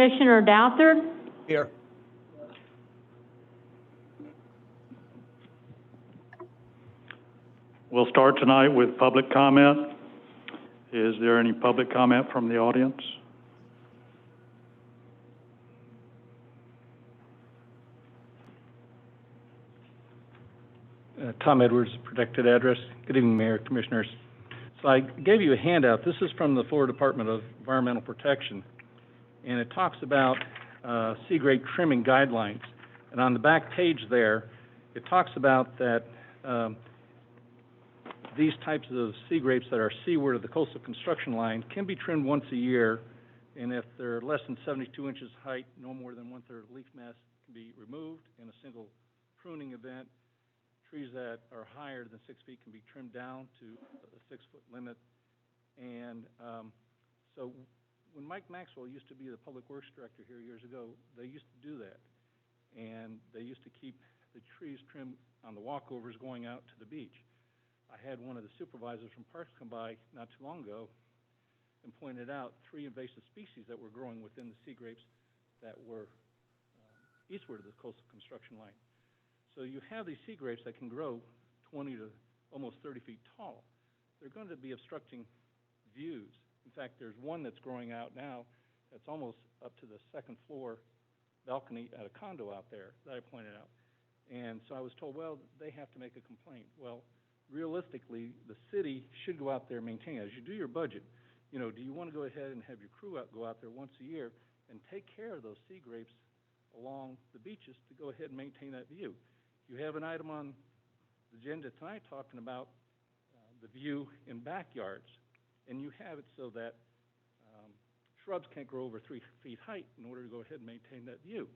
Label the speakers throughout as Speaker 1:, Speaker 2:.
Speaker 1: Commissioner Douthert?
Speaker 2: Here.
Speaker 3: We'll start tonight with public comment. Is there any public comment from the audience?
Speaker 4: Tom Edwards, Protected Address. Good evening, Mayor, Commissioners. So I gave you a handout. This is from the Florida Department of Environmental Protection, and it talks about seed grape trimming guidelines. And on the back page there, it talks about that these types of seed grapes that are seaward of the coastal construction line can be trimmed once a year, and if they're less than 72 inches height, no more than 1/3 leaf mass can be removed in a single pruning event. Trees that are higher than 6 feet can be trimmed down to a 6-foot limit. And so when Mike Maxwell used to be the Public Works Director here years ago, they used to do that. And they used to keep the trees trimmed on the walkovers going out to the beach. I had one of the supervisors from Parks come by not too long ago and pointed out 3 invasive species that were growing within the sea grapes that were eastward of the coastal construction line. So you have these sea grapes that can grow 20 to almost 30 feet tall. They're going to be obstructing views. In fact, there's one that's growing out now that's almost up to the 2nd floor balcony at a condo out there that I pointed out. And so I was told, well, they have to make a complaint. Well, realistically, the city should go out there and maintain it. As you do your budget, you know, do you want to go ahead and have your crew go out there once a year and take care of those sea grapes along the beaches to go ahead and maintain that view? You have an item on the agenda tonight talking about the view in backyards, and you have it so that shrubs can't grow over 3 feet height in order to go ahead and maintain that view.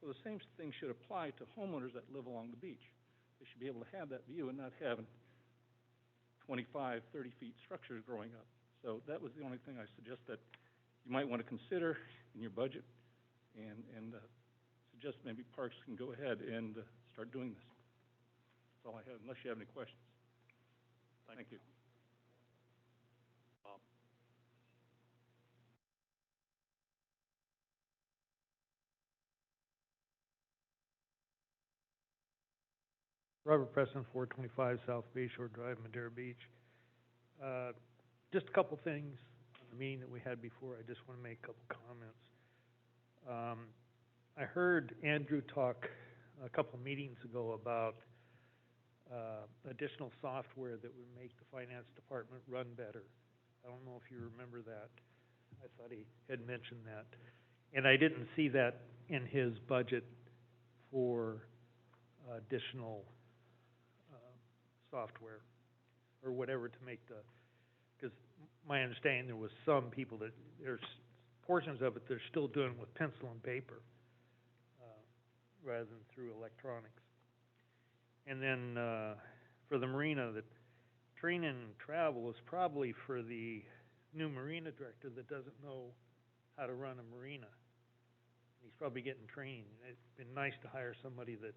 Speaker 4: Well, the same thing should apply to homeowners that live along the beach. They should be able to have that view and not having 25, 30 feet structures growing up. So that was the only thing I suggest that you might want to consider in your budget, and suggest maybe Parks can go ahead and start doing this. That's all I have, unless you have any questions. Thank you.
Speaker 5: Robert Preston, 425 South Bayshore Drive, Madeira Beach. Just a couple things on the meeting that we had before. I just want to make a couple comments. I heard Andrew talk a couple meetings ago about additional software that would make the finance department run better. I don't know if you remember that. I thought he had mentioned that. And I didn't see that in his budget for additional software or whatever to make the, because my understanding there was some people that there's portions of it they're still doing with pencil and paper rather than through electronics. And then for the Marina, the training and travel is probably for the new Marina director that doesn't know how to run a Marina. He's probably getting training. It's been nice to hire somebody that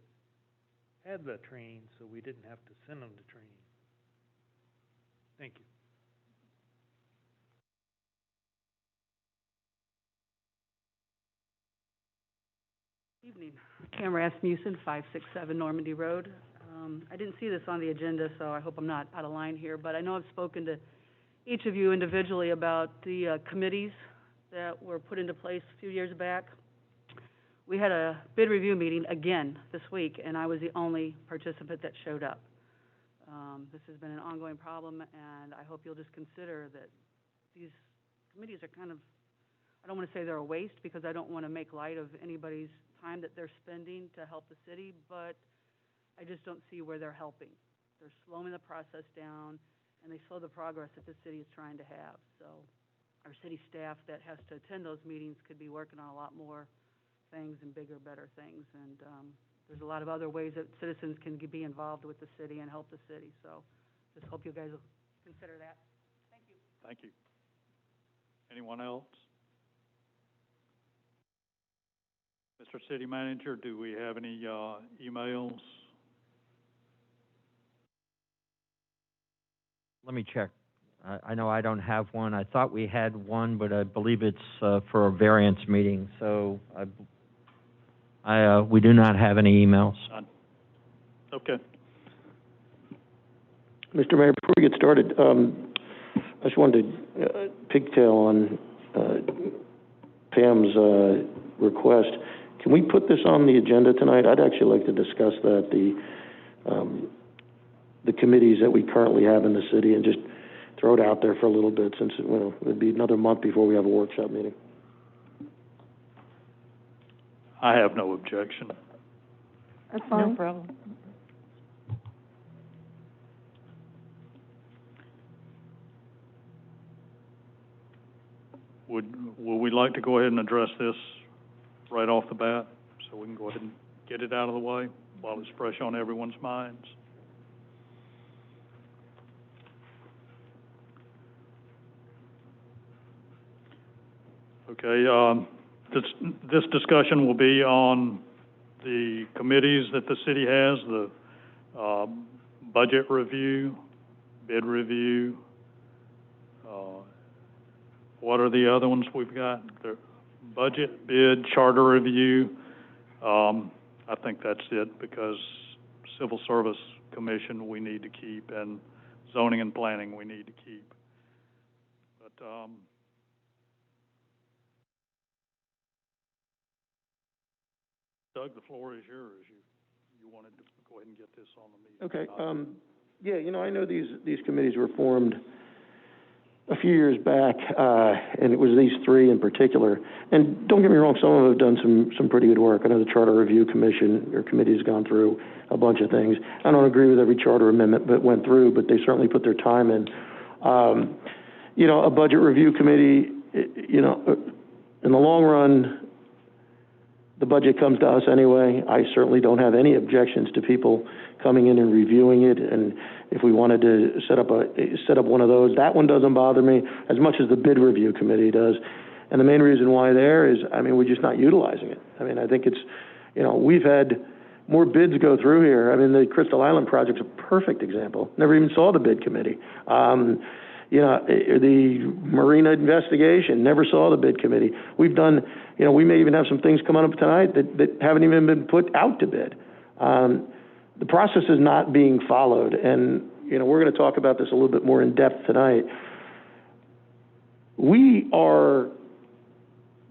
Speaker 5: had the training so we didn't have to send them to training. Thank you.
Speaker 6: Evening. Cam Rasmussen, 567 Normandy Road. I didn't see this on the agenda, so I hope I'm not out of line here, but I know I've spoken to each of you individually about the committees that were put into place a few years back. We had a bid review meeting again this week, and I was the only participant that showed up. This has been an ongoing problem, and I hope you'll just consider that these committees are kind of, I don't want to say they're a waste because I don't want to make light of anybody's time that they're spending to help the city, but I just don't see where they're helping. They're slowing the process down, and they slow the progress that the city is trying to have. So our city staff that has to attend those meetings could be working on a lot more things and bigger, better things. And there's a lot of other ways that citizens can be involved with the city and help the city. So just hope you guys will consider that. Thank you.
Speaker 3: Thank you. Anyone else? Mr. City Manager, do we have any emails?
Speaker 7: Let me check.
Speaker 1: I know I don't have one. I thought we had one, but I believe it's for a variance meeting. So we do not have any emails.
Speaker 3: Okay.
Speaker 2: Mr. Mayor, before we get started, I just wanted to pigtail on Pam's request. Can we put this on the agenda tonight? I'd actually like to discuss that, the committees that we currently have in the city, and just throw it out there for a little bit, since it would be another month before we have a workshop meeting.
Speaker 3: I have no objection.
Speaker 7: That's fine.
Speaker 6: No problem.
Speaker 3: Would we like to go ahead and address this right off the bat, so we can go ahead and get it out of the way while it's fresh on everyone's minds? Okay, this discussion will be on the committees that the city has, the budget review, bid review. What are the other ones we've got? The budget, bid, charter review. I think that's it, because Civil Service Commission we need to keep, and zoning and planning we need to keep. But Doug, the floor is yours. You wanted to go ahead and get this on the meeting.
Speaker 2: Okay. Yeah, you know, I know these committees were formed a few years back, and it was these three in particular. And don't get me wrong, some of them have done some pretty good work. I know the Charter Review Commission, or committee, has gone through a bunch of things. I don't agree with every charter amendment that went through, but they certainly put their time in. You know, a budget review committee, you know, in the long run, the budget comes to us anyway. I certainly don't have any objections to people coming in and reviewing it, and if we wanted to set up one of those, that one doesn't bother me as much as the bid review committee does. And the main reason why there is, I mean, we're just not utilizing it. I mean, I think it's, you know, we've had more bids go through here. I mean, the Crystal Island project's a perfect example. Never even saw the bid committee. You know, the Marina investigation, never saw the bid committee. We've done, you know, we may even have some things coming up tonight that haven't even been put out to bid. The process is not being followed, and, you know, we're going to talk about this a little bit more in depth tonight. We are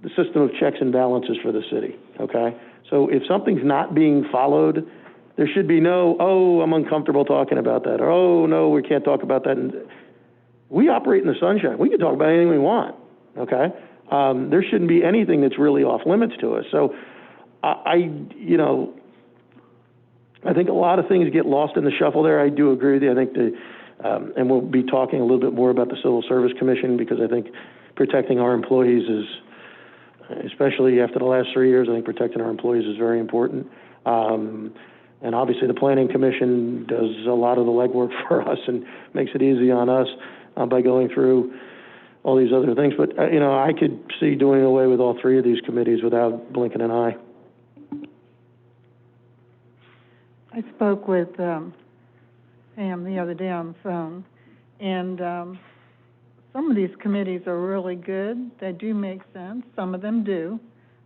Speaker 2: the system of checks and balances for the city, okay? So if something's not being followed, there should be no, oh, I'm uncomfortable talking about that, or, oh, no, we can't talk about that. And we operate in the sunshine. We can talk about anything we want, okay? There shouldn't be anything that's really off limits to us. So you know, I think a lot of things get lost in the shuffle there. I do agree with you. I think and we'll be talking a little bit more about the Civil Service Commission, because I think protecting our employees is, especially after the last 3 years, I think protecting our employees is very important. And obviously the Planning Commission does a lot of the legwork for us and makes it easy on us by going through all these other things. But, you know, I could see doing away with all three of these committees without blinking an eye.
Speaker 7: I spoke with Pam the other day on the phone, and some of these committees are really good. They do make sense. Some of them do.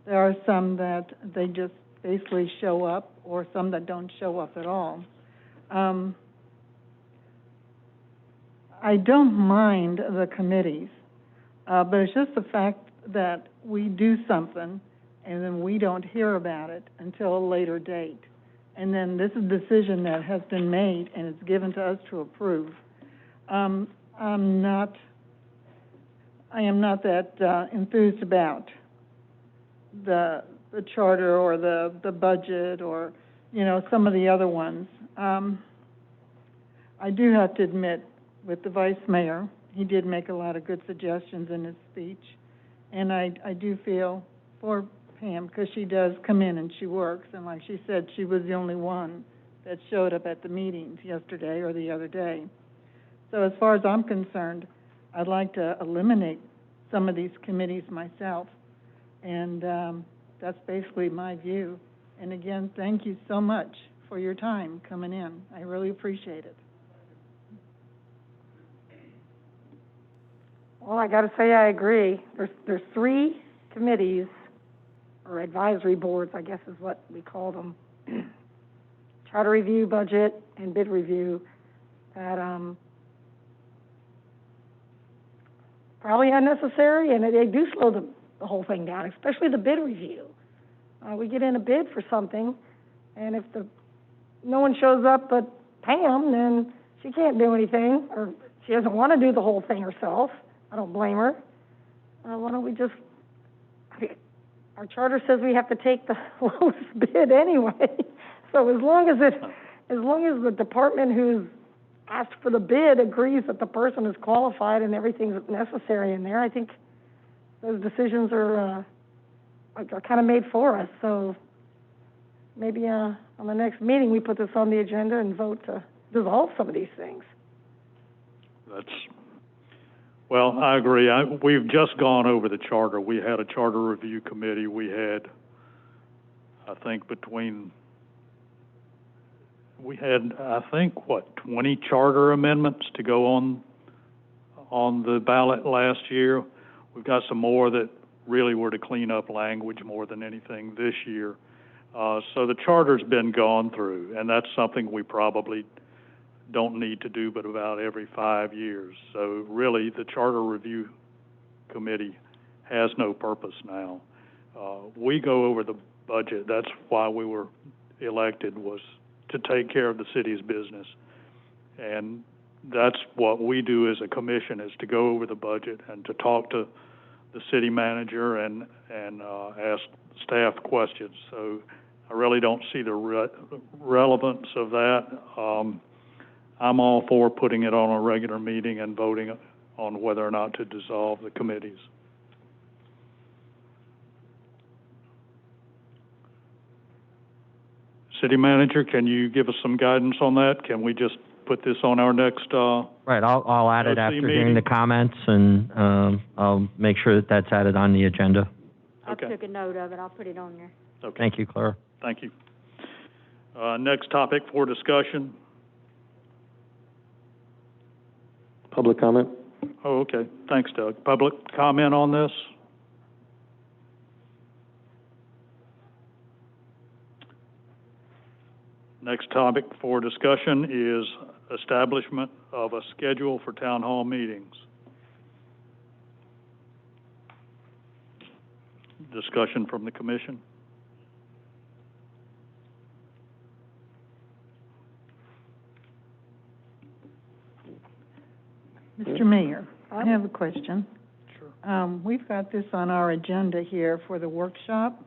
Speaker 7: There are some that they just basically show up, or some that don't show up at all. I don't mind the committees, but it's just the fact that we do something and then we don't hear about it until a later date. And then this is a decision that has been made and it's given to us to approve. I am not that enthused about the charter or the budget, or, you know, some of the other ones. I do have to admit, with the vice mayor, he did make a lot of good suggestions in his speech, and I do feel for Pam, because she does come in and she works, and like she said, she was the only one that showed up at the meetings yesterday or the other day. So as far as I'm concerned, I'd like to eliminate some of these committees myself, and that's basically my view. And again, thank you so much for your time coming in. I really appreciate it.
Speaker 8: Well, I gotta say, I agree. There's 3 committees, or advisory boards, I guess is what we call them. Charter review, budget, and bid review, that, probably unnecessary, and they do slow the whole thing down, especially the bid review. We get in a bid for something, and if no one shows up but Pam, then she can't do anything, or she doesn't want to do the whole thing herself. I don't blame her. Why don't we just, our charter says we have to take the lowest bid anyway. So as long as the department who's asked for the bid agrees that the person is qualified and everything's necessary in there, I think those decisions are kind of made for us. So maybe on the next meeting, we put this on the agenda and vote to dissolve some of these things.
Speaker 3: Well, I agree. We've just gone over the charter. We had a charter review committee. We had, I think, 20 charter amendments to go on the ballot last year. We've got some more that really were to clean up language more than anything this year. So the charter's been gone through, and that's something we probably don't need to do but about every 5 years. So really, the Charter Review Committee has no purpose now. We go over the budget. That's why we were elected, was to take care of the city's business. And that's what we do as a commission, is to go over the budget and to talk to the city manager and ask staff questions. So I really don't see the relevance of that. I'm all for putting it on a regular meeting and voting on whether or not to dissolve the committees. City manager, can you give us some guidance on that? Can we just put this on our next
Speaker 1: Right, I'll add it
Speaker 3: BOC
Speaker 1: after hearing the
Speaker 3: meeting?
Speaker 1: comments, and I'll make sure that that's added on the agenda.
Speaker 9: I
Speaker 3: Okay.
Speaker 9: took a note of it, I'll put it on there.
Speaker 3: Okay.
Speaker 1: Thank you, Clara.
Speaker 3: Thank you. Next topic for discussion.
Speaker 2: Public comment?
Speaker 3: Oh, okay. Thanks, Doug. Public comment on this? Next topic for discussion is establishment of a schedule for town hall meetings. Discussion from the commission?
Speaker 7: Mr. Mayor, I have a question.
Speaker 3: Sure.
Speaker 7: We've got this on our agenda here for the workshop.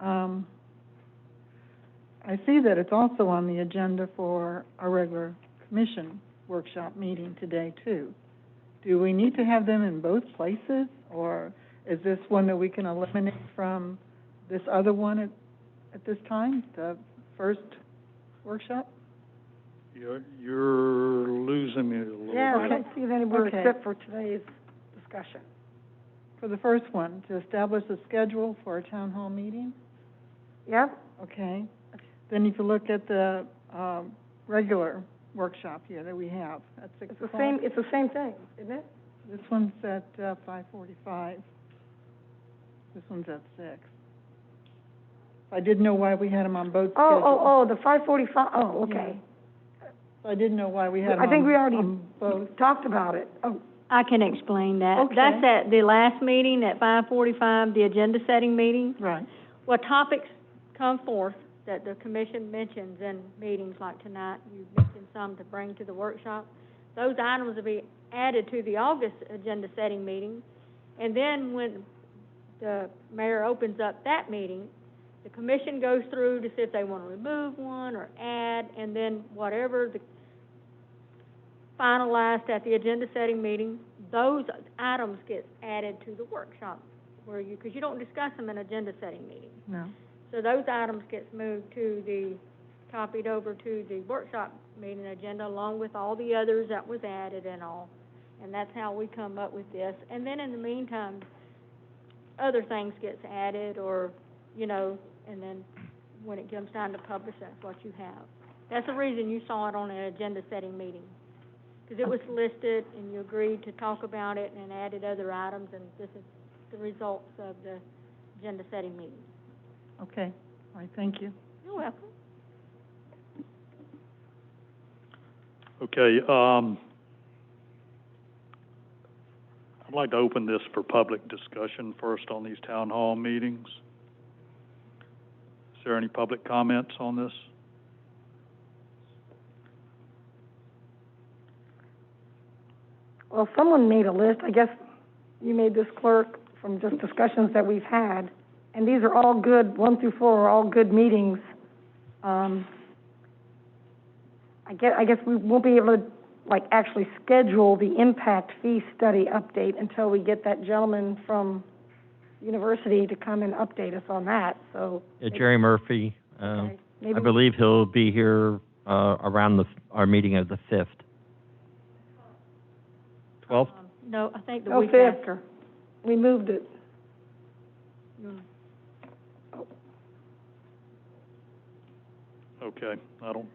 Speaker 7: I see that it's also on the agenda for our regular commission workshop meeting today, too. Do we need to have them in both places, or is this one that we can eliminate from this other one at this time, the first workshop?
Speaker 3: You're losing me a little
Speaker 8: Yeah, I
Speaker 3: bit.
Speaker 8: don't see it anywhere
Speaker 7: Okay.
Speaker 8: except for today's discussion.
Speaker 7: For the first one, to establish a schedule for a town hall meeting?
Speaker 8: Yeah?
Speaker 7: Okay. Then if you look at the regular workshop here that we have at 6
Speaker 8: It's
Speaker 7: o'clock.
Speaker 8: it's the same thing, isn't it?
Speaker 7: This one's at 5:45. This one's at 6. I didn't know why we had them on both schedules.
Speaker 8: The 5:45, oh, okay.
Speaker 7: So I didn't know why we had them
Speaker 8: I think we already
Speaker 7: on both.
Speaker 8: talked about it. Oh,
Speaker 9: I can explain that.
Speaker 8: Okay.
Speaker 9: That's at the last meeting at 5:45, the agenda setting meeting.
Speaker 7: Right.
Speaker 9: What topics come forth that the commission mentions in meetings like tonight, you mentioned some to bring to the workshop. Those items will be added to the August agenda setting meeting. And then when the mayor opens up that meeting, the commission goes through to see if they want to remove one or add, and then whatever the finalized at the agenda setting meeting, those items get added to the workshop because you don't discuss them in agenda setting meeting.
Speaker 7: No.
Speaker 9: So those items gets moved copied over to the workshop meeting agenda along with all the others that was added and all. And that's how we come up with this. And then in the meantime, other things gets added or, and then when it comes time to publish, that's what you have. That's the reason you saw it on an agenda setting meeting. Because it was listed, and you agreed to talk about it and added other items, and this is the results of the agenda setting meeting.
Speaker 7: Okay, all right, thank you.
Speaker 9: You're welcome.
Speaker 3: Okay, I'd like to open this for public discussion first on these town hall meetings. Is there any public comments on this?
Speaker 8: Well, someone made a list, I guess you made this, clerk, from just discussions that we've had, and these are all good, 1 through 4 are all good meetings. I guess we won't be able to, like, actually schedule the impact fee study update until we get that gentleman from university to come and update us on that, so.
Speaker 1: Jerry Murphy,
Speaker 8: Okay,
Speaker 1: I
Speaker 8: maybe,
Speaker 1: believe he'll be here around our meeting of the 5th. 12th?
Speaker 9: No, I think the
Speaker 8: oh,
Speaker 9: week
Speaker 8: 5th.
Speaker 9: after.
Speaker 8: We moved it.
Speaker 3: Okay, I don't,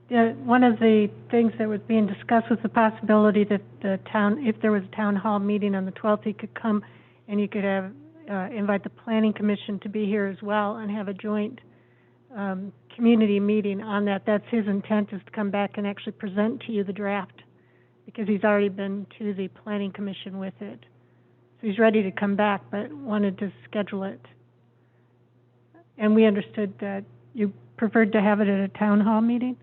Speaker 10: Yeah, one of the things that was being discussed was the possibility that the town, if there was a town hall meeting on the 12th, he could come and you could have, invite the planning commission to be here as well and have a joint, community meeting on that. That's his intent, is to come back and actually present to you the draft, because he's already been to the planning commission with it. So he's ready to come back, but wanted to schedule it. And we understood that you preferred to have it at a town hall meeting?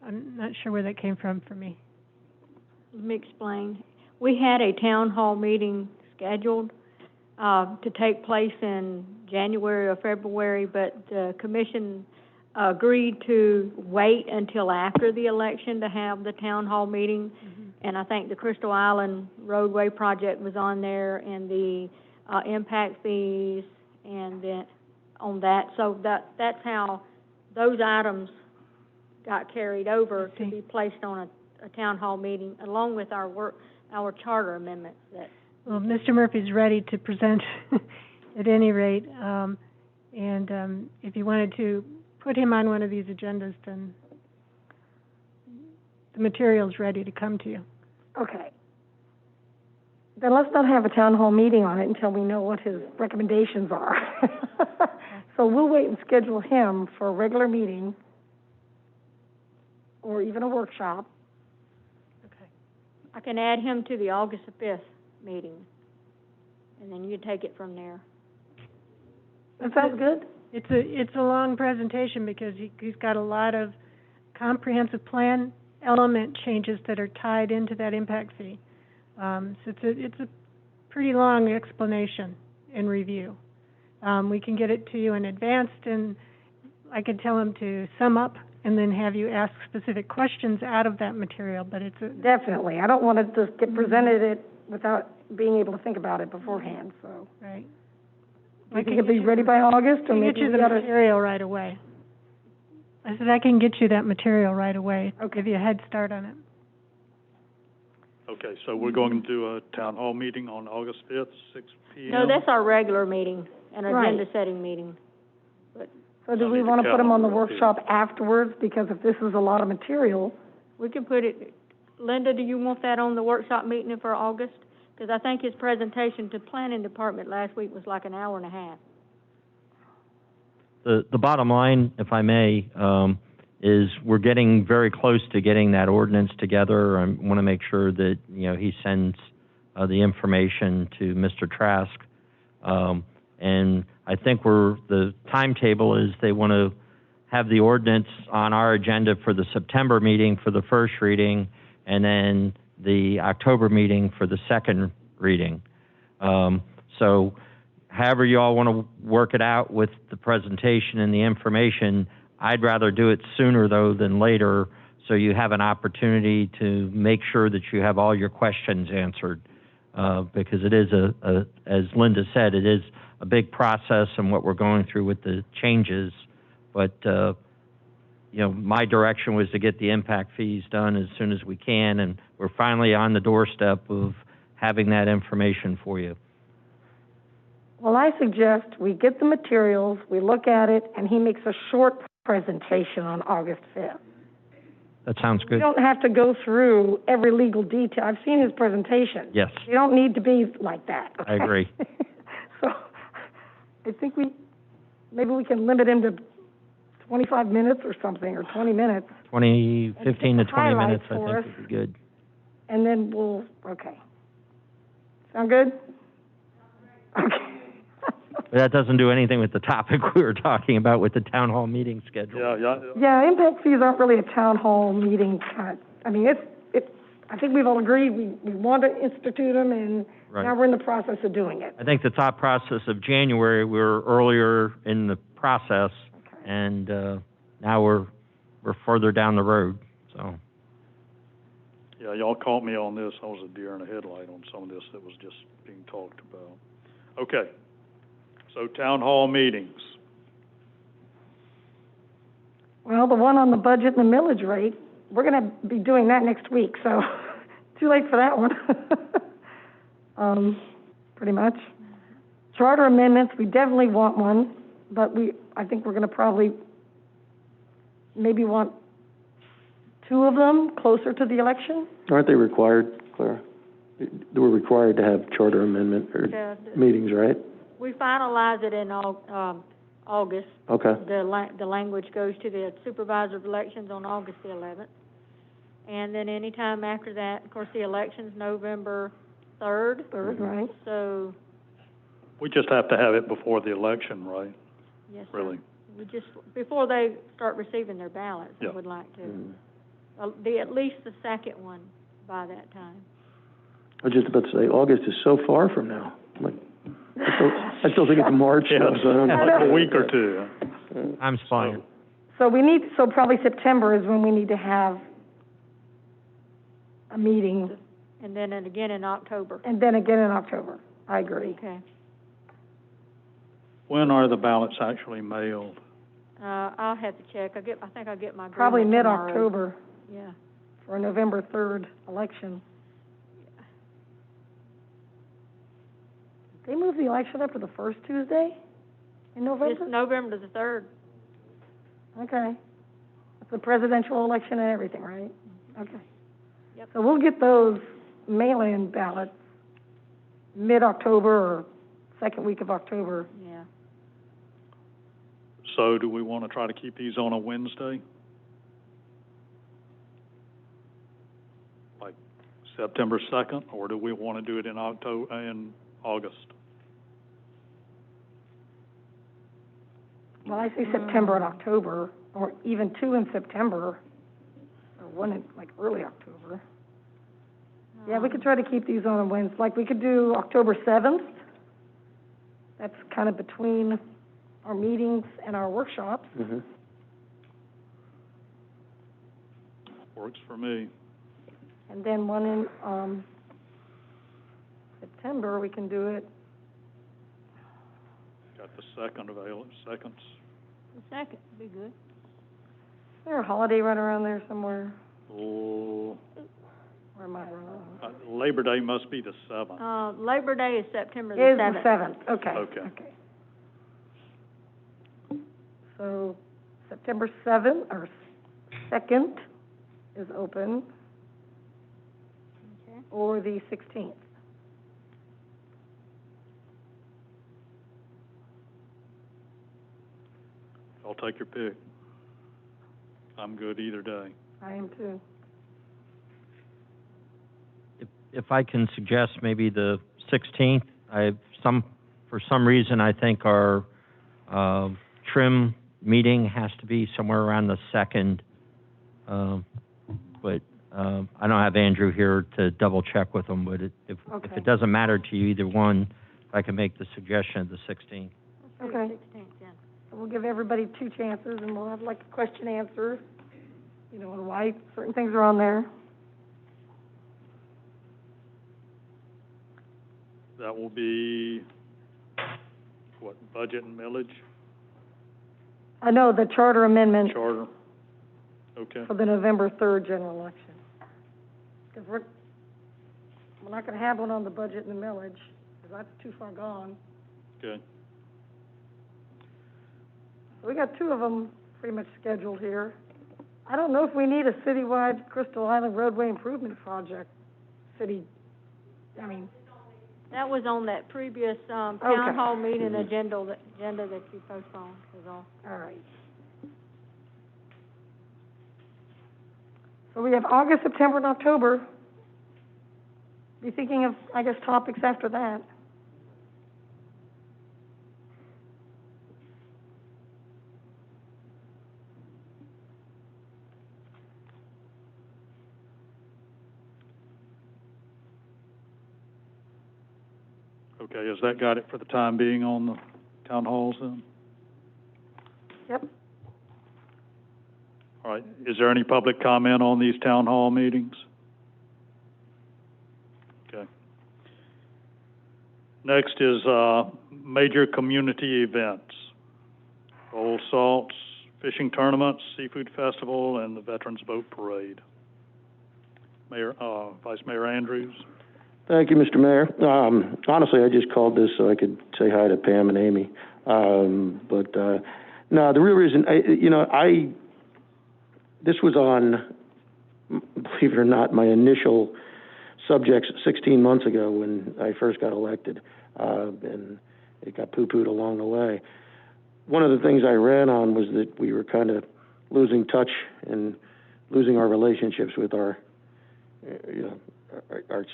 Speaker 10: I'm not sure where that came from for me.
Speaker 9: Let me explain. We had a town hall meeting scheduled to take place in January or February, but the commission agreed to wait until after the election to have the town hall meeting. And I think the Crystal Island roadway project was on there, and the impact fees, and then on that. So that's how those items got carried over to be placed on a town hall meeting, along with our charter amendments. That
Speaker 10: Well, Mr. Murphy's ready to present at any rate, and if you wanted to put him on one of these agendas, then the material's ready to come to you.
Speaker 8: Okay. Then let's not have a town hall meeting on it until we know what his recommendations are. So we'll wait and schedule him for a regular meeting, or even a workshop.
Speaker 10: Okay.
Speaker 9: I can add him to the August 5th meeting, and then you take it from there.
Speaker 8: That sounds good?
Speaker 10: It's a long presentation because he's got a lot of comprehensive plan element changes that are tied into that impact fee. So it's a pretty long explanation and review. We can get it to you in advance, and I could tell him to sum up and then have you ask specific questions out of that material, but it's a...
Speaker 8: Definitely. I don't want to just get presented it without being able to think about it beforehand, so.
Speaker 10: Right.
Speaker 8: Do you think it'll be ready by August, or
Speaker 10: I can
Speaker 8: maybe
Speaker 10: get you
Speaker 8: we
Speaker 10: the
Speaker 8: gotta...
Speaker 10: material right away. I said I can get you that material right away.
Speaker 8: Okay.
Speaker 10: Give you a head start on it.
Speaker 3: okay, so we're going to do a town hall meeting on August 5th, 6 p.m.?
Speaker 9: No, that's our regular meeting, an
Speaker 8: Right.
Speaker 9: agenda setting meeting.
Speaker 8: So do
Speaker 3: I
Speaker 8: we
Speaker 3: need the
Speaker 8: want to put them on the
Speaker 3: calendar up here.
Speaker 8: workshop afterwards? Because if this is a lot of material,
Speaker 9: We can put it, Linda, do you want that on the workshop meeting for August? Because I think his presentation to planning department last week was like an hour and a half.
Speaker 1: The bottom line, if I may, is we're getting very close to getting that ordinance together. I want to make sure that, he sends the information to Mr. Trask. And I think the timetable is they want to have the ordinance on our agenda for the September meeting for the first reading, and then the October meeting for the second reading. So however you all want to work it out with the presentation and the information, I'd rather do it sooner, though, than later, so you have an opportunity to make sure that you have all your questions answered. Because it is as Linda said, it is a big process and what we're going through with the changes. But, my direction was to get the impact fees done as soon as we can, and we're finally on the doorstep of having that information for you.
Speaker 8: well, I suggest we get the materials, we look at it, and he makes a short presentation on August 5th.
Speaker 1: That sounds
Speaker 8: We
Speaker 1: good.
Speaker 8: don't have to go through every legal detail. I've seen his presentation.
Speaker 1: Yes,
Speaker 8: They don't need to be like that, okay?
Speaker 1: I agree.
Speaker 8: So, I think maybe we can limit him to 25 minutes or something, or 20 minutes,
Speaker 1: 15 to
Speaker 8: pick
Speaker 1: 20
Speaker 8: the highlights
Speaker 1: minutes, I
Speaker 8: for
Speaker 1: think
Speaker 8: us.
Speaker 1: would be good.
Speaker 8: and then okay. Sound good? Okay.
Speaker 1: But that doesn't do anything with the topic we were talking about with the town hall meeting schedule.
Speaker 8: Yeah, impact fees aren't really a town hall meeting I mean, I think we've all agreed, we want to institute them, and
Speaker 1: Right.
Speaker 8: now we're in the process of doing it.
Speaker 1: I think the thought process of January, we were earlier in the process,
Speaker 8: Okay.
Speaker 1: and now we're further down the road, so.
Speaker 3: Yeah, y'all caught me on this. I was a deer in a headlight on some of this that was just being talked about. Okay, so town hall meetings.
Speaker 8: Well, the one on the budget and the millage rate, we're gonna be doing that next week, so too late for that one. Pretty much. Charter amendments, we definitely want one, but I think we're gonna probably maybe want two of them closer to the election.
Speaker 2: Aren't they required, Clara? They were required to have charter amendment or
Speaker 9: Yeah,
Speaker 2: meetings, right?
Speaker 9: we finalize it in August.
Speaker 2: Okay.
Speaker 9: The language goes to the supervisor of elections on August the 11th. And then anytime after that, of course, the election's November 3rd.
Speaker 8: Right?
Speaker 9: So,
Speaker 3: We just have to have it before the election, right?
Speaker 9: yes, sir.
Speaker 3: Really?
Speaker 9: We just, before they start receiving their ballots, I
Speaker 3: Yeah.
Speaker 9: would like to.
Speaker 2: Mm.
Speaker 9: At least the second one by that time.
Speaker 2: I was just about to say, August is so far from now. Like, I still think it's March,
Speaker 3: Yeah,
Speaker 2: though, so I don't know.
Speaker 3: like a week or two.
Speaker 1: I'm flying.
Speaker 8: So probably September is when we need to have a meeting,
Speaker 9: And then again in October.
Speaker 8: and then again in October. I agree.
Speaker 9: Okay.
Speaker 3: When are the ballots actually mailed?
Speaker 9: I'll have to check. I think I'll get my agreement
Speaker 8: Probably
Speaker 9: tomorrow.
Speaker 8: mid-October
Speaker 9: Yeah.
Speaker 8: for a November 3rd election. They moved the election up to the first Tuesday in
Speaker 9: It's
Speaker 8: November?
Speaker 9: November the 3rd.
Speaker 8: Okay. It's the presidential election and everything, right? Okay.
Speaker 9: Yep.
Speaker 8: So we'll get those mail-in ballots mid-October or second week of October.
Speaker 9: Yeah.
Speaker 3: So do we want to try to keep these on a Wednesday? Like September 2nd, or do we want to do it in August?
Speaker 8: Well, I say September and October, or even two in September, or one in, like, early October. Yeah, we could try to keep these on a Wednesday, like, we could do October 7th. That's kind of between our meetings and our workshops.
Speaker 2: Mm-hmm.
Speaker 3: Works for me.
Speaker 8: And then one in, September, we can do it,
Speaker 3: Got the second available, seconds.
Speaker 9: The 2nd would be good.
Speaker 8: is there a holiday right around there somewhere?
Speaker 3: Oh,
Speaker 8: Or am I wrong?
Speaker 3: Labor Day must be the 7th.
Speaker 9: Labor Day is September the
Speaker 8: Is
Speaker 9: 7th.
Speaker 8: the 7th, okay.
Speaker 3: Okay.
Speaker 8: So, September 7th, or 2nd is open,
Speaker 9: Okay.
Speaker 8: or the 16th.
Speaker 3: I'll take your pick. I'm good either day.
Speaker 8: I am too.
Speaker 1: If I can suggest maybe the 16th, for some reason, I think our trim meeting has to be somewhere around the 2nd. But I don't have Andrew here to double check with him, but if
Speaker 8: Okay.
Speaker 1: it doesn't matter to you, either one, I can make the suggestion of the 16th.
Speaker 9: Let's do
Speaker 8: Okay.
Speaker 9: the 16th then.
Speaker 8: So we'll give everybody two chances, and we'll have like a question answer, and why certain things are on there.
Speaker 3: That will be, what, budget and millage,
Speaker 8: I know the charter amendment
Speaker 3: charter? Okay.
Speaker 8: for the November 3rd general election. Because we're not gonna have one on the budget and the millage, because that's too far gone.
Speaker 3: Okay.
Speaker 8: So we got two of them pretty much scheduled here. I don't know if we need a citywide Crystal Island roadway improvement project, I mean,
Speaker 9: That was on that previous, town
Speaker 8: Okay.
Speaker 9: hall meeting agenda that you postponed, is all.
Speaker 8: all right. So we have August, September, and October. Be thinking of, I guess, topics after that.
Speaker 3: Okay, has that got it for the time being on the town halls then?
Speaker 8: Yep.
Speaker 3: All right, is there any public comment on these town hall meetings? Okay. Next is, major community events. Old Salts, fishing tournaments, seafood festival, and the Veterans Boat Parade. Vice Mayor Andrews.
Speaker 2: Thank you, Mr. Mayor. Honestly, I just called this so I could say hi to Pam and Amy. No, the real reason, this was on, believe it or not, my initial subjects 16 months ago when I first got elected, and it got poo-pooed along the way. One of the things I ran on was that we were kind of losing touch and losing our relationships with our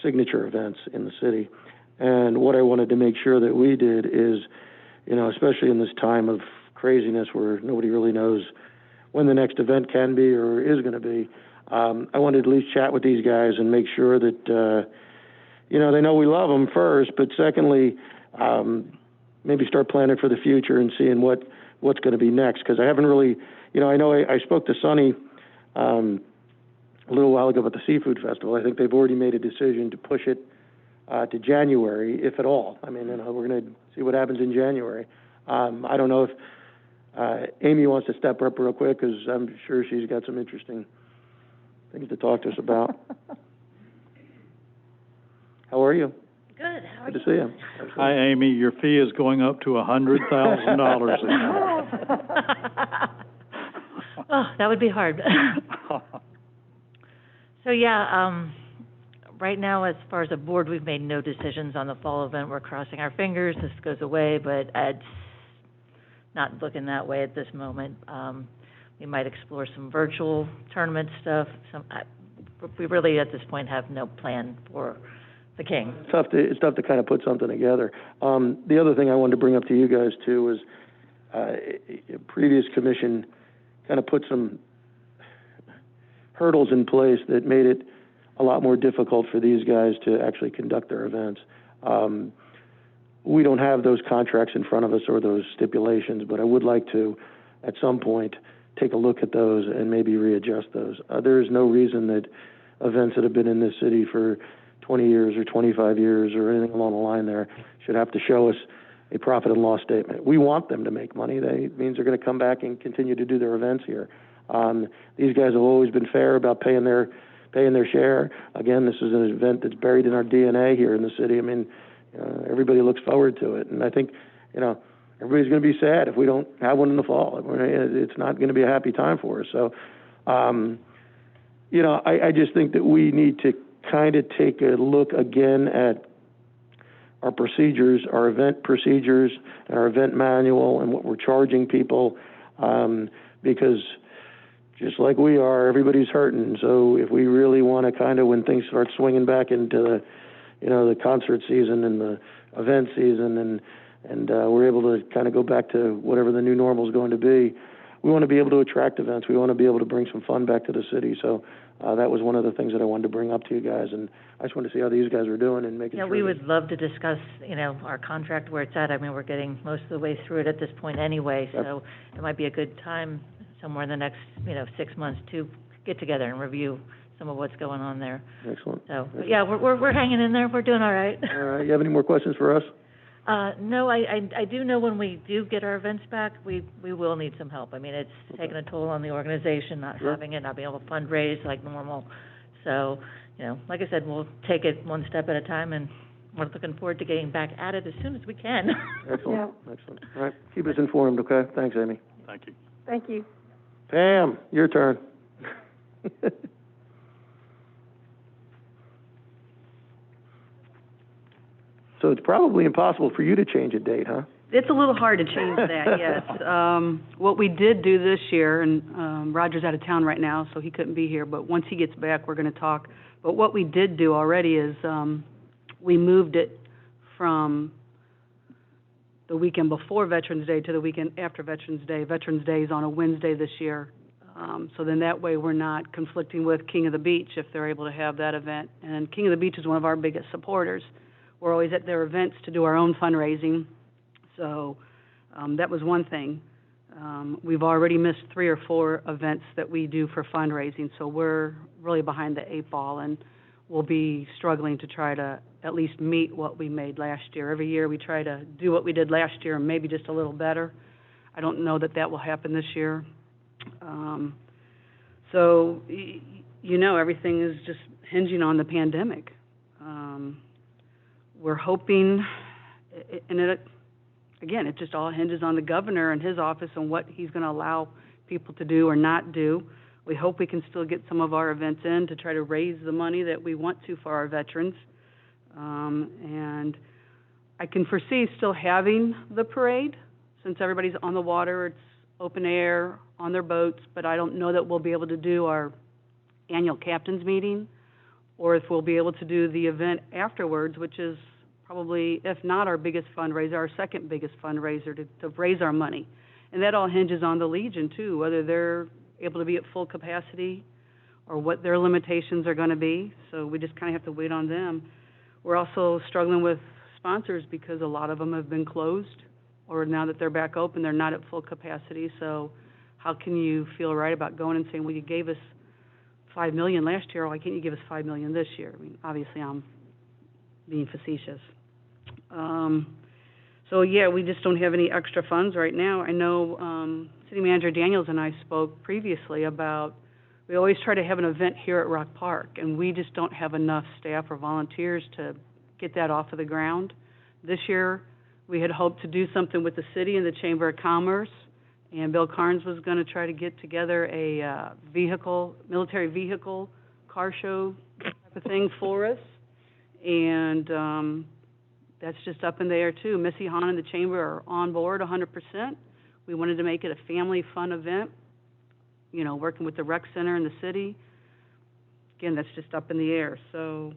Speaker 2: signature events in the city. And what I wanted to make sure that we did is, especially in this time of craziness where nobody really knows when the next event can be or is going to be, I wanted to at least chat with these guys and make sure that, they know we love them first, but secondly, maybe start planning for the future and seeing what's going to be next. Because I haven't really, I know I spoke to Sonny a little while ago about the seafood festival. I think they've already made a decision to push it to January, if at all. I mean, we're going to see what happens in January. I don't know if Amy wants to step up real quick, because I'm sure she's got some interesting things to talk to us about. How are you?
Speaker 11: Good. How are
Speaker 2: Good to see you.
Speaker 3: Hi, Amy. Your fee is going up to $100,000 this year.
Speaker 11: Oh, that would be hard. So, right now, as far as a board, we've made no decisions on the fall event. We're crossing our fingers this goes away, but it's not looking that way at this moment. We might explore some virtual tournament stuff. We really, at this point, have no plan for the King.
Speaker 2: It's tough to kind of put something together. The other thing I wanted to bring up to you guys, too, was a previous commission kind of put some hurdles in place that made it a lot more difficult for these guys to actually conduct their events. We don't have those contracts in front of us or those stipulations, but I would like to, at some point, take a look at those and maybe readjust those. There is no reason that events that have been in this city for 20 years or 25 years or anything along the line there should have to show us a profit and loss statement. We want them to make money. That means they're going to come back and continue to do their events here. These guys have always been fair about paying their share. Again, this is an event that's buried in our DNA here in the city. I mean, everybody looks forward to it, and I think, everybody's going to be sad if we don't have one in the fall. It's not going to be a happy time for us. So, I just think that we need to kind of take a look again at our procedures, our event procedures, and our event manual, and what we're charging people, because just like we are, everybody's hurting. So if we really want to kind of, when things start swinging back into the concert season and the event season, and we're able to kind of go back to whatever the new normal is going to be, we want to be able to attract events. We want to be able to bring some fun back to the city. So that was one of the things that I wanted to bring up to you guys, and I just wanted to see how these guys were doing and making sure.
Speaker 11: We would love to discuss, our contract, where it's at. I mean, we're getting most of the way through it at this point anyway, so it might be a good time somewhere in the next, 6 months to get together and review some of what's going on there.
Speaker 2: Excellent.
Speaker 11: So, but we're hanging in there. We're doing all right.
Speaker 2: All right. You have any more questions for us?
Speaker 11: No, I do know when we do get our events back, we will need some help. I mean, it's taken a toll on the organization, not having it, not being able to fundraise like normal. So, like I said, we'll take it one step at a time, and we're looking forward to getting back at it as soon as we can.
Speaker 2: Excellent. Excellent. All right. Keep us informed, okay? Thanks, Amy.
Speaker 3: Thank you.
Speaker 8: Thank you.
Speaker 2: Pam, your turn. So it's probably impossible for you to change a date, huh?
Speaker 6: It's a little hard to change that, yes. What we did do this year, and Roger's out of town right now, so he couldn't be here, but once he gets back, we're going to talk. But what we did do already is we moved it from the weekend before Veterans Day to the weekend after Veterans Day. Veterans Day is on a Wednesday this year. So then that way we're not conflicting with King of the Beach if they're able to have that event. And King of the Beach is one of our biggest supporters. We're always at their events to do our own fundraising. So that was one thing. We've already missed 3 or 4 events that we do for fundraising, so we're really behind the 8 ball, and we'll be struggling to try to at least meet what we made last year. Every year we try to do what we did last year and maybe just a little better. I don't know that that will happen this year. So, you know, everything is just hinging on the pandemic. We're hoping, and again, it just all hinges on the governor and his office and what he's going to allow people to do or not do. We hope we can still get some of our events in to try to raise the money that we want to for our veterans. And I can foresee still having the parade since everybody's on the water. It's open air on their boats, but I don't know that we'll be able to do our annual captain's meeting or if we'll be able to do the event afterwards, which is probably, if not our biggest fundraiser, our second biggest fundraiser to raise our money. And that all hinges on the Legion, too, whether they're able to be at full capacity or what their limitations are going to be. So we just kind of have to wait on them. We're also struggling with sponsors because a lot of them have been closed, or now that they're back open, they're not at full capacity. So how can you feel right about going and saying, well, you gave us $5 million last year, why can't you give us $5 million this year? I mean, obviously I'm being facetious. So yeah, we just don't have any extra funds right now. I know City Manager Daniels and I spoke previously about, we always try to have an event here at Rock Park, and we just don't have enough staff or volunteers to get that off of the ground. This year, we had hoped to do something with the city and the Chamber of Commerce, and Bill Carnes was going to try to get together a military vehicle car show type of thing for us. And that's just up in the air, too. Missy Hahn and the Chamber are on board 100%. We wanted to make it a family fun event, you know, working with the rec center and the city. Again, that's just up in the air. So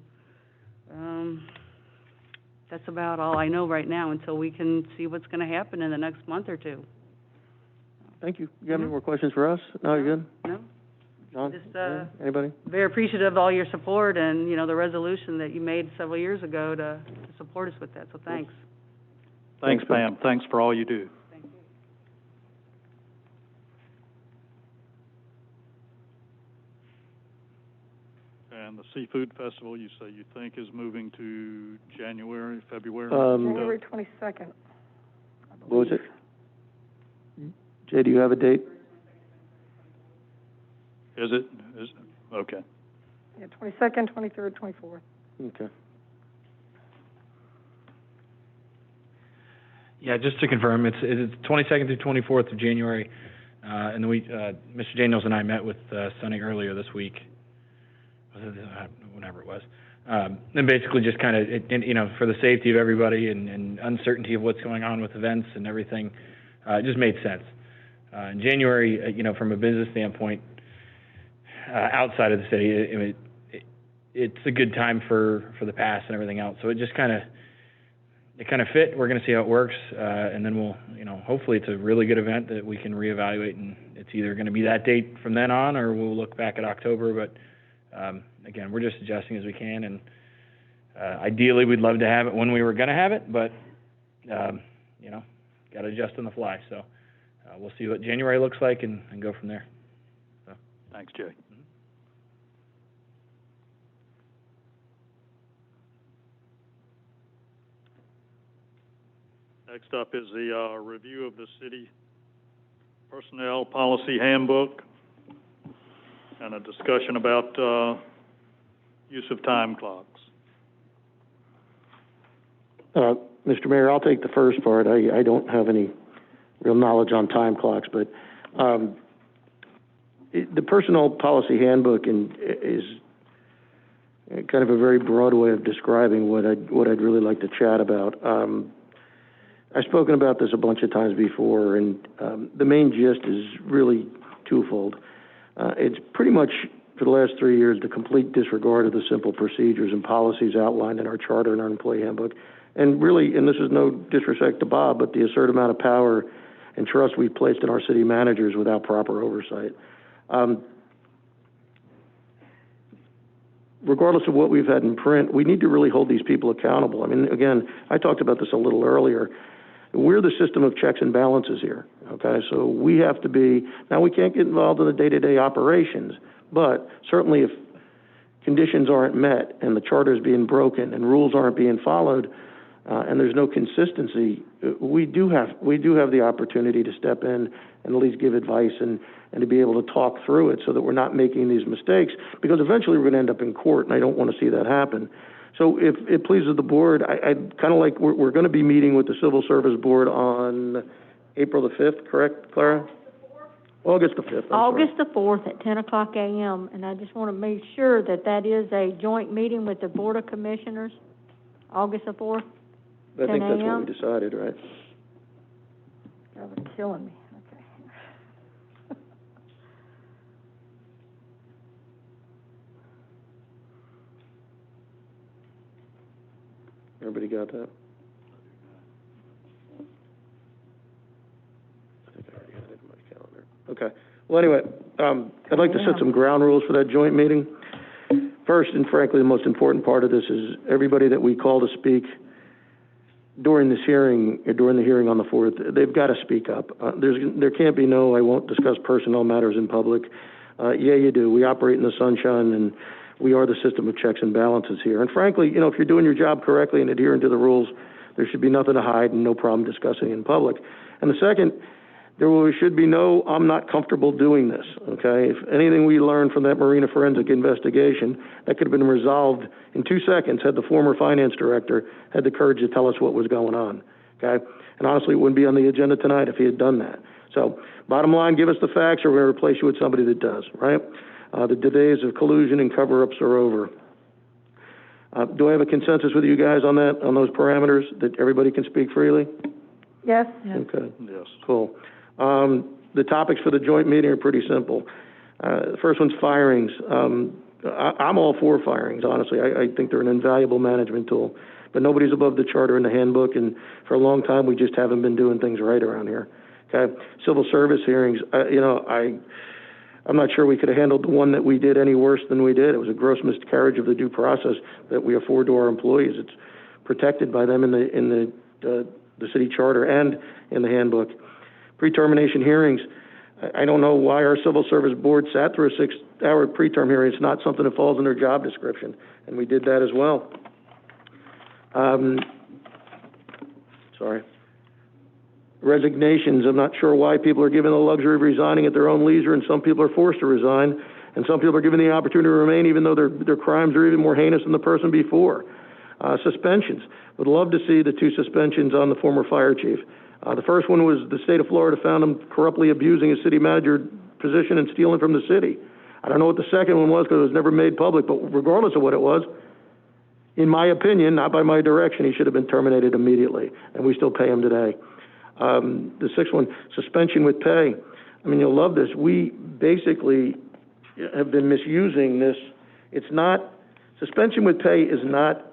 Speaker 6: that's about all I know right now until we can see what's going to happen in the next month or two.
Speaker 2: Thank you. You have any more questions for us? No, you're good?
Speaker 6: No.
Speaker 2: John?
Speaker 6: Just,
Speaker 2: anybody?
Speaker 6: Very appreciative of all your support and, you know, the resolution that you made several years ago to support us with that, so thanks.
Speaker 3: Thanks, Pam. Thanks for all you do.
Speaker 6: Thank you.
Speaker 3: And the Seafood Festival, you say you think is moving to January, February?
Speaker 8: January 22nd.
Speaker 2: What was it? Jay, do you have a date?
Speaker 3: Is it? Okay.
Speaker 8: Yeah, 22nd, 23rd, 24th.
Speaker 2: Okay.
Speaker 12: Yeah, just to confirm, it's 22nd through 24th of January, and then Mr. Daniels and I met with Sonny earlier this week, whenever it was, and basically just kind of, you know, for the safety of everybody and uncertainty of what's going on with events and everything, it just made sense. In January, you know, from a business standpoint, outside of the city, it's a good time for the pass and everything else. So it just kind of fit. We're going to see how it works, and then we'll, you know, hopefully it's a really good event that we can reevaluate, and it's either going to be that date from then on, or we'll look back at October. But again, we're just adjusting as we can, and ideally we'd love to have it when we were going to have it, but you know, got to adjust on the fly. So we'll see what January looks like and go from there. So.
Speaker 3: Thanks, Jay. Next up is the review of the city personnel policy handbook and a discussion about use of time clocks.
Speaker 2: Mr. Mayor, I'll take the first part. I don't have any real knowledge on time clocks, but the personnel policy handbook is kind of a very broad way of describing what I'd really like to chat about. I've spoken about this a bunch of times before, and the main gist is really twofold. It's pretty much, for the last 3 years, the complete disregard of the simple procedures and policies outlined in our charter and our employee handbook. And really, and this is no disrespect to Bob, but the asserted amount of power and trust we've placed in our city managers without proper oversight. Regardless of what we've had in print, we need to really hold these people accountable. I mean, again, I talked about this a little earlier. We're the system of checks and balances here, okay? So we have to be, now we can't get involved in the day-to-day operations, but certainly if conditions aren't met and the charter is being broken and rules aren't being followed, and there's no consistency, we do have the opportunity to step in and at least give advice and to be able to talk through it so that we're not making these mistakes, because eventually we're going to end up in court, and I don't want to see that happen. So if it pleases the board, I'd kind of like, we're going to be meeting with the Civil Service Board on April the 5th, correct, Clara? August the 5th.
Speaker 9: August the 4th at 10 o'clock a.m., and I just want to make sure that that is a joint meeting with the Board of Commissioners, August the 4th.
Speaker 2: I think that's what we decided, right?
Speaker 8: Y'all are killing me. Okay.
Speaker 2: Everybody got that? I think I already had it in my calendar. Okay. Well, anyway, I'd like to set some ground rules for that joint meeting. First, and frankly, the most important part of this is everybody that we call to speak during this hearing, or during the hearing on the 4th, they've got to speak up. There can't be no, I won't discuss personnel matters in public. Yeah, you do. We operate in the sunshine, and we are the system of checks and balances here. And frankly, you know, if you're doing your job correctly and adhering to the rules, there should be nothing to hide and no problem discussing in public. And the second, there should be no, I'm not comfortable doing this, okay? If anything we learned from that Marina forensic investigation, that could have been resolved in 2 seconds had the former finance director had the courage to tell us what was going on, okay? And honestly, it wouldn't be on the agenda tonight if he had done that. So, bottom line, give us the facts or we're going to replace you with somebody that does, right? The days of collusion and cover-ups are over. Do I have a consensus with you guys on that, on those parameters, that everybody can speak freely?
Speaker 8: Yes?
Speaker 2: Okay.
Speaker 3: Yes.
Speaker 2: Cool. The topics for the joint meeting are pretty simple. The first one's firings. I'm all for firings, honestly. I think they're an invaluable management tool. But nobody's above the charter and the handbook, and for a long time we just haven't been doing things right around here. Okay? Civil service hearings, I'm not sure we could have handled the one that we did any worse than we did. It was a gross miscarriage of the due process that we afford to our employees. It's protected by them in the city charter and in the handbook. Pre-termination hearings. I don't know why our civil service board sat through a 6-hour pre-term hearing. It's not something that falls in their job description, and we did that as well. Resignations. I'm not sure why people are given the luxury of resigning at their own leisure, and some people are forced to resign, and some people are given the opportunity to remain even though their crimes are even more heinous than the person before. Suspensions. Would love to see the 2 suspensions on the former fire chief. The first one was the state of Florida found him corruptly abusing his city manager position and stealing from the city. I don't know what the second one was because it was never made public, but regardless of what it was, in my opinion, not by my direction, he should have been terminated immediately, and we still pay him today. The sixth one, suspension with pay. I mean, you'll love this. We basically have been misusing this. Suspension with pay is not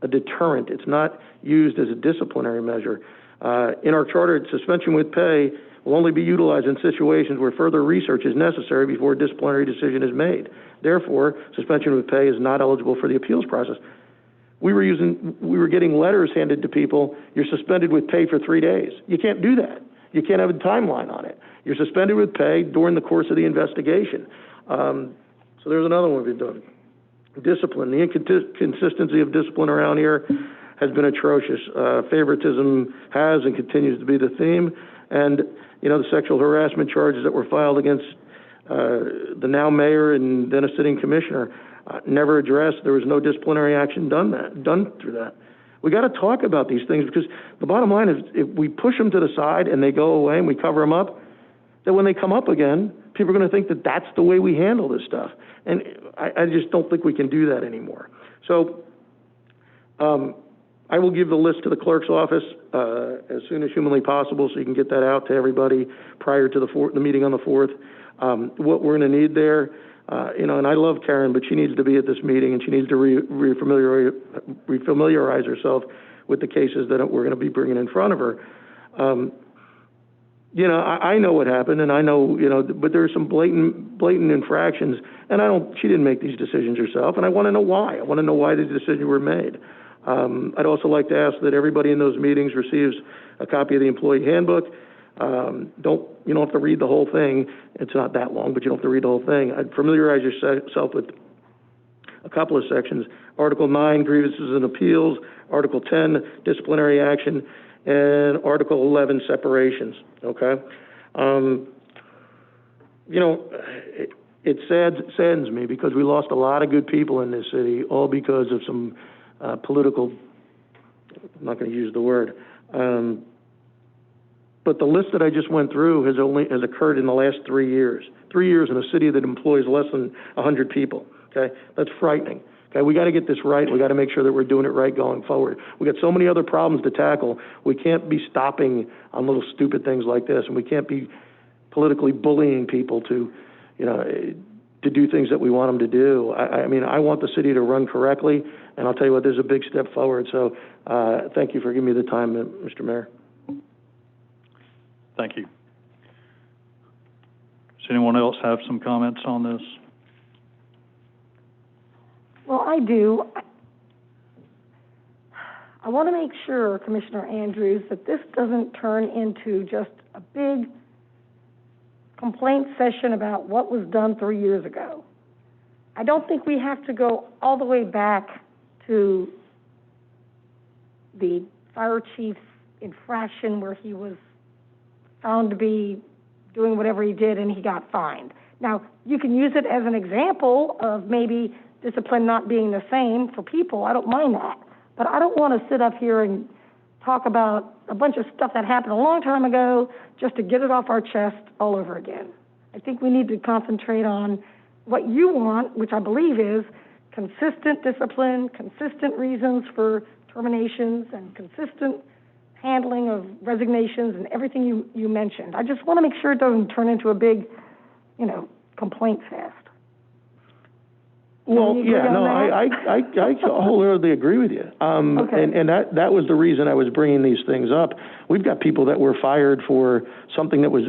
Speaker 2: a deterrent. It's not used as a disciplinary measure. In our charter, suspension with pay will only be utilized in situations where further research is necessary before a disciplinary decision is made. Therefore, suspension with pay is not eligible for the appeals process. We were getting letters handed to people, you're suspended with pay for 3 days. You can't do that. You can't have a timeline on it. You're suspended with pay during the course of the investigation. So there's another one we've done. Discipline. The inconsistency of discipline around here has been atrocious. Favoritism has and continues to be the theme. And, the sexual harassment charges that were filed against the now mayor and then a sitting commissioner, never addressed. There was no disciplinary action done through that. We got to talk about these things because the bottom line is if we push them to the side and they go away and we cover them up, then when they come up again, people are going to think that that's the way we handle this stuff. And I just don't think we can do that anymore. So I will give the list to the clerk's office as soon as humanly possible, so you can get that out to everybody prior to the meeting on the 4th. What we're going to need there, and I love Karen, but she needs to be at this meeting, and she needs to refamiliarize herself with the cases that we're going to be bringing in front of her. I know what happened, and I know, but there are some blatant infractions, and she didn't make these decisions herself, and I want to know why. I want to know why these decisions were made. I'd also like to ask that everybody in those meetings receives a copy of the employee handbook. You don't have to read the whole thing. It's not that long, but you don't have to read the whole thing. I'd familiarize yourself with a couple of sections. Article 9, grievances and appeals. Article 10, disciplinary action. And Article 11, separations, okay? It saddens me because we lost a lot of good people in this city, all because of some political, I'm not going to use the word, but the list that I just went through has occurred in the last 3 years. 3 years in a city that employs less than 100 people, okay? That's frightening. Okay, we got to get this right. We got to make sure that we're doing it right going forward. We got so many other problems to tackle. We can't be stopping on little stupid things like this, and we can't be politically bullying people to do things that we want them to do. I mean, I want the city to run correctly, and I'll tell you what, there's a big step forward. So, thank you for giving me the time, Mr. Mayor.
Speaker 3: Thank you. Does anyone else have some comments on this?
Speaker 8: Well, I do. I want to make sure, Commissioner Andrews, that this doesn't turn into just a big complaint session about what was done 3 years ago. I don't think we have to go all the way back to the fire chief's infraction where he was found to be doing whatever he did and he got fined. Now, you can use it as an example of maybe discipline not being the same for people. I don't mind that. But I don't want to sit up here and talk about a bunch of stuff that happened a long time ago just to get it off our chest all over again. I think we need to concentrate on what you want, which I believe is consistent discipline, consistent reasons for terminations, and consistent handling of resignations and everything you mentioned. I just want to make sure it doesn't turn into a big, complaint fest.
Speaker 2: Well, yeah, no, I wholeheartedly agree with you.
Speaker 8: Okay.
Speaker 2: And that was the reason I was bringing these things up. We've got people that were fired for something that was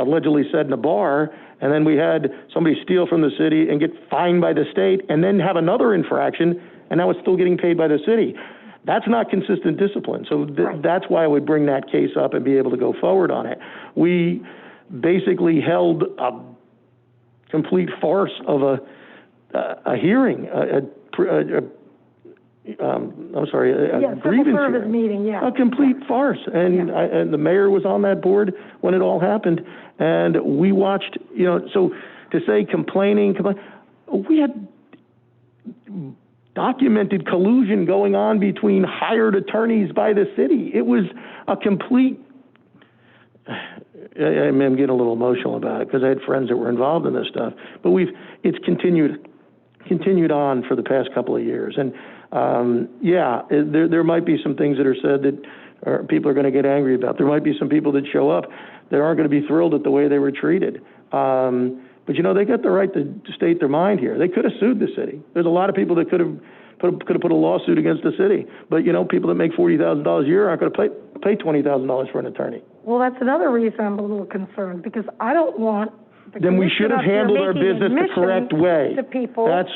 Speaker 2: allegedly said in a bar, and then we had somebody steal from the city and get fined by the state, and then have another infraction, and now it's still getting paid by the city. That's not consistent discipline. So that's why I would bring that case up and be able to go forward on it. We basically held a complete farce of a hearing, a grievance
Speaker 8: service
Speaker 2: hearing.
Speaker 8: meeting, yeah.
Speaker 2: A complete farce. And, and the mayor was on that board when it all happened. And we watched, so to say we had documented collusion going on between hired attorneys by the city. It was a complete, I'm getting a little emotional about it because I had friends that were involved in this stuff. But it's continued on for the past couple of years. And, there might be some things that are said that people are going to get angry about. There might be some people that show up that aren't going to be thrilled at the way they were treated. But, they got the right to state their mind here. They could have sued the city. There's a lot of people that could have put a lawsuit against the city. But, people that make $40,000 a year aren't going to pay $20,000 for an attorney.
Speaker 8: Well, that's another reason I'm a little concerned, because I don't want the
Speaker 2: then we should have handled our business the correct way.
Speaker 8: To people
Speaker 2: that's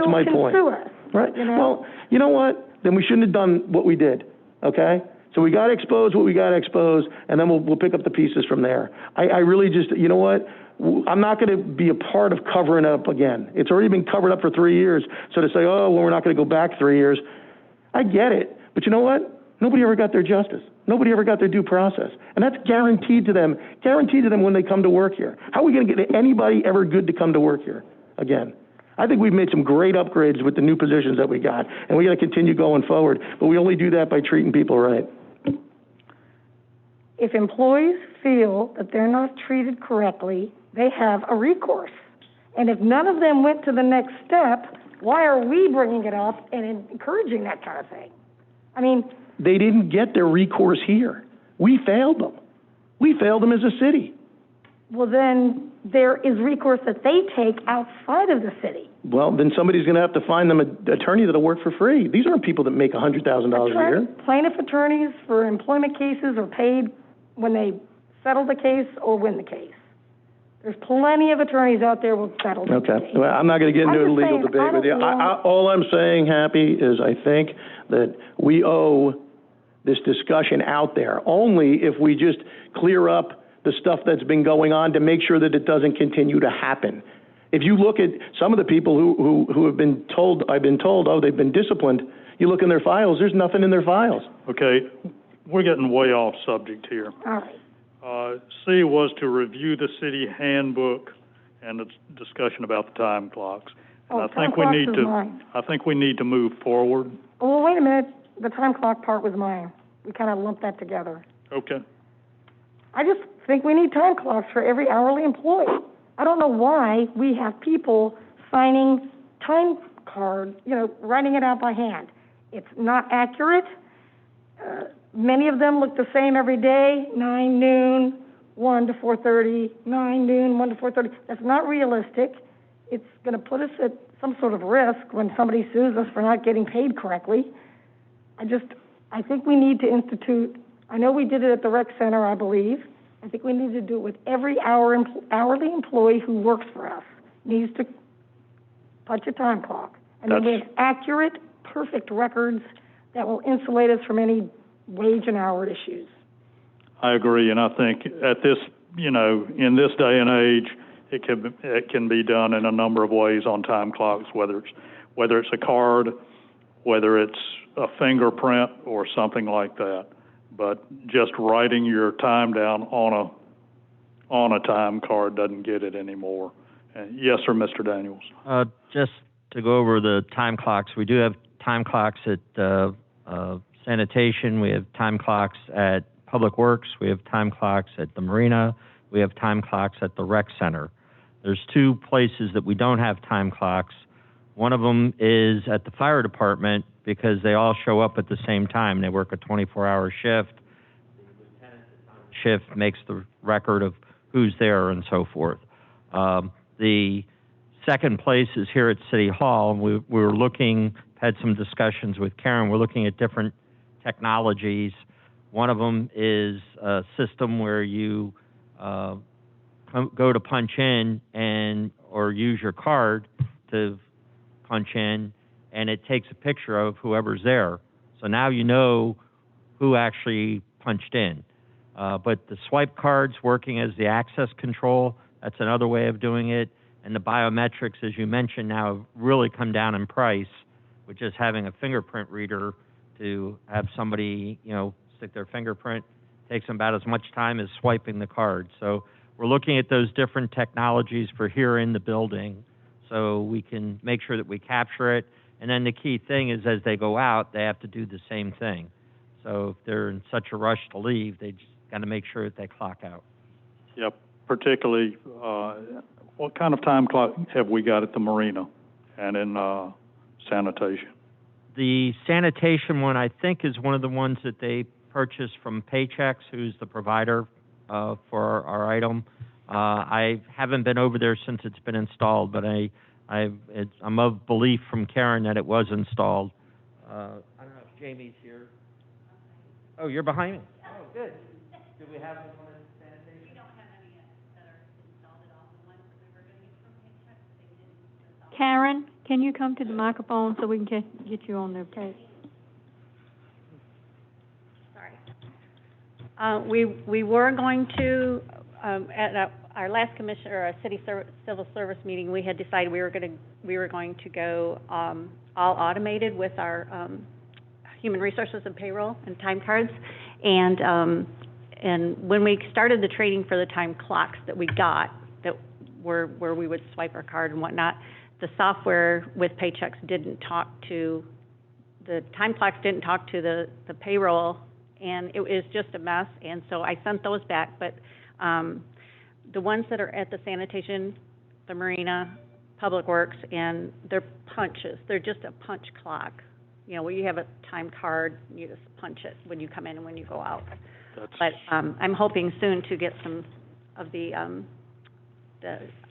Speaker 2: my point.
Speaker 8: Sue us,
Speaker 2: right? Well, you know what? Then we shouldn't have done what we did. Okay? So we got to expose what we got to expose, and then we'll pick up the pieces from there. I really just, you know what? I'm not going to be a part of covering up again. It's already been covered up for 3 years. So to say, we're not going to go back 3 years, I get it. But you know what? Nobody ever got their justice. Nobody ever got their due process. And that's guaranteed to them when they come to work here. How are we going to get anybody ever good to come to work here again? I think we've made some great upgrades with the new positions that we got, and we got to continue going forward. But we only do that by treating people right.
Speaker 8: If employees feel that they're not treated correctly they have a recourse. And if none of them went to the next step, why are we bringing it up and encouraging that kind of thing? I mean...
Speaker 2: They didn't get their recourse here. We failed them. We failed them as a city.
Speaker 8: Well, then there is recourse that they take outside of the city.
Speaker 2: Well, then somebody's going to have to find them an attorney that'll work for free. These aren't people that make $100,000 a year.
Speaker 8: Plaintiff attorneys for employment cases are paid when they settle the case or win the case. There's plenty of attorneys out there who will settle the case.
Speaker 2: Okay. Well, I'm not going to get into a legal debate with you. All I'm saying, Happy, is I think that we owe this discussion out there only if we just clear up the stuff that's been going on to make sure that it doesn't continue to happen. If you look at some of the people who have been told, I've been told, oh, they've been disciplined, you look in their files, there's nothing in their files.
Speaker 3: Okay, we're getting way off subject here.
Speaker 8: All right.
Speaker 3: C was to review the city handbook and the discussion about the time clocks. And I think we need to move forward.
Speaker 8: Well, wait a minute. The time clock part was mine. We kind of lumped that together.
Speaker 3: Okay.
Speaker 8: I just think we need time clocks for every hourly employee. I don't know why we have people signing time cards, writing it out by hand. It's not accurate. Many of them look the same every day, 9 noon, 1 to 4:30, 9 noon, 1 to 4:30. That's not realistic. It's going to put us at some sort of risk when somebody sues us for not getting paid correctly. I think we need to institute, I know we did it at the rec center, I believe. I think we need to do it with every hourly employee who works for us. Needs to punch a time clock. And then we have accurate, perfect records that will insulate us from any wage and hour issues.
Speaker 3: I agree, and I think at this, in this day and age, it can be done in a number of ways on time clocks, whether it's a card, whether it's a fingerprint or something like that. But just writing your time down on a time card doesn't get it anymore. Yes, sir, Mr. Daniels.
Speaker 1: Just to go over the time clocks, we do have time clocks at sanitation. We have time clocks at Public Works. We have time clocks at the Marina. We have time clocks at the rec center. There's 2 places that we don't have time clocks. One of them is at the fire department because they all show up at the same time. They work a 24-hour shift. The lieutenant on shift makes the record of who's there and so forth. The second place is here at City Hall. We were had some discussions with Karen. We're looking at different technologies. One of them is a system where you go to punch in or use your card to punch in, and it takes a picture of whoever's there. So now you know who actually punched in. But the swipe cards working as the access control, that's another way of doing it. And the biometrics, as you mentioned, now have really come down in price, with just having a fingerprint reader to have somebody, stick their fingerprint. Takes them about as much time as swiping the card. So we're looking at those different technologies for here in the building so we can make sure that we capture it. And then the key thing is as they go out, they have to do the same thing. So if they're in such a rush to leave, they just got to make sure that they clock out.
Speaker 3: Yep, particularly what kind of time clock have we got at the Marina and in sanitation?
Speaker 1: The sanitation one, I think, is one of the ones that they purchased from Paychex, who's the provider for our item. I haven't been over there since it's been installed, but I'm of belief from Karen that it was installed. I don't know if Jamie's here. Oh, you're behind me? Oh, good. Do we have one in sanitation? We don't have any yet that are installed at all. The ones that we were going to get from Paychex, they didn't install.
Speaker 9: Karen, can you come to the microphone so we can get you on the tape?
Speaker 13: We were going to, at our last commissioner, or city civil service meeting, we had decided we were going to go all automated with our human resources and payroll and time cards. And when we started the training for the time clocks that we got, that were where we would swipe our card and whatnot, the software with Paychex didn't talk to the time clocks, didn't talk to the payroll. And it was just a mess, and so I sent those back. But the ones that are at the sanitation, the Marina, Public Works, and they're punches. They're just a punch clock. You know, where you have a time card, you just punch it when you come in and when you go out. But I'm hoping soon to get some of the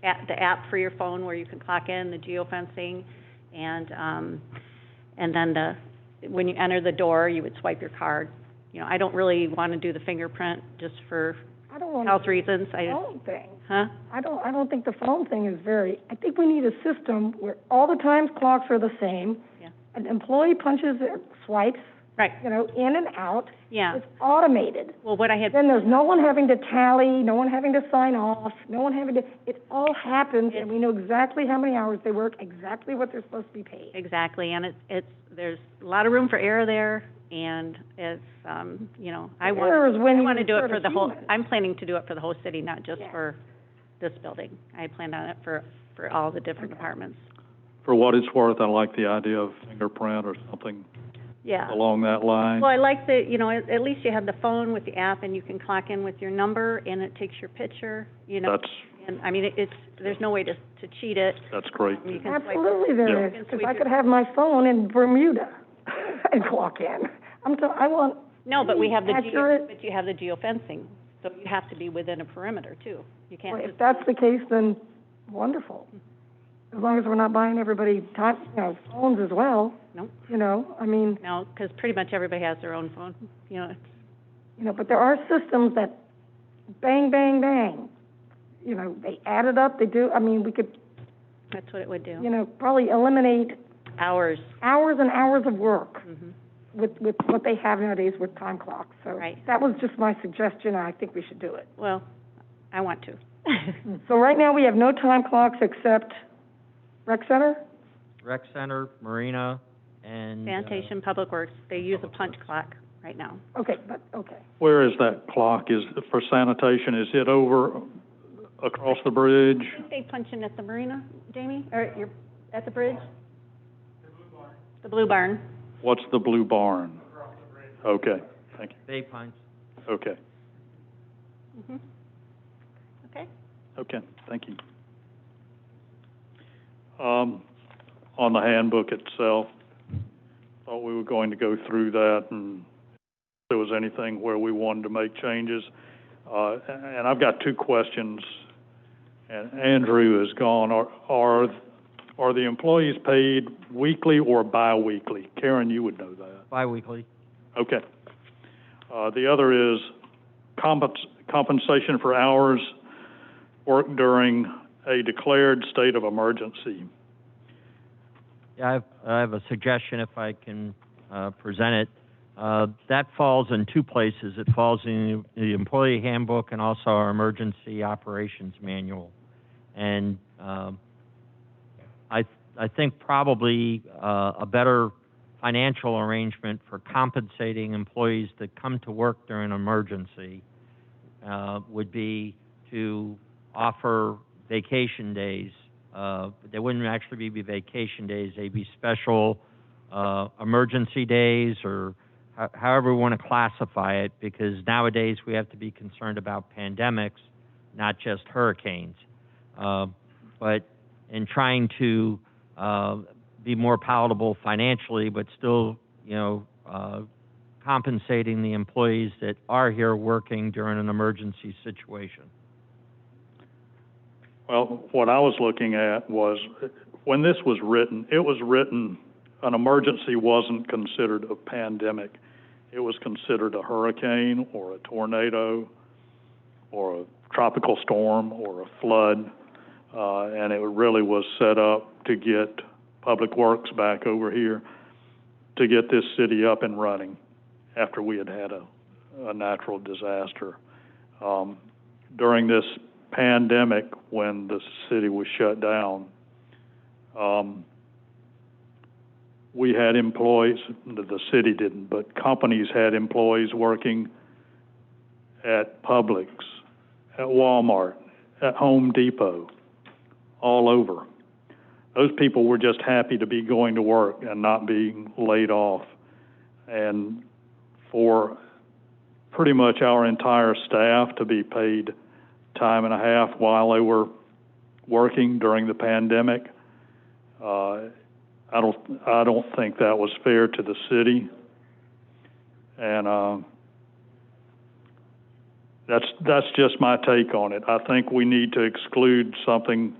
Speaker 13: app for your phone where you can clock in, the geofencing, and then when you enter the door, you would swipe your card. You know, I don't really want to do the fingerprint just for health reasons.
Speaker 8: Phone thing.
Speaker 13: Huh?
Speaker 8: I don't think the phone thing is I think we need a system where all the time clocks are the same.
Speaker 13: Yeah.
Speaker 8: An employee punches their swipes.
Speaker 13: Right.
Speaker 8: You know, in and out.
Speaker 13: Yeah.
Speaker 8: It's automated.
Speaker 13: Well, what I had.
Speaker 8: Then there's no one having to tally, no one having to sign off, no one having to, it all happens, and we know exactly how many hours they work, exactly what they're supposed to be paid.
Speaker 13: Exactly, and there's a lot of room for error there, and it's, you know, I want to do it for the whole, I'm planning to do it for the whole city, not just for this building. I planned on it for all the different departments.
Speaker 3: For what it's worth, I like the idea of fingerprint or something along that line.
Speaker 13: Well, I like you know, at least you have the phone with the app, and you can clock in with your number, and it takes your picture, you know. And, I mean, there's no way to cheat it.
Speaker 3: That's great.
Speaker 8: Absolutely there is, because I could have my phone in Bermuda and clock in. I want
Speaker 13: No, but we have
Speaker 8: accurate.
Speaker 13: but you have the geofencing, so you have to be within a perimeter, too. You can't
Speaker 8: Well, if that's the case, then wonderful. As long as we're not buying everybody phones as well.
Speaker 13: Nope.
Speaker 8: You know, I mean.
Speaker 13: No, because pretty much everybody has their own phone, you know.
Speaker 8: You know, but there are systems that bang, bang, bang. You know, they add it up, they do, I mean, we could.
Speaker 13: That's what it would do.
Speaker 8: You know, probably eliminate.
Speaker 13: Hours
Speaker 8: and hours of work.
Speaker 13: Mm-hmm.
Speaker 8: With what they have nowadays with time clocks. So that was just my suggestion, and I think we should do it.
Speaker 13: Well, I want to.
Speaker 8: So right now, we have no time clocks except Rec Center?
Speaker 1: Rec Center, Marina, and...
Speaker 13: Sanitation, Public Works, they use a punch clock right now.
Speaker 8: Okay.
Speaker 3: Where is that clock? Is for sanitation, is it over across the bridge?
Speaker 13: I think they punch in at the Marina, Jamie, or you're at the bridge? The Blue Barn.
Speaker 3: What's the Blue Barn? Okay, thank you.
Speaker 1: Bay Pines.
Speaker 3: Okay.
Speaker 13: Mm-hmm. Okay.
Speaker 3: Okay, thank you. On the handbook itself, thought we were going to go through that, and if there was anything where we wanted to make changes. And I've got two questions, and Andrew is gone. Are the employees paid weekly or bi-weekly? Karen, you would know that.
Speaker 1: Bi-weekly.
Speaker 3: Okay. The other is compensation for hours worked during a declared state of emergency.
Speaker 1: Yeah, I have a suggestion if I can present it. That falls in two places. It falls in the employee handbook and also our emergency operations manual. And I think probably a better financial arrangement for compensating employees that come to work during an emergency would be to offer vacation days. They wouldn't actually be vacation days. They'd be special emergency days, or however we want to classify it, because nowadays we have to be concerned about pandemics, not just hurricanes. But in trying to be more palatable financially, but still, compensating the employees that are here working during an emergency situation.
Speaker 3: Well, what I was looking at was, when this was written, an emergency wasn't considered a pandemic. It was considered a hurricane or a tornado or a tropical storm or a flood, and it really was set up to get Public Works back over here to get this city up and running after we had a natural disaster. During this pandemic, when the city was shut down, we had employees, the city didn't, but companies had employees working at Publix, at Walmart, at Home Depot, all over. Those people were just happy to be going to work and not being laid off. And for pretty much our entire staff to be paid time and a half while they were working during the pandemic. I don't think that was fair to the city, and that's just my take on it. I think we need to exclude something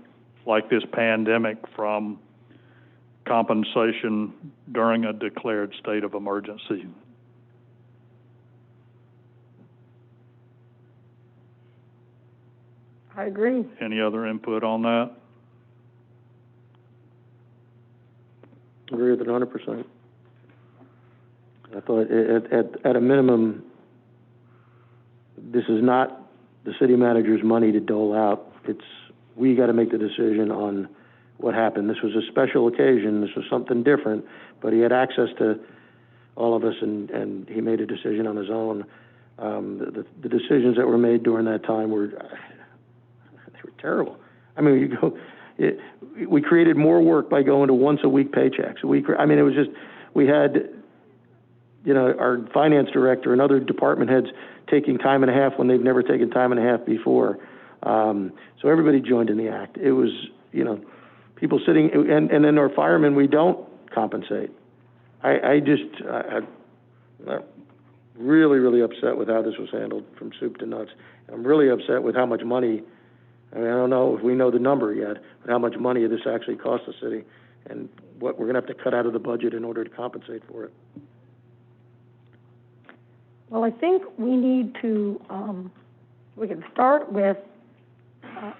Speaker 3: like this pandemic from compensation during a declared state of emergency.
Speaker 8: I agree.
Speaker 3: Any other input on that?
Speaker 2: Agree with it 100%. I thought at a minimum, this is not the city manager's money to dole out. We got to make the decision on what happened. This was a special occasion. This was something different, but he had access to all of us, and he made a decision on his own. The decisions that were made during that time were terrible. I mean, we created more work by going to once-a-week paychecks. It was just, we had, our finance director and other department heads taking time and a half when they've never taken time and a half before. So everybody joined in the act. It was, people sitting, and then our firemen, we don't compensate. I'm really, really upset with how this was handled from soup to nuts. I'm really upset with how much money, I don't know if we know the number yet, but how much money this actually cost the city and what we're going to have to cut out of the budget in order to compensate for it.
Speaker 8: Well, I think we need to, we can start with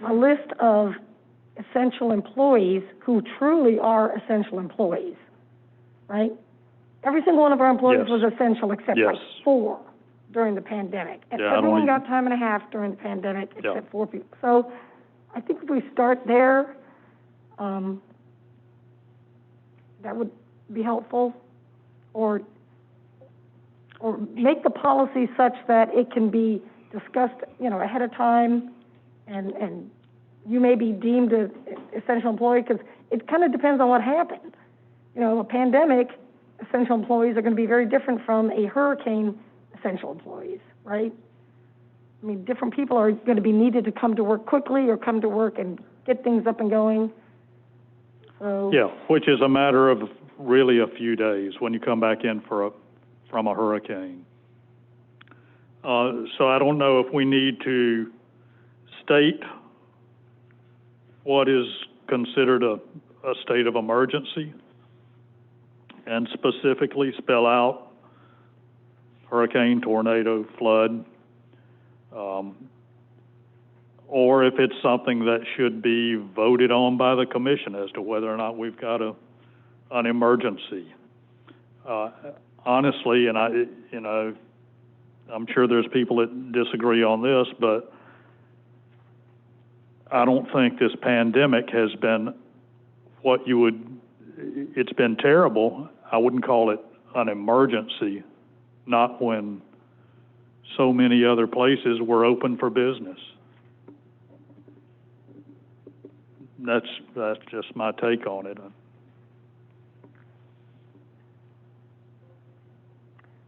Speaker 8: a list of essential employees who truly are essential employees, right? Every single one of our employees was essential except like 4 during the pandemic. And everyone got time and a half during the pandemic except 4 people. So I think if we start there, that would be helpful. Or make the policy such that it can be discussed, ahead of time, and you may be deemed an essential employee, because it kind of depends on what happened. A pandemic, essential employees are going to be very different from a hurricane essential employees, right? I mean, different people are going to be needed to come to work quickly or come to work and get things up and going. So
Speaker 3: yeah, which is a matter of really a few days when you come back in from a hurricane. So I don't know if we need to state what is considered a state of emergency and specifically spell out hurricane, tornado, flood, or if it's something that should be voted on by the commission as to whether or not we've got an emergency. Honestly, and I'm sure there's people that disagree on this, but I don't think this pandemic has been it's been terrible. I wouldn't call it an emergency, not when so many other places were open for business. That's just my take on it.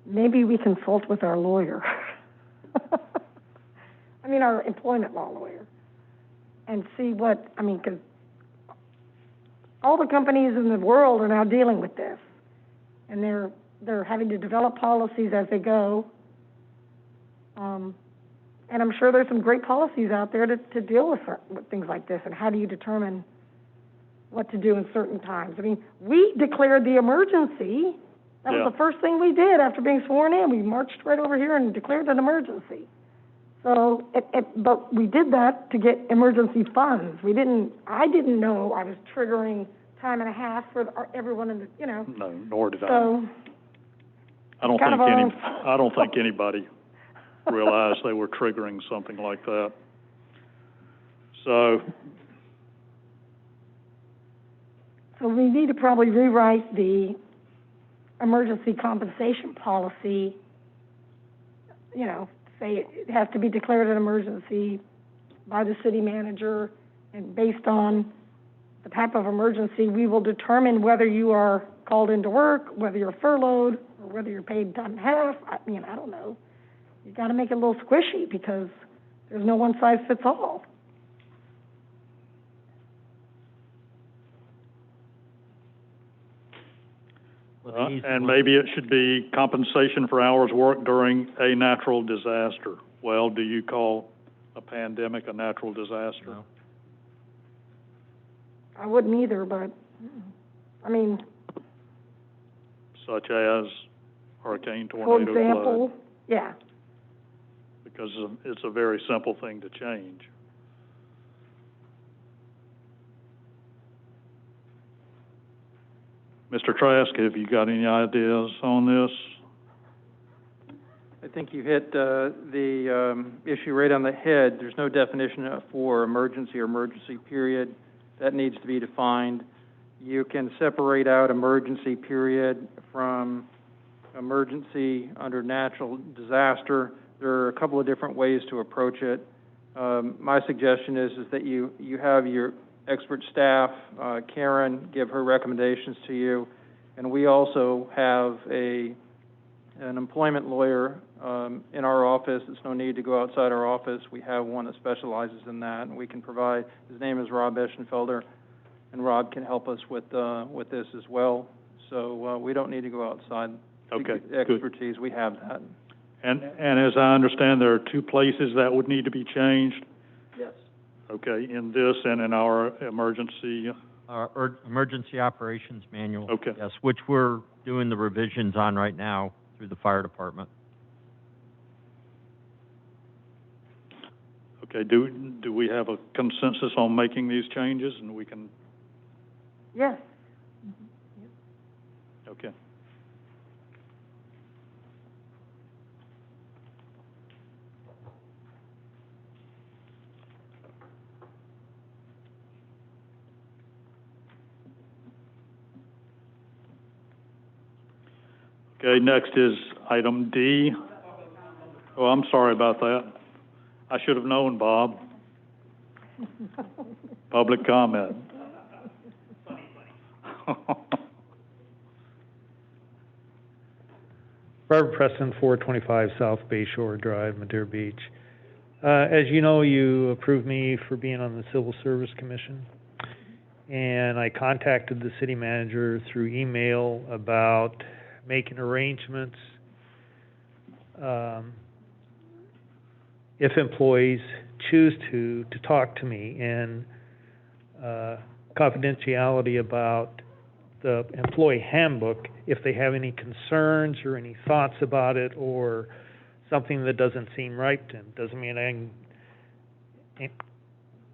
Speaker 8: Maybe we consult with our lawyer. Our employment law lawyer, and see because all the companies in the world are now dealing with this, and they're having to develop policies as they go. And I'm sure there's some great policies out there to deal with things like this, and how do you determine what to do in certain times. We declared the emergency. That was the first thing we did after being sworn in. We marched right over here and declared an emergency. So, but we did that to get emergency funds. I didn't know I was triggering time and a half for everyone in the,
Speaker 3: No, nor did
Speaker 8: so
Speaker 3: I don't think anybody realized they were triggering something like that. So
Speaker 8: we need to probably rewrite the emergency compensation policy, say it has to be declared an emergency by the city manager, and based on the type of emergency, we will determine whether you are called into work, whether you're furloughed, or whether you're paid time and a half. I don't know. You got to make it a little squishy, because there's no one-size-fits-all.
Speaker 3: And maybe it should be compensation for hours worked during a natural disaster. Well, do you call a pandemic a natural disaster?
Speaker 1: No.
Speaker 8: I wouldn't either, but, I mean,
Speaker 3: Such as hurricane,
Speaker 8: for
Speaker 3: tornado,
Speaker 8: example,
Speaker 3: flood?
Speaker 8: yeah.
Speaker 3: Because it's a very simple thing to change. Mr. Trask, have you got any ideas on this?
Speaker 14: I think you hit the issue right on the head. There's no definition for emergency or emergency period. That needs to be defined. You can separate out emergency period from emergency under natural disaster. There are a couple of different ways to approach it. My suggestion is that you have your expert staff, Karen, give her recommendations to you, and we also have an employment lawyer in our office. There's no need to go outside our office. We have one that specializes in that, and we can provide. His name is Rob Eschenfelder, and Rob can help us with this as well. So we don't need to go outside.
Speaker 3: Okay,
Speaker 14: the expertise. Good. We have that.
Speaker 3: And as I understand, there are two places that would need to be changed.
Speaker 14: Yes.
Speaker 3: Okay, in this and in our emergency.
Speaker 1: Emergency Operations Manual.
Speaker 3: Okay.
Speaker 1: Yes, which we're doing the revisions on right now through the fire department.
Speaker 3: Okay, do we have a consensus on making these changes, and we can?
Speaker 8: Yes.
Speaker 3: Okay. Okay, next is item D. Oh, I'm sorry about that. I should have known, Bob. Public comment.
Speaker 5: Robert Preston, 425 South Bay Shore Drive, Madeira Beach. As you know, you approved me for being on the Civil Service Commission, and I contacted the city manager through email about making arrangements if employees choose to talk to me, and confidentiality about the employee handbook if they have any concerns or any thoughts about it or something that doesn't seem right to them. Doesn't mean I can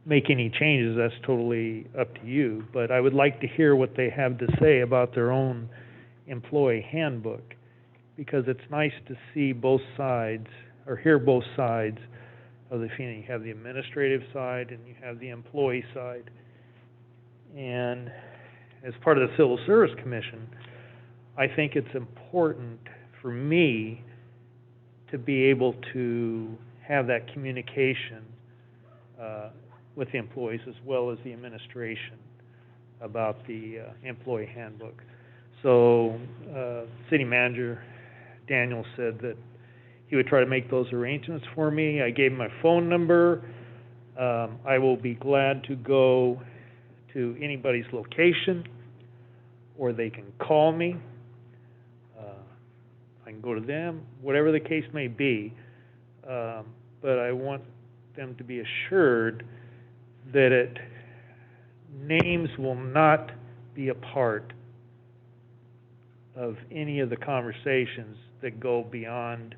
Speaker 5: make any changes, that's totally up to you, but I would like to hear what they have to say about their own employee handbook, because it's nice to see both sides or hear both sides of the feeling. You have the administrative side and you have the employee side. And as part of the Civil Service Commission, I think it's important for me to be able to have that communication with the employees as well as the administration about the employee handbook. So, City Manager Daniel said that he would try to make those arrangements for me. I gave him my phone number. I will be glad to go to anybody's location, or they can call me. I can go to them, whatever the case may be. But I want them to be assured that names will not be a part of any of the conversations that go beyond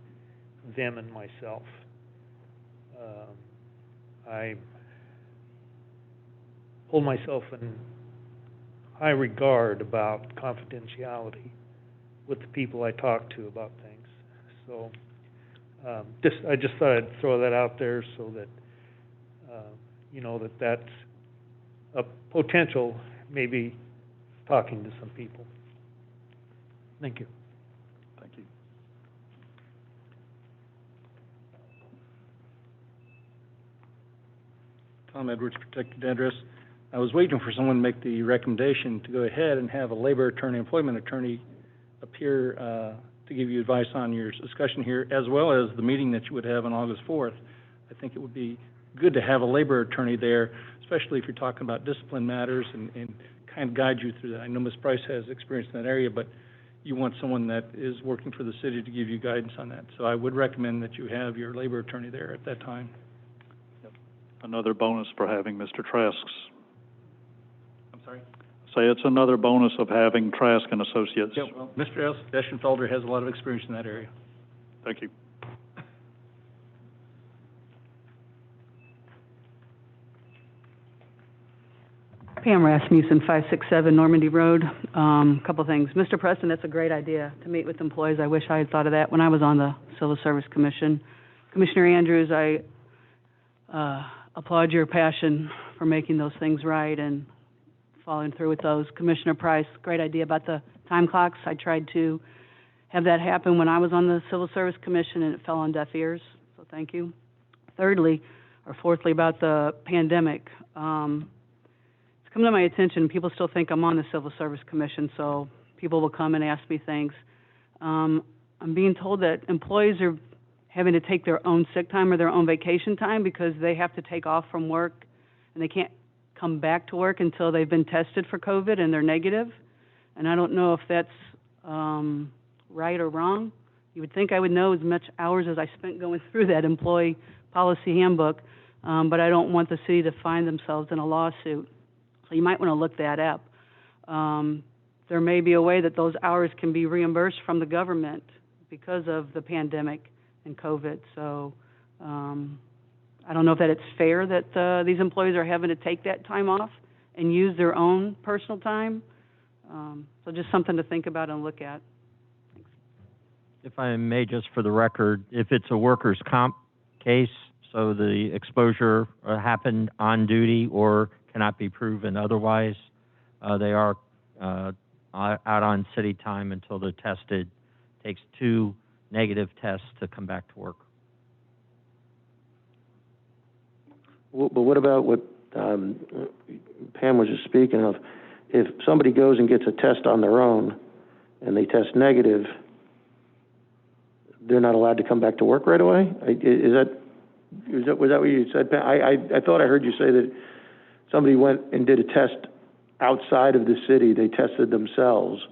Speaker 5: them and myself. I hold myself in high regard about confidentiality with the people I talk to about things. So I just thought I'd throw that out there so that you know that that's a potential, maybe talking to some people. Thank you.
Speaker 3: Thank you.
Speaker 4: Tom Edwards, Protected Address. I was waiting for someone to make the recommendation to go ahead and have a labor attorney, employment attorney appear to give you advice on your discussion here, as well as the meeting that you would have on August 4th. I think it would be good to have a labor attorney there, especially if you're talking about discipline matters and kind of guide you through that. I know Ms. Price has experience in that area, but you want someone that is working for the city to give you guidance on that. So I would recommend that you have your labor attorney there at that time.
Speaker 3: Another bonus for having Mr. Trask's.
Speaker 4: I'm sorry?
Speaker 3: Say it's another bonus of having Trask and Associates.
Speaker 4: Yeah, well, Mr. Eschenfelder has a lot of experience in that area.
Speaker 3: Thank you.
Speaker 6: Pam Rasmussen, 567 Normandy Road. Couple things. Mr. Preston, that's a great idea, to meet with employees. I wish I had thought of that when I was on the Civil Service Commission. Commissioner Andrews, I applaud your passion for making those things right and following through with those. Commissioner Price, great idea about the time clocks. I tried to have that happen when I was on the Civil Service Commission, and it fell on deaf ears, so thank you. Fourthly, about the pandemic. It's come to my attention, people still think I'm on the Civil Service Commission, so people will come and ask me things. I'm being told that employees are having to take their own sick time or their own vacation time because they have to take off from work and they can't come back to work until they've been tested for COVID and they're negative. And I don't know if that's right or wrong. You would think I would know as much hours as I spent going through that employee policy handbook, but I don't want the city to find themselves in a lawsuit. So you might want to look that up. There may be a way that those hours can be reimbursed from the government because of the pandemic and COVID. So I don't know if that it's fair that these employees are having to take that time off and use their own personal time. So just something to think about and look at. Thanks.
Speaker 1: If I may, just for the record, if it's a workers' comp case, so the exposure happened on duty or cannot be proven otherwise, they are out on city time until they're tested. Takes 2 negative tests to come back to work.
Speaker 2: But what about what Pam was just speaking of? If somebody goes and gets a test on their own and they test negative, they're not allowed to come back to work right away? Was that what you said, Pam? I thought I heard you say that somebody went and did a test outside of the city. They tested themselves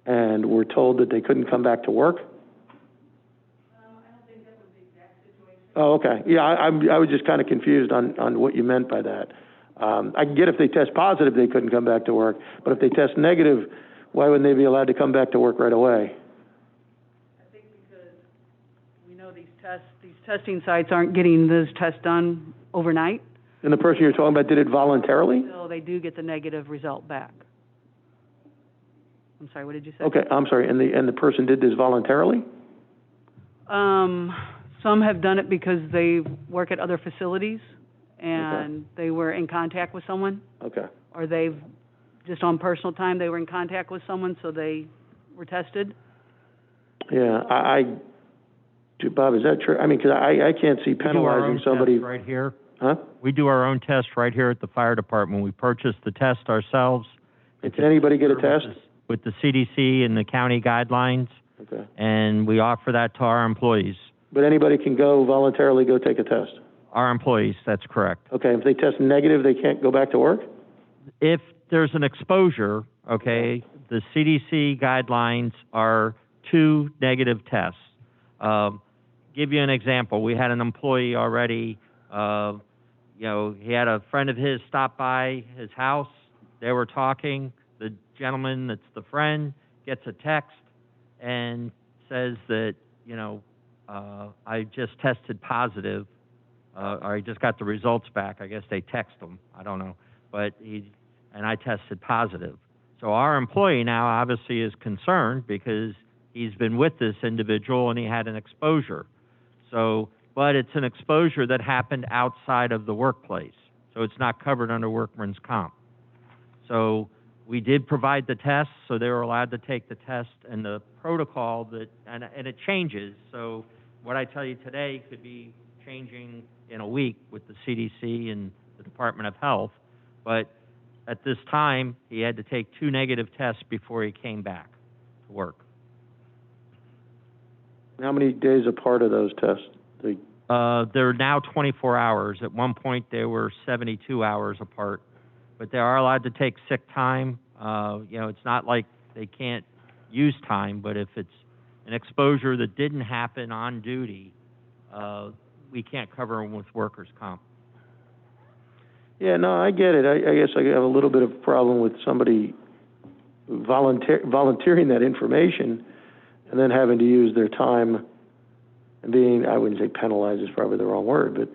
Speaker 2: and were told that they couldn't come back to work?
Speaker 6: I don't think that was the exact situation.
Speaker 2: Oh, okay. Yeah, I was just kind of confused on what you meant by that. I can get if they test positive, they couldn't come back to work. But if they test negative, why wouldn't they be allowed to come back to work right away?
Speaker 6: I think because we know these testing sites aren't getting those tests done overnight.
Speaker 2: And the person you're talking about did it voluntarily?
Speaker 6: So they do get the negative result back. I'm sorry, what did you say?
Speaker 2: Okay, I'm sorry. And the person did this voluntarily?
Speaker 6: Some have done it because they work at other facilities and they were in contact with someone.
Speaker 2: Okay.
Speaker 6: Or they've, just on personal time, they were in contact with someone, so they were tested.
Speaker 2: Yeah, Bob, is that true? I mean, because I can't see penalizing somebody.
Speaker 1: Test right here.
Speaker 2: Huh?
Speaker 1: We do our own test right here at the fire department. We purchase the test ourselves.
Speaker 2: Can anybody get a test?
Speaker 1: With the CDC and the county guidelines.
Speaker 2: Okay.
Speaker 1: And we offer that to our employees.
Speaker 2: But anybody can voluntarily go take a test?
Speaker 1: Our employees, that's correct.
Speaker 2: Okay, if they test negative, they can't go back to work?
Speaker 1: If there's an exposure, okay, the CDC guidelines are 2 negative tests. Give you an example. We had an employee already, he had a friend of his stop by his house. They were talking. The gentleman that's the friend gets a text and says that, I just tested positive, or I just got the results back. I guess they text him. I don't know. But I tested positive. So our employee now obviously is concerned because he's been with this individual and he had an exposure. So, but it's an exposure that happened outside of the workplace. So it's not covered under workman's comp. So we did provide the test, so they were allowed to take the test, and the protocol and it changes. So what I tell you today could be changing in a week with the CDC and the Department of Health. But at this time, he had to take 2 negative tests before he came back to work.
Speaker 2: How many days apart are those tests?
Speaker 1: they're now 24 hours. At one point, they were 72 hours apart. But they are allowed to take sick time. It's not like they can't use time, but if it's an exposure that didn't happen on duty, we can't cover them with workers' comp.
Speaker 2: Yeah, no, I get it. I guess I have a little bit of a problem with somebody volunteering that information and then having to use their time and being, I wouldn't say penalized is probably the wrong word, but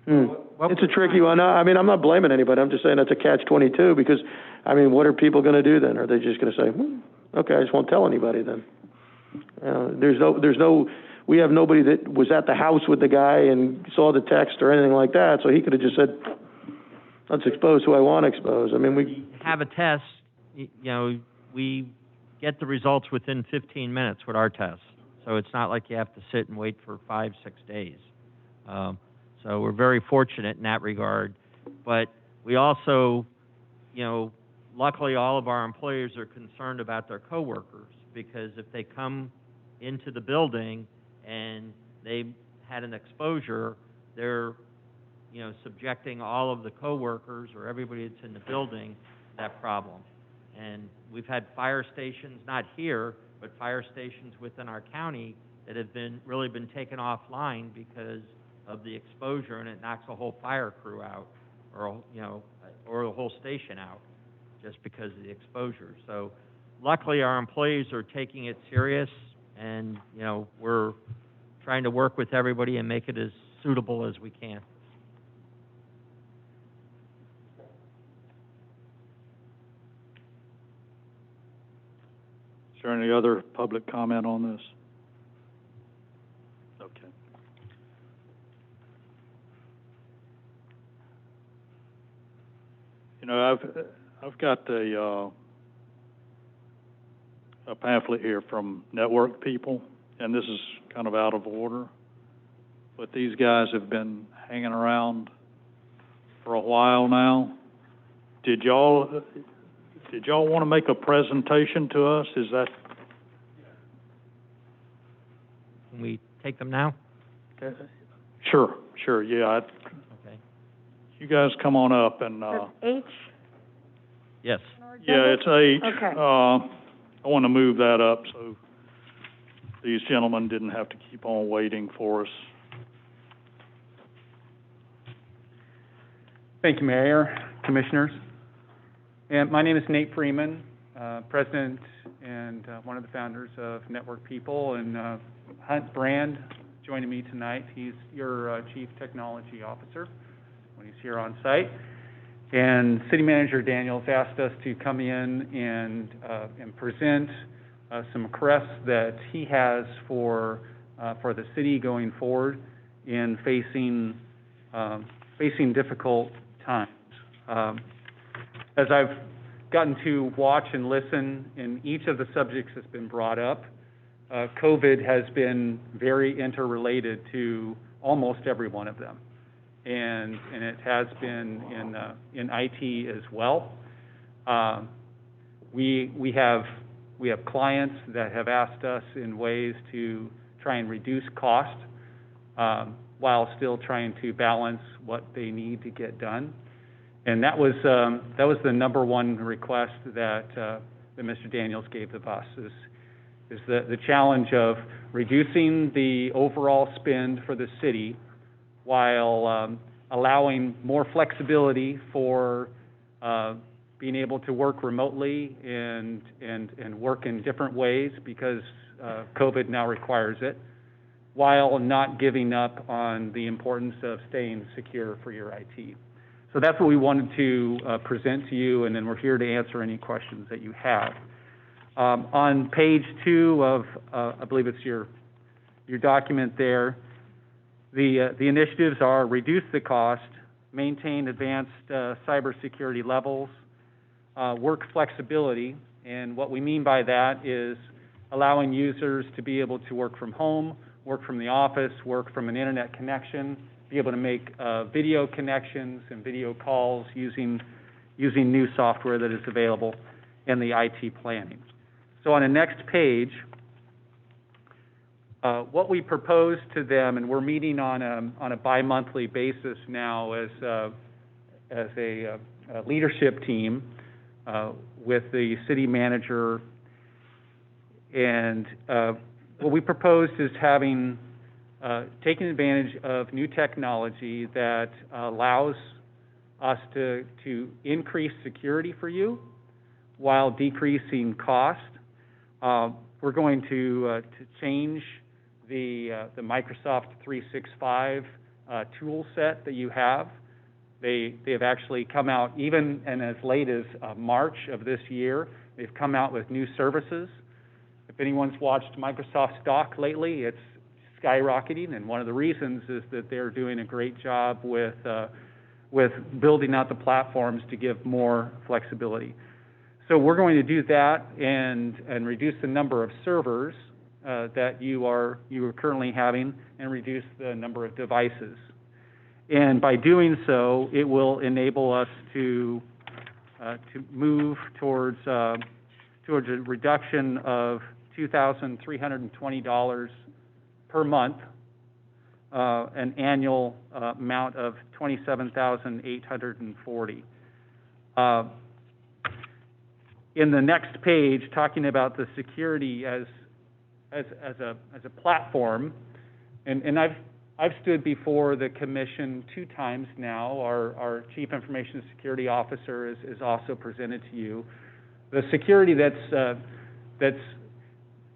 Speaker 2: it's a tricky one. I mean, I'm not blaming anybody. I'm just saying that's a catch-22 because, I mean, what are people going to do then? Are they just going to say, okay, I just won't tell anybody then? We have nobody that was at the house with the guy and saw the text or anything like that, so he could have just said, let's expose who I want to expose. I mean, we
Speaker 1: have a test, we get the results within 15 minutes with our test. So it's not like you have to sit and wait for 5-6 days. So we're very fortunate in that regard. But we also, luckily all of our employees are concerned about their coworkers, because if they come into the building and they had an exposure, they're, subjecting all of the coworkers or everybody that's in the building to that problem. And we've had fire stations, not here, but fire stations within our county that have really been taken offline because of the exposure, and it knocks a whole fire crew out, or the whole station out, just because of the exposure. So luckily our employees are taking it serious, and we're trying to work with everybody and make it as suitable as we can.
Speaker 3: Is there any other public comment on this? Okay. I've got a pamphlet here from Network People, and this is kind of out of order, but these guys have been hanging around for a while now. Did y'all want to make a presentation to us? Is that?
Speaker 1: Can we take them now?
Speaker 3: Sure, yeah.
Speaker 1: Okay.
Speaker 3: You guys come on up and.
Speaker 8: H?
Speaker 1: Yes.
Speaker 3: Yeah, it's H.
Speaker 8: Okay.
Speaker 3: I want to move that up so these gentlemen didn't have to keep on waiting for us.
Speaker 15: Thank you, Mayor, Commissioners. And my name is Nate Freeman, President and one of the founders of Network People, and Hunt Brand joining me tonight. He's your Chief Technology Officer when he's here on site. And City Manager Daniels asked us to come in and present some requests that he has for the city going forward in facing difficult times. As I've gotten to watch and listen in each of the subjects that's been brought up, COVID has been very interrelated to almost every one of them, and it has been in IT as well. We have clients that have asked us in ways to try and reduce cost while still trying to balance what they need to get done. And that was the number one request that Mr. Daniels gave of us, is the challenge of reducing the overall spend for the city while allowing more flexibility for being able to work remotely and work in different ways because COVID now requires it, while not giving up on the importance of staying secure for your IT. So that's what we wanted to present to you, and then we're here to answer any questions that you have. On page 2 of, I believe it's your document there, the initiatives are reduce the cost, maintain advanced cybersecurity levels, work flexibility, and what we mean by that is allowing users to be able to work from home, work from the office, work from an internet connection, be able to make video connections and video calls using new software that is available in the IT planning. So on the next page, what we propose to them, and we're meeting on a bi-monthly basis now as a leadership team with the city manager, and what we proposed is having taking advantage of new technology that allows us to increase security for you while decreasing cost. We're going to change the Microsoft 365 tool set that you have. They have actually come out, even and as late as March of this year, they've come out with new services. If anyone's watched Microsoft stock lately, it's skyrocketing, and one of the reasons is that they're doing a great job with building out the platforms to give more flexibility. So we're going to do that and reduce the number of servers that you are currently having, and reduce the number of devices. And by doing so, it will enable us to move towards a reduction of $2,320 per month, an annual amount of $27,840. In the next page, talking about the security as a platform, and I've stood before the commission 2 times now. Our Chief Information Security Officer is also presented to you. The security that's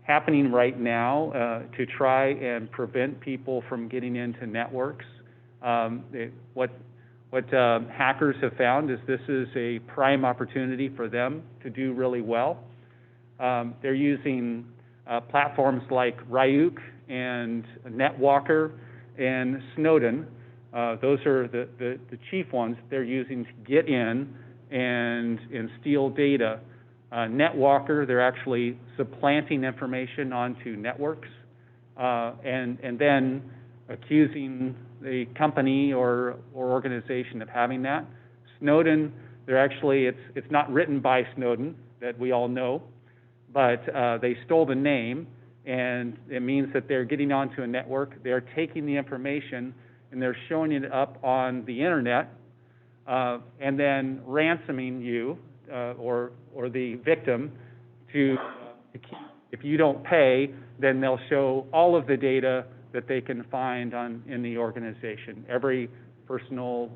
Speaker 15: happening right now to try and prevent people from getting into networks. What hackers have found is this is a prime opportunity for them to do really well. They're using platforms like Ryuk and NetWalker and Snowden. Those are the chief ones they're using to get in and steal data. NetWalker, they're actually supplanting information onto networks and then accusing the company or organization of having that. Snowden, they're actually, it's not written by Snowden, that we all know, but they stole the name, and it means that they're getting onto a network, they're taking the information, and they're showing it up on the internet, and then ransoming you or the victim to if you don't pay, then they'll show all of the data that they can find in the organization, every personal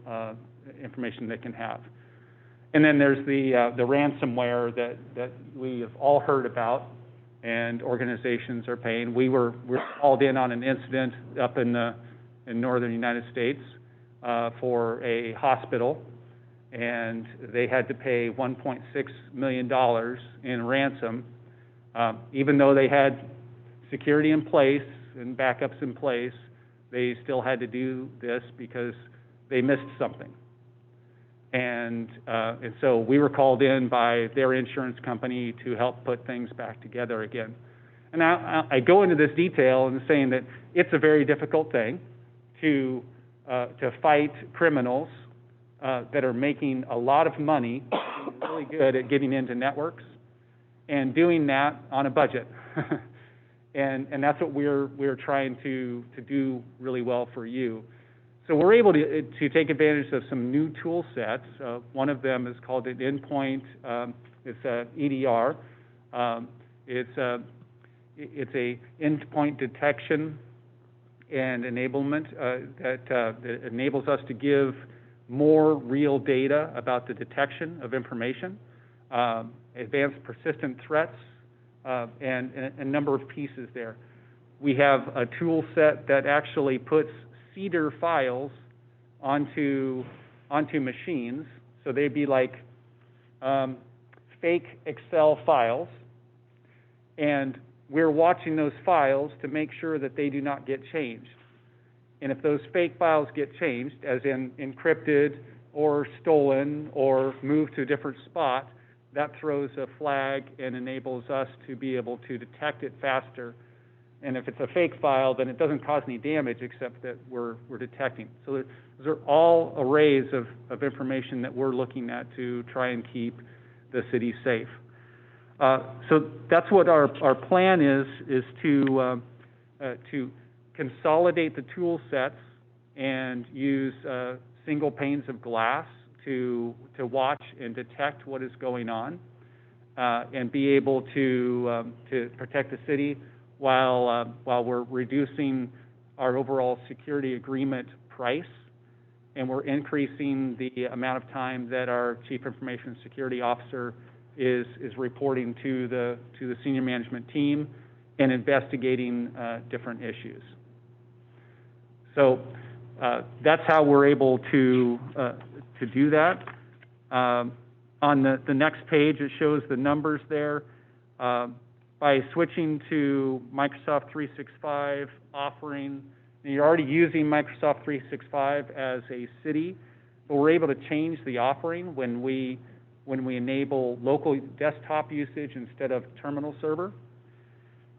Speaker 15: information they can have. And then there's the ransomware that we have all heard about, and organizations are paying. We're called in on an incident up in northern United States for a hospital, and they had to pay $1.6 million in ransom, even though they had security in place and backups in place. They still had to do this because they missed something. And so we were called in by their insurance company to help put things back together again. And I go into this detail and saying that it's a very difficult thing to fight criminals that are making a lot of money, really good at getting into networks, and doing that on a budget. And that's what we're trying to do really well for you. So we're able to take advantage of some new tool sets. One of them is called an endpoint. It's a EDR. It's a endpoint detection and enablement that enables us to give more real data about the detection of information, advanced persistent threats, and a number of pieces there. We have a tool set that actually puts CEDAR files onto machines, so they'd be like fake Excel files, and we're watching those files to make sure that they do not get changed. And if those fake files get changed, as in encrypted or stolen or moved to a different spot, that throws a flag and enables us to be able to detect it faster. And if it's a fake file, then it doesn't cause any damage except that we're detecting. So those are all arrays of information that we're looking at to try and keep the city safe. So that's what our plan is to to consolidate the tool sets and use single panes of glass to watch and detect what is going on, and be able to protect the city while we're reducing our overall security agreement price, and we're increasing the amount of time that our Chief Information Security Officer is reporting to the senior management team and investigating different issues. So that's how we're able to do that. On the next page, it shows the numbers there. By switching to Microsoft 365 offering, and you're already using Microsoft 365 as a city, but we're able to change the offering when we enable local desktop usage instead of terminal server.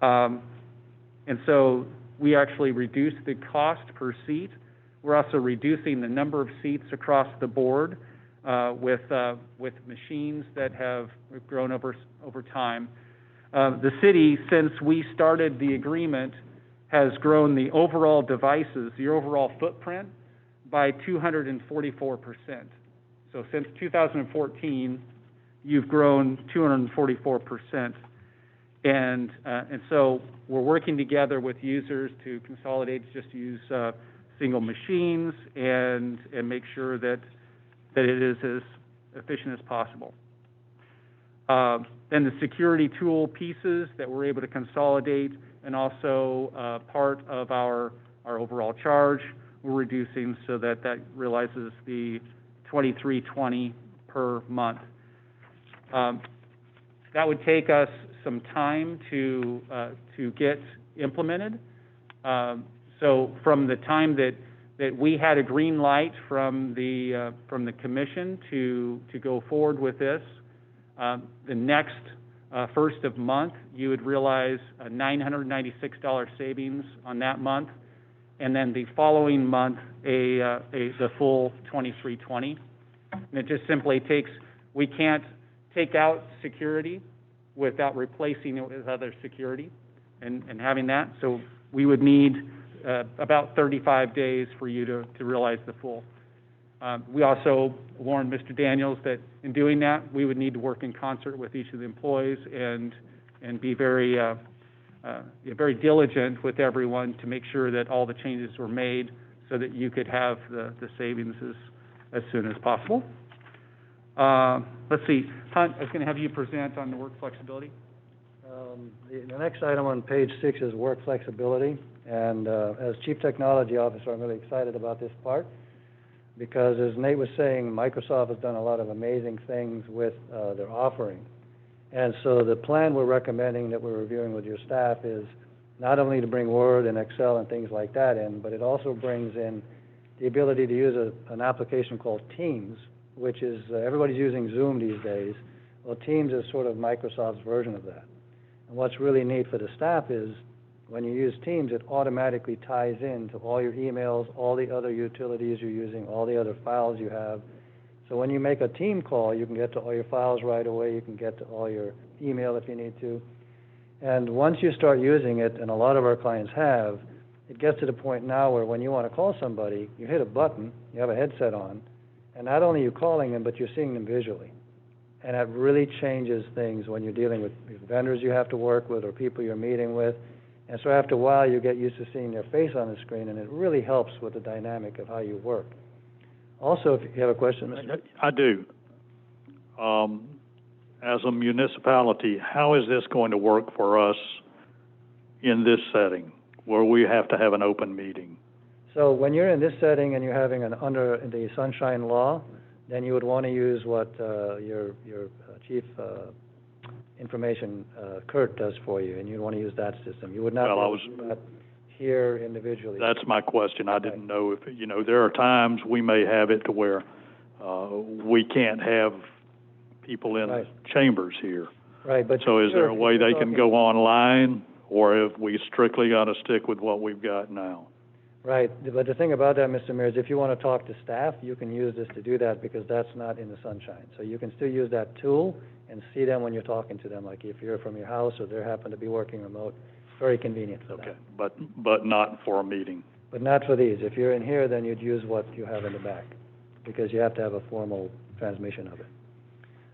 Speaker 15: And so we actually reduce the cost per seat. We're also reducing the number of seats across the board with machines that have grown over time. The city, since we started the agreement, has grown the overall devices, the overall footprint, by 244%. So since 2014, you've grown 244%. And so we're working together with users to consolidate, just use single machines and make sure that it is as efficient as possible. Then the security tool pieces that we're able to consolidate, and also part of our overall charge, we're reducing so that realizes the $23.20 per month. That would take us some time to get implemented. So from the time that we had a green light from the commission to go forward with this, the next first of month, you would realize a $996 savings on that month, and then the following month the full $23.20. And it just simply takes, we can't take out security without replacing it with other security and having that. So we would need about 35 days for you to realize the full. We also warned Mr. Daniels that in doing that, we would need to work in concert with each of the employees and be very diligent with everyone to make sure that all the changes were made so that you could have the savings as soon as possible. Let's see, Hunt, I was going to have you present on the work flexibility.
Speaker 16: The next item on page 6 is work flexibility, and as Chief Technology Officer, I'm really excited about this part, because as Nate was saying, Microsoft has done a lot of amazing things with their offering. And so the plan we're recommending that we're reviewing with your staff is not only to bring Word and Excel and things like that in, but it also brings in the ability to use an application called Teams, which is, everybody's using Zoom these days. Well, Teams is sort of Microsoft's version of that. And what's really neat for the staff is when you use Teams, it automatically ties in to all your emails, all the other utilities you're using, all the other files you have. So when you make a team call, you can get to all your files right away, you can get to all your email if you need to. And once you start using it, and a lot of our clients have, it gets to the point now where when you want to call somebody, you hit a button, you have a headset on, and not only are you calling them, but you're seeing them visually. And that really changes things when you're dealing with vendors you have to work with or people you're meeting with. And so after a while, you get used to seeing their face on the screen, and it really helps with the dynamic of how you work. Also, if you have a question, Mr.
Speaker 3: I do. As a municipality, how is this going to work for us in this setting where we have to have an open meeting?
Speaker 16: So when you're in this setting and you're having under the Sunshine Law, then you would want to use what your Chief Information Kurt does for you, and you'd want to use that system. You would not do that here individually.
Speaker 3: That's my question. I didn't know if, there are times we may have it to where we can't have people in the chambers here.
Speaker 16: Right, but
Speaker 3: so is there a way they can go online, or have we strictly got to stick with what we've got now?
Speaker 16: Right, but the thing about that, Mr. Mayor, is if you want to talk to staff, you can use this to do that because that's not in the Sunshine. So you can still use that tool and see them when you're talking to them. Like if you're from your house or they happen to be working remote, Very convenient for that.
Speaker 3: Okay, but not for a meeting.
Speaker 16: But not for these. If you're in here, then you'd use what you have in the back, because you have to have a formal transmission of it.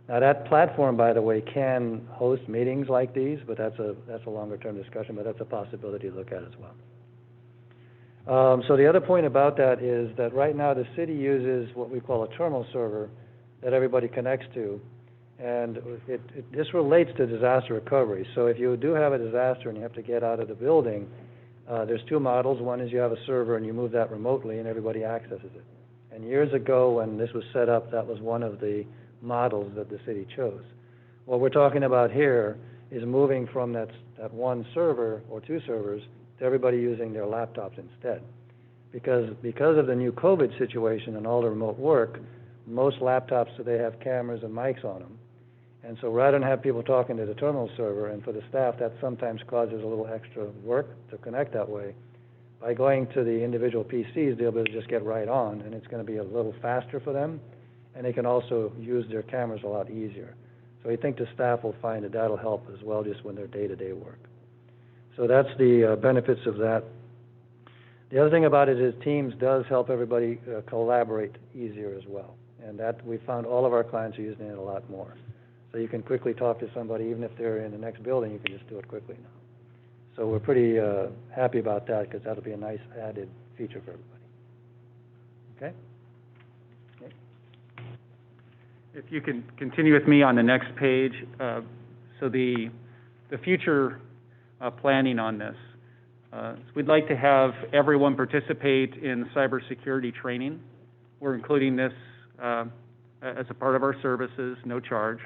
Speaker 16: Now, that platform, by the way, can host meetings like these, but that's a longer-term discussion, but that's a possibility to look at as well. So the other point about that is that right now the city uses what we call a terminal server that everybody connects to, and this relates to disaster recovery. So if you do have a disaster and you have to get out of the building, there's two models. One is you have a server and you move that remotely and everybody accesses it. And years ago when this was set up, that was one of the models that the city chose. What we're talking about here is moving from that one server or two servers to everybody using their laptops instead. Because of the new COVID situation and all the remote work, most laptops today have cameras and mics on them. And so rather than have people talking to the terminal server, and for the staff that sometimes causes a little extra work to connect that way, by going to the individual PCs, they'll be able to just get right on, and it's going to be a little faster for them, and they can also use their cameras a lot easier. So I think the staff will find that that'll help as well, just when their day-to-day work. So that's the benefits of that. The other thing about it is Teams does help everybody collaborate easier as well, and that we found all of our clients are using it a lot more. So you can quickly talk to somebody, even if they're in the next building, you can just do it quickly now. So we're pretty happy about that, because that'll be a nice added feature for everybody. Okay? Okay.
Speaker 15: If you can continue with me on the next page, so the future planning on this. So we'd like to have everyone participate in cybersecurity training. We're including this as a part of our services, no charge.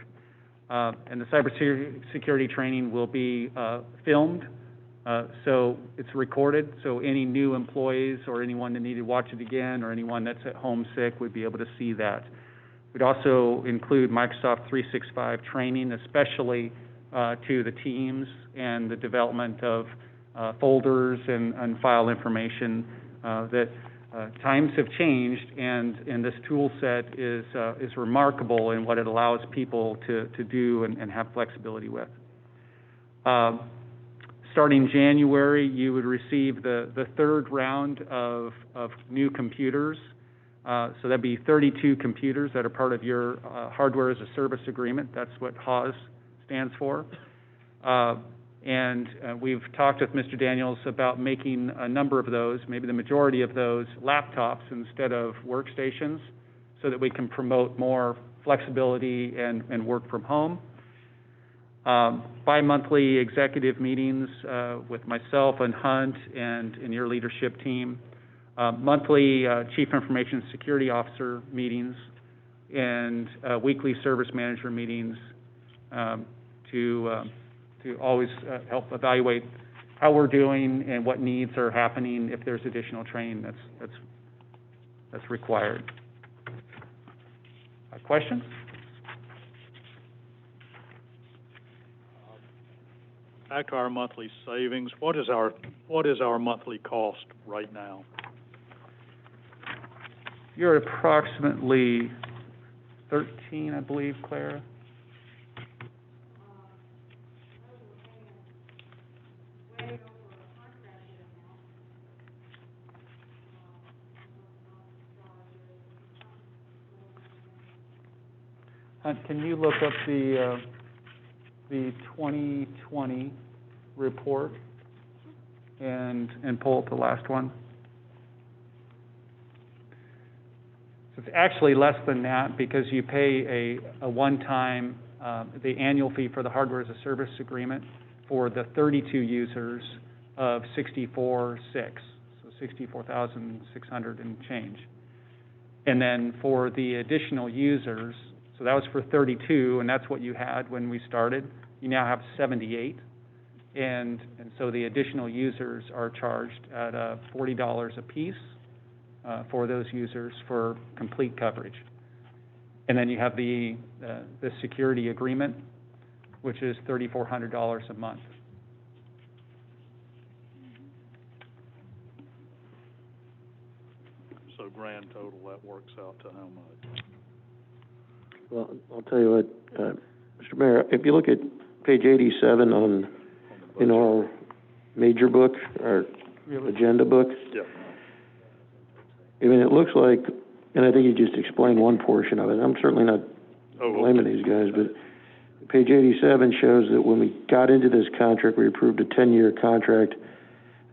Speaker 15: And the cybersecurity training will be filmed, so it's recorded, so any new employees or anyone that needed to watch it again or anyone that's at home sick would be able to see that. We'd also include Microsoft 365 training, especially to the teams and the development of folders and file information that times have changed, and this tool set is remarkable in what it allows people to do and have flexibility with. Starting January, you would receive the third round of new computers. So that'd be 32 computers that are part of your hardware as a service agreement. That's what HAWS stands for. And we've talked with Mr. Daniels about making a number of those, maybe the majority of those, laptops instead of workstations, so that we can promote more flexibility and work from home. Bi-monthly executive meetings with myself and Hunt and your leadership team. Monthly Chief Information Security Officer meetings, and weekly service manager meetings to always help evaluate how we're doing and what needs are happening if there's additional training that's required. Questions?
Speaker 3: Back to our monthly savings. What is our monthly cost right now?
Speaker 15: You're at approximately 13, I believe, Clara. Can you look up the 2020 report and pull up the last one? So it's actually less than that, because you pay a one-time, the annual fee for the hardware as a service agreement for the 32 users of $64,600, so $64,600 and change. And then for the additional users, so that was for 32, and that's what you had when we started. You now have 78, and so the additional users are charged at $40 a piece for those users for complete coverage. And then you have the security agreement, which is $3,400 a month.
Speaker 3: So grand total, that works out to how much?
Speaker 2: Well, I'll tell you what, Mr. Mayor, if you look at page 87 in our major book, our agenda book.
Speaker 3: Yeah.
Speaker 2: I mean, it looks like, and I think you just explained one portion of it. I'm certainly not blaming these guys, but page 87 shows that when we got into this contract, we approved a 10-year contract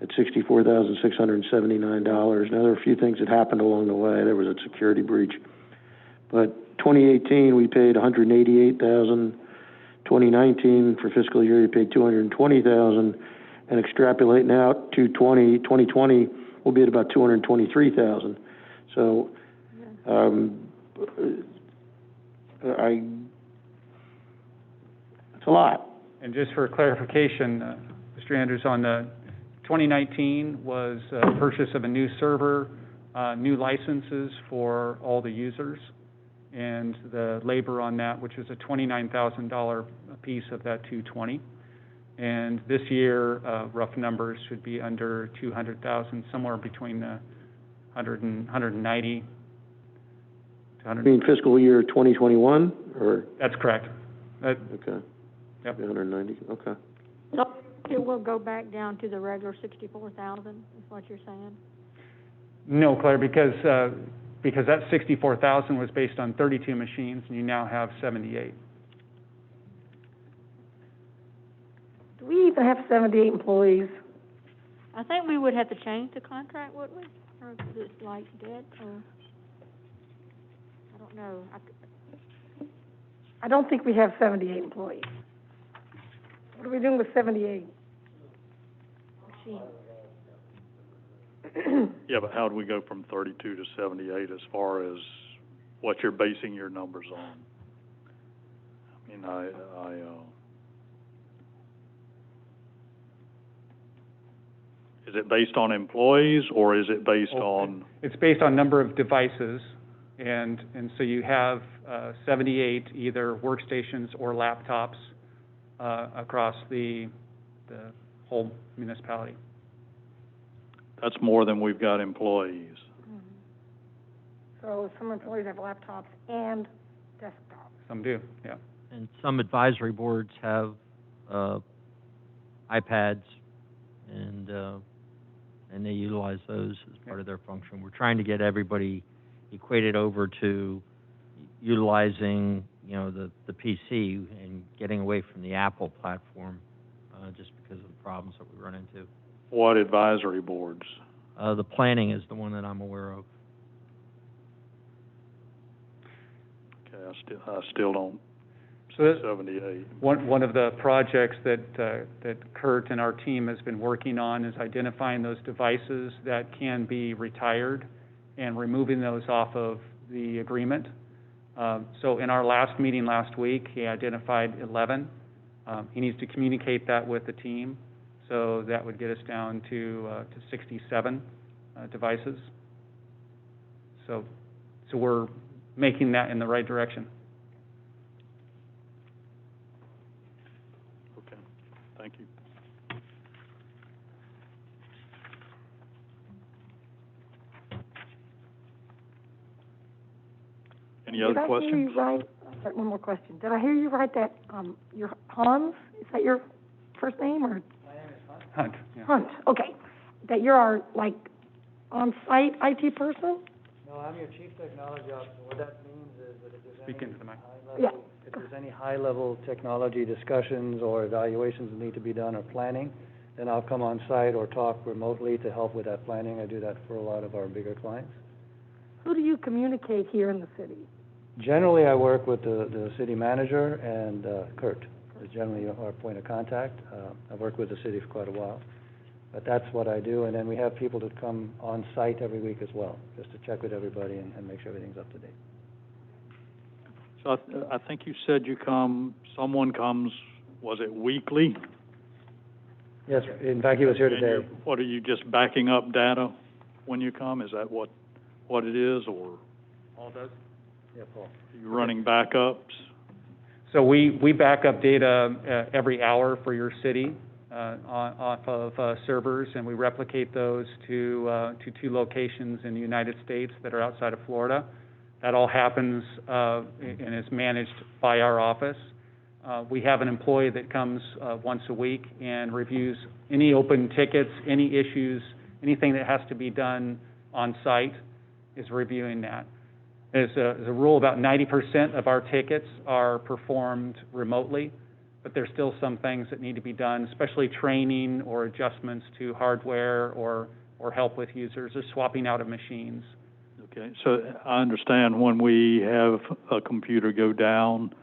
Speaker 2: at $64,679. Now, there are a few things that happened along the way. There was a security breach. But 2018, we paid $188,000. 2019, for fiscal year, you paid $220,000. And extrapolating out to 2020, we'll be at about $223,000. So, it's a lot.
Speaker 15: And just for clarification, Mr. Andrews, on the 2019 was purchase of a new server, new licenses for all the users, and the labor on that, which is a $29,000 piece of that 220. And this year, rough numbers should be under 200,000, somewhere between 100 and 190 to 100.
Speaker 2: You mean fiscal year 2021, or?
Speaker 15: That's correct.
Speaker 2: Okay.
Speaker 15: Yep.
Speaker 2: 190. Okay.
Speaker 9: So it will go back down to the regular 64,000, is what you're saying?
Speaker 15: No, Claire, because that 64,000 was based on 32 machines, and you now have 78.
Speaker 8: Do we even have 78 employees?
Speaker 9: I think we would have to change the contract, wouldn't we? Or is it like dead, or? I don't know.
Speaker 8: I don't think we have 78 employees. What are we doing with 78 machines?
Speaker 3: Yeah, but how do we go from 32 to 78 as far as what you're basing your numbers on? I mean, is it based on employees, or is it based on?
Speaker 15: It's based on number of devices, and so you have 78 either workstations or laptops across the whole municipality.
Speaker 3: That's more than we've got employees.
Speaker 8: So some employees have laptops and desktops.
Speaker 15: Some do, yeah.
Speaker 1: And some advisory boards have iPads, and they utilize those as part of their function. We're trying to get everybody equated over to utilizing, the PC and getting away from the Apple platform, just because of the problems that we run into.
Speaker 3: What advisory boards?
Speaker 1: The planning is the one that I'm aware of.
Speaker 3: Okay, I still don't.
Speaker 15: So
Speaker 3: 78.
Speaker 15: One of the projects that Kurt and our team has been working on is identifying those devices that can be retired and removing those off of the agreement. So in our last meeting last week, he identified 11. He needs to communicate that with the team, so that would get us down to 67 devices. So we're making that in the right direction.
Speaker 3: Okay, thank you. Any other questions?
Speaker 8: Did I hear you right? One more question. Did I hear you right that your Hans, is that your first name, or?
Speaker 15: Hunt. Yeah.
Speaker 8: Hunt, okay. That you're our, on-site IT person?
Speaker 16: No, I'm your chief technology officer. What that means is that if there's
Speaker 15: Speak into the mic.
Speaker 16: if there's any high-level technology discussions or evaluations that need to be done or planning, then I'll come on site or talk remotely to help with that planning. I do that for a lot of our bigger clients.
Speaker 8: Who do you communicate here in the city?
Speaker 16: Generally, I work with the city manager, and Kurt is generally our point of contact. I've worked with the city for quite a while, but that's what I do. And then we have people that come on site every week as well, just to check with everybody and make sure everything's up to date.
Speaker 3: So I think you said someone comes, was it weekly?
Speaker 16: Yes, in fact, he was here today.
Speaker 3: What, are you just backing up data when you come? Is that what it is, or?
Speaker 15: All does?
Speaker 16: Yeah, Paul.
Speaker 3: Are you running backups?
Speaker 15: So we back up data every hour for your city off of servers, and we replicate those to 2 locations in the United States that are outside of Florida. That all happens and is managed by our office. We have an employee that comes once a week and reviews any open tickets, any issues, anything that has to be done on site is reviewing that. As a rule, about 90% of our tickets are performed remotely, but there's still some things that need to be done, especially training or adjustments to hardware or help with users or swapping out of machines.
Speaker 3: Okay, so I understand when we have a computer go down,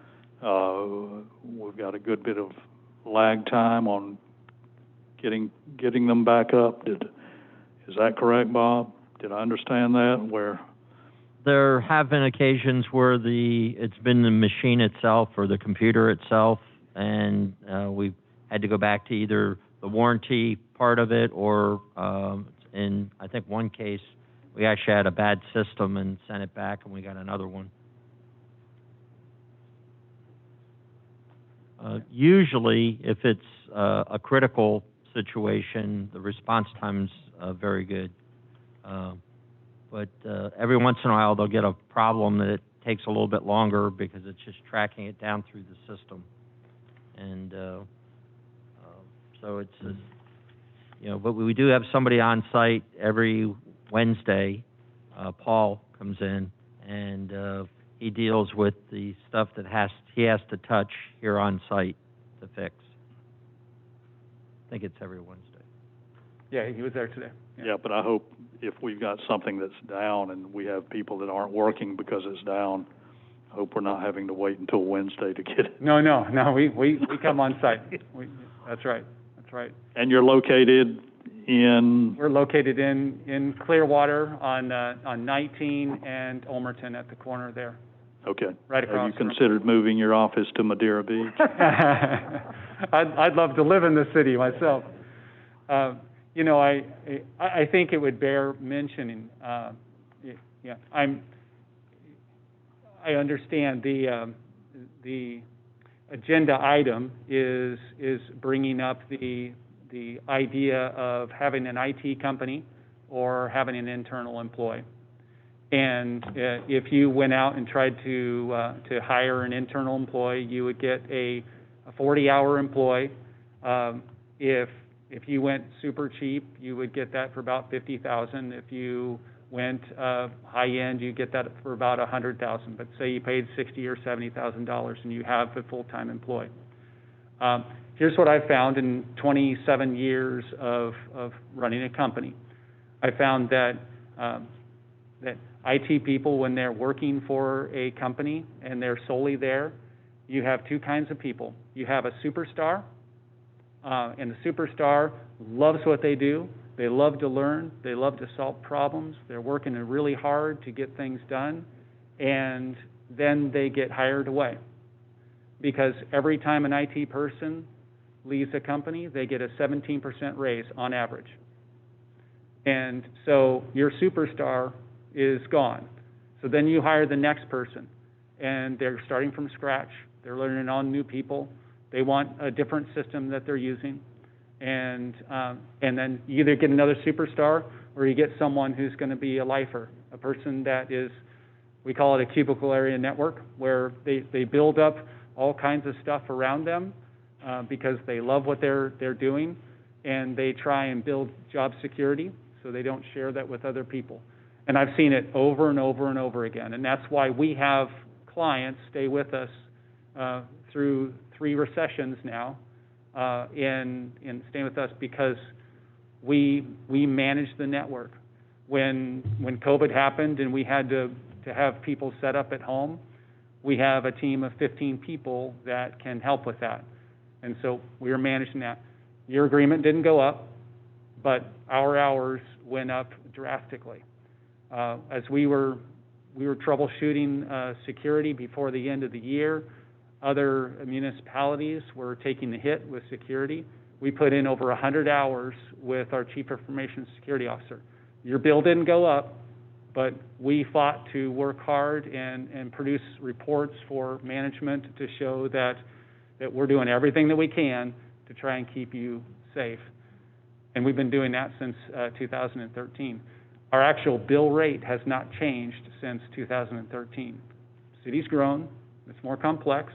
Speaker 3: we've got a good bit of lag time on getting them back up. Is that correct, Bob? Did I understand that? Where
Speaker 1: there have been occasions where it's been the machine itself or the computer itself, and we've had to go back to either the warranty part of it or, in I think one case, we actually had a bad system and sent it back, and we got another one. Usually, if it's a critical situation, the response time's very good. But every once in a while, they'll get a problem that it takes a little bit longer because it's just tracking it down through the system. And so it's, but we do have somebody on site every Wednesday. Paul comes in, and he deals with the stuff that he has to touch here on site to fix. I think it's every Wednesday.
Speaker 15: Yeah, he was there today.
Speaker 3: Yeah, but I hope if we've got something that's down and we have people that aren't working because it's down, I hope we're not having to wait until Wednesday to get it.
Speaker 15: No, we come on site. That's right.
Speaker 3: And you're located in?
Speaker 15: We're located in Clearwater on 19 and Ulmerton at the corner there.
Speaker 3: Okay.
Speaker 15: Right across.
Speaker 3: Have you considered moving your office to Madeira Beach?
Speaker 15: I'd love to live in the city myself. I think it would bear mentioning. I understand the agenda item is bringing up the idea of having an IT company or having an internal employee. And if you went out and tried to hire an internal employee, you would get a 40-hour employee. If you went super cheap, you would get that for about $50,000. If you went high end, you get that for about $100,000. But say you paid $60,000 or $70,000 and you have a full-time employee. Here's what I found in 27 years of running a company. I found that IT people, when they're working for a company and they're solely there, you have two kinds of people. You have a superstar, and the superstar loves what they do. They love to learn. They love to solve problems. They're working really hard to get things done, and then they get hired away. Because every time an IT person leaves a company, they get a 17% raise on average. And so your superstar is gone. So then you hire the next person, and they're starting from scratch. They're learning on new people. They want a different system that they're using. And then you either get another superstar or you get someone who's going to be a lifer, a person that is, we call it a cubicle area network, where they build up all kinds of stuff around them because they love what they're doing, and they try and build job security so they don't share that with other people. And I've seen it over and over and over again, and that's why we have clients stay with us through 3 recessions now, in staying with us because we manage the network. When COVID happened and we had to have people set up at home, we have a team of 15 people that can help with that. And so we are managing that. Your agreement didn't go up, but our hours went up drastically. As we were troubleshooting security before the end of the year, other municipalities were taking the hit with security. We put in over 100 hours with our Chief Information Security Officer. Your bill didn't go up, but we fought to work hard and produce reports for management to show that we're doing everything that we can to try and keep you safe. And we've been doing that since 2013. Our actual bill rate has not changed since 2013. City's grown, it's more complex,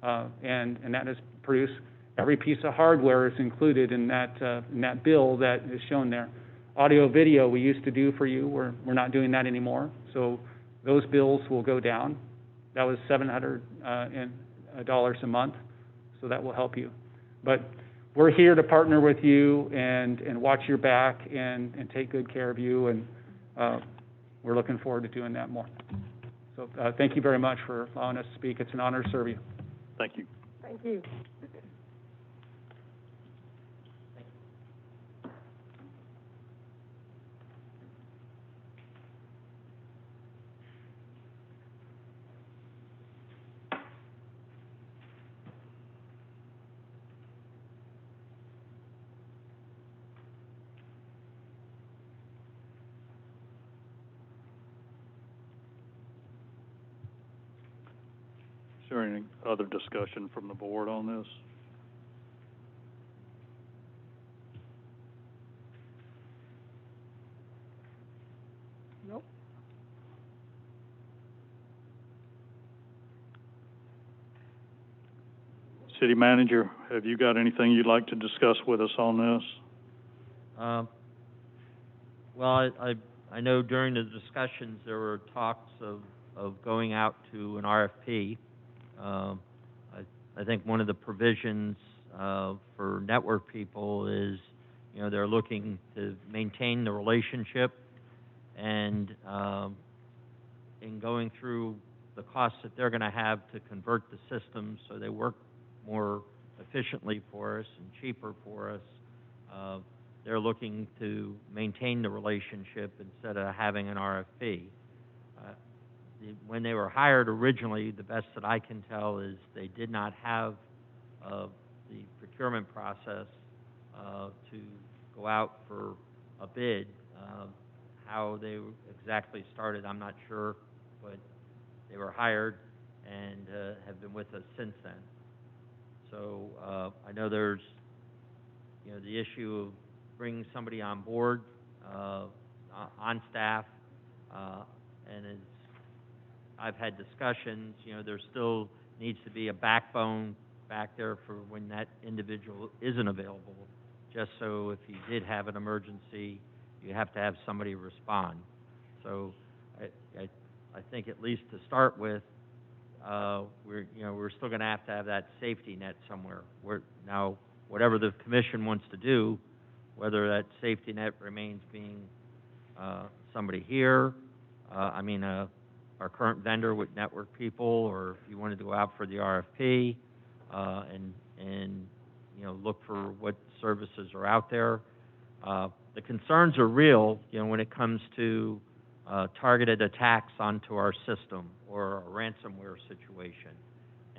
Speaker 15: and that has produced, every piece of hardware is included in that bill that is shown there. Audio, video we used to do for you, we're not doing that anymore, so those bills will go down. That was $700 a month, so that will help you. But we're here to partner with you and watch your back and take good care of you, and we're looking forward to doing that more. So thank you very much for allowing us to speak. It's an honor to serve you.
Speaker 3: Thank you.
Speaker 8: Thank you.
Speaker 3: Is there any other discussion from the board on this?
Speaker 8: Nope.
Speaker 3: City manager, have you got anything you'd like to discuss with us on this?
Speaker 1: Well, I know during the discussions there were talks of going out to an RFP. I think one of the provisions for network people is, they're looking to maintain the relationship, and in going through the costs that they're going to have to convert the systems so they work more efficiently for us and cheaper for us, they're looking to maintain the relationship instead of having an RFP. When they were hired originally, the best that I can tell is they did not have the procurement process to go out for a bid. How they exactly started, I'm not sure, but they were hired and have been with us since then. So I know there's, the issue of bringing somebody on board, on staff, and as I've had discussions, there still needs to be a backbone back there for when that individual isn't available, just so if you did have an emergency, you have to have somebody respond. So I think at least to start with, we're still going to have that safety net somewhere. Now, whatever the commission wants to do, whether that safety net remains being somebody here, our current vendor with network people, or if you wanted to go out for the RFP and look for what services are out there. The concerns are real, when it comes to targeted attacks onto our system or a ransomware situation,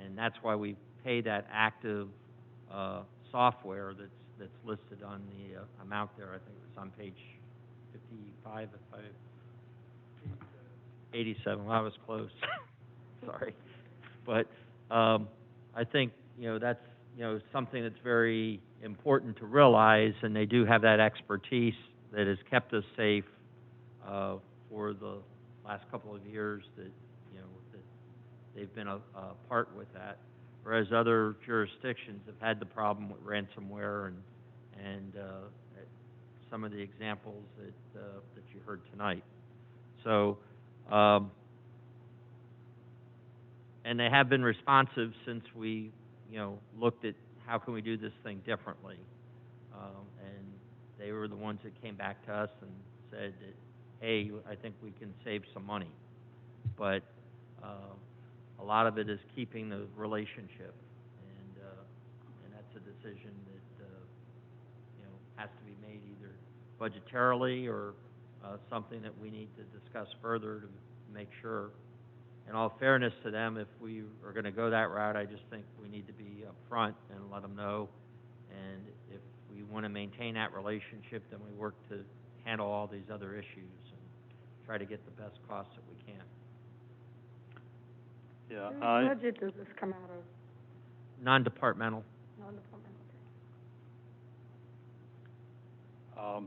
Speaker 1: and that's why we pay that active software that's listed on the amount there. I think it's on page 55, 87. Well, I was close. Sorry, but I think that's something that's very important to realize, and they do have that expertise that has kept us safe for the last couple of years that that they've been a part with that, whereas other jurisdictions have had the problem with ransomware and some of the examples that you heard tonight. So. And they have been responsive since we, looked at how can we do this thing differently. And they were the ones that came back to us and said that, hey, I think we can save some money. But a lot of it is keeping the relationship, and that's a decision that has to be made either budgetarily or something that we need to discuss further to make sure. In all fairness to them, if we are going to go that route, I just think we need to be upfront and let them know. And if we want to maintain that relationship, then we work to handle all these other issues and try to get the best costs that we can.
Speaker 3: Yeah,
Speaker 8: Whose budget does this come out of?
Speaker 1: Non-departmental.
Speaker 8: Non-departmental, okay.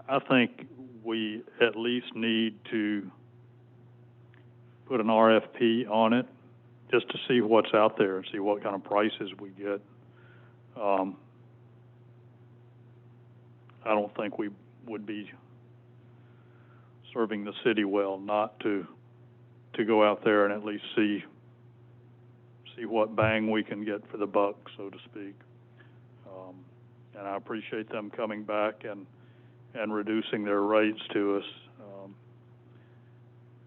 Speaker 3: I think we at least need to put an RFP on it, just to see what's out there, see what kind of prices we get. I don't think we would be serving the city well not to go out there and at least see what bang we can get for the buck, so to speak. And I appreciate them coming back and reducing their rates to us.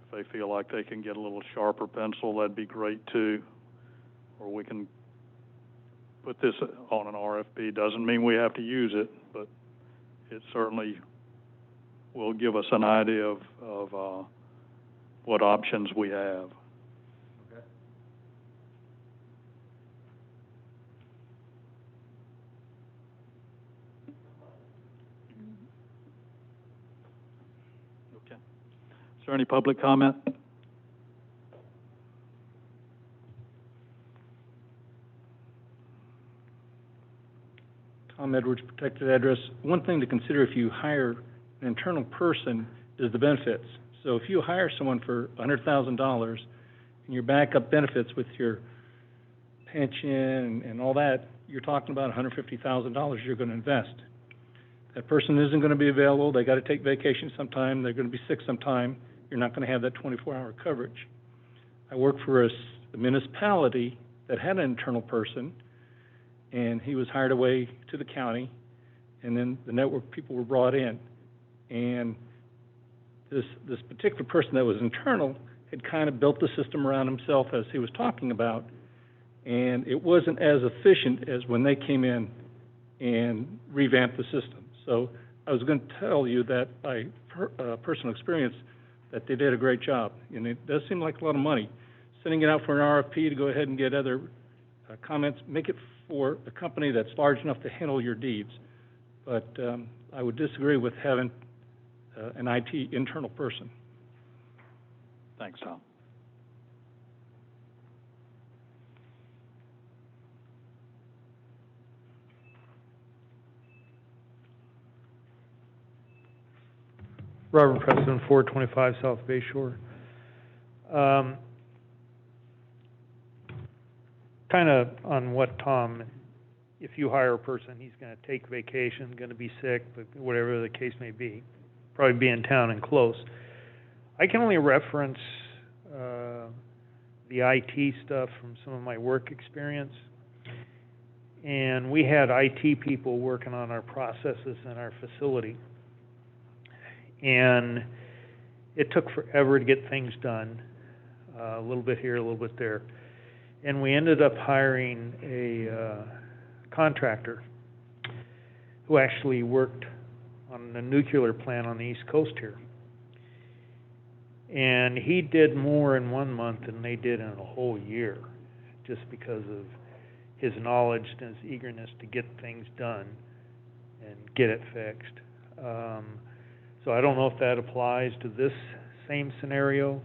Speaker 3: If they feel like they can get a little sharper pencil, that'd be great too. Or we can put this on an RFP. Doesn't mean we have to use it, but it certainly will give us an idea of what options we have. Okay. Is there any public comment?
Speaker 4: Tom Edwards, protected address. One thing to consider if you hire an internal person is the benefits. So if you hire someone for $100,000 and your backup benefits with your pension and all that, you're talking about $150,000 you're going to invest. That person isn't going to be available. They got to take vacation sometime. They're going to be sick sometime. You're not going to have that 24-hour coverage. I worked for a municipality that had an internal person, and he was hired away to the county, and then the network people were brought in. And this particular person that was internal had kind of built the system around himself, as he was talking about, and it wasn't as efficient as when they came in and revamped the system. So I was going to tell you that by personal experience that they did a great job, and it does seem like a lot of money. Sending it out for an RFP to go ahead and get other comments, make it for a company that's large enough to handle your needs. But I would disagree with having an IT internal person.
Speaker 3: Thanks, Tom.
Speaker 5: Robert Preston, 425 South Bay Shore. Kind of on what Tom, if you hire a person, he's going to take vacation, going to be sick, but whatever the case may be, probably be in town and close. I can only reference the IT stuff from some of my work experience. And we had IT people working on our processes in our facility. And it took forever to get things done, a little bit here, a little bit there. And we ended up hiring a contractor who actually worked on a nuclear plant on the East Coast here. And he did more in 1 month than they did in a whole year, just because of his knowledge and his eagerness to get things done and get it fixed. So I don't know if that applies to this same scenario.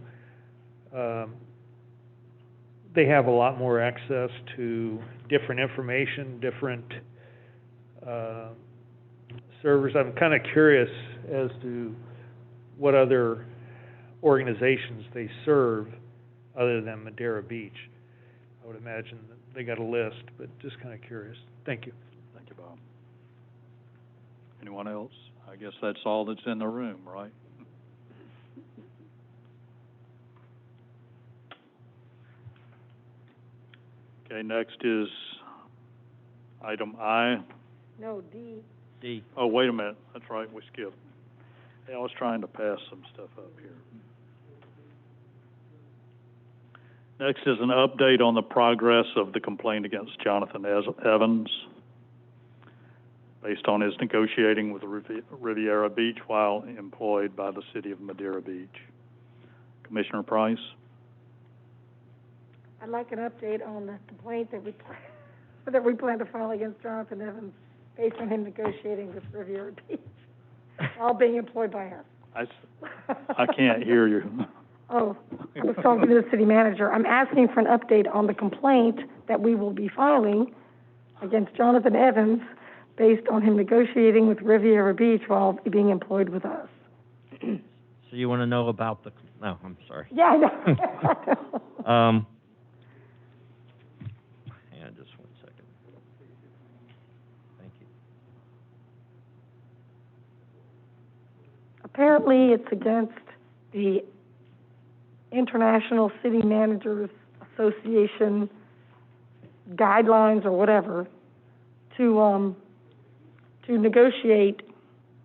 Speaker 5: They have a lot more access to different information, different servers. I'm kind of curious as to what other organizations they serve other than Madeira Beach. I would imagine that they got a list, but just kind of curious. Thank you.
Speaker 3: Thank you, Bob. Anyone else? I guess that's all that's in the room, right? Okay, next is item I.
Speaker 8: No, D.
Speaker 1: D.
Speaker 3: Oh, wait a minute. That's right, we skipped. Hey, I was trying to pass some stuff up here. Next is an update on the progress of the complaint against Jonathan Evans, based on his negotiating with Riviera Beach while employed by the city of Madeira Beach. Commissioner Price?
Speaker 8: I'd like an update on the complaint that we plan to file against Jonathan Evans based on him negotiating with Riviera Beach, all being employed by us.
Speaker 3: I can't hear you.
Speaker 8: Oh, I was talking to the city manager. I'm asking for an update on the complaint that we will be filing against Jonathan Evans based on him negotiating with Riviera Beach while being employed with us.
Speaker 1: So So you want to know about the, no, I'm sorry.
Speaker 8: Yeah, I know.
Speaker 1: Hang on just one second. Thank you.
Speaker 8: Apparently, it's against the International City Managers Association guidelines or whatever to negotiate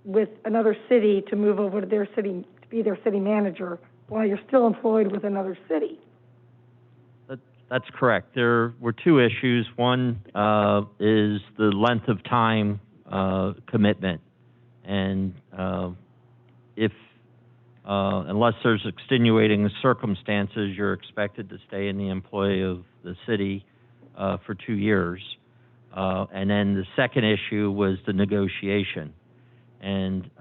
Speaker 8: with another city to move over to their city, to be their city manager while you're still employed with another city.
Speaker 1: That's correct. There were two issues. One is the length of time commitment, and if unless there's extenuating circumstances, you're expected to stay in the employ of the city for 2 years. And then the second issue was the negotiation. And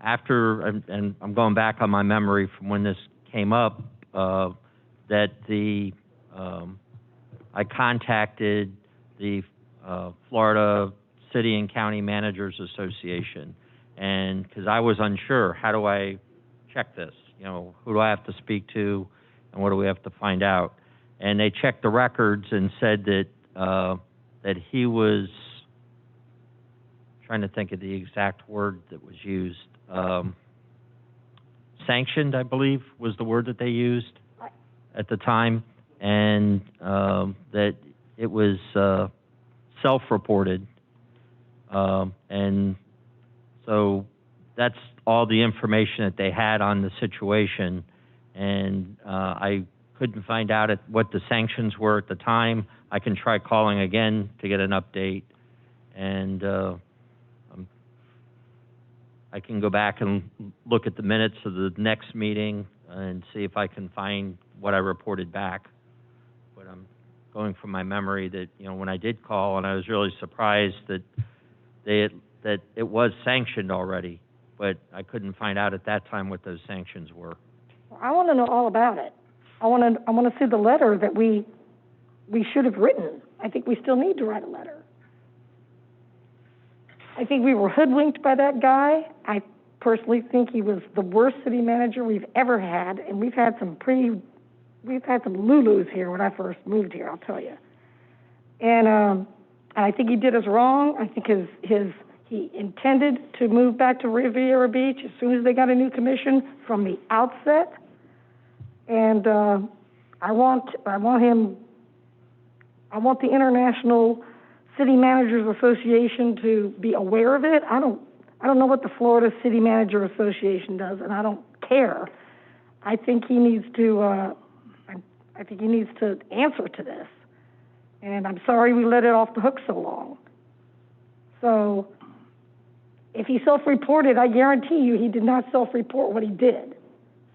Speaker 1: after, and I'm going back on my memory from when this came up, that I contacted the Florida City and County Managers Association, and because I was unsure, how do I check this? You know, who do I have to speak to, and what do we have to find out? And they checked the records and said that that he was, trying to think of the exact word that was used, sanctioned, I believe, was the word that they used at the time, and that it was self-reported, and so that's all the information that they had on the situation, and I couldn't find out what the sanctions were at the time. I can try calling again to get an update, and I can go back and look at the minutes of the next meeting and see if I can find what I reported back. But I'm going from my memory that, you know, when I did call, and I was really surprised that that it was sanctioned already, but I couldn't find out at that time what those sanctions were.
Speaker 8: Well, I want to know all about it. I want to see the letter that we should have written. I think we still need to write a letter. I think we were hoodwinked by that guy. I personally think he was the worst city manager we've ever had, and we've had some Lulus here when I first moved here, I'll tell you. And I think he did us wrong. I think he intended to move back to Riviera Beach as soon as they got a new commission from the outset. And I want the International City Managers Association to be aware of it. I don't know what the Florida City Manager Association does, and I don't care. I think he needs to answer to this. And I'm sorry we let it off the hook so long. So if he self-reported, I guarantee you he did not self-report what he did.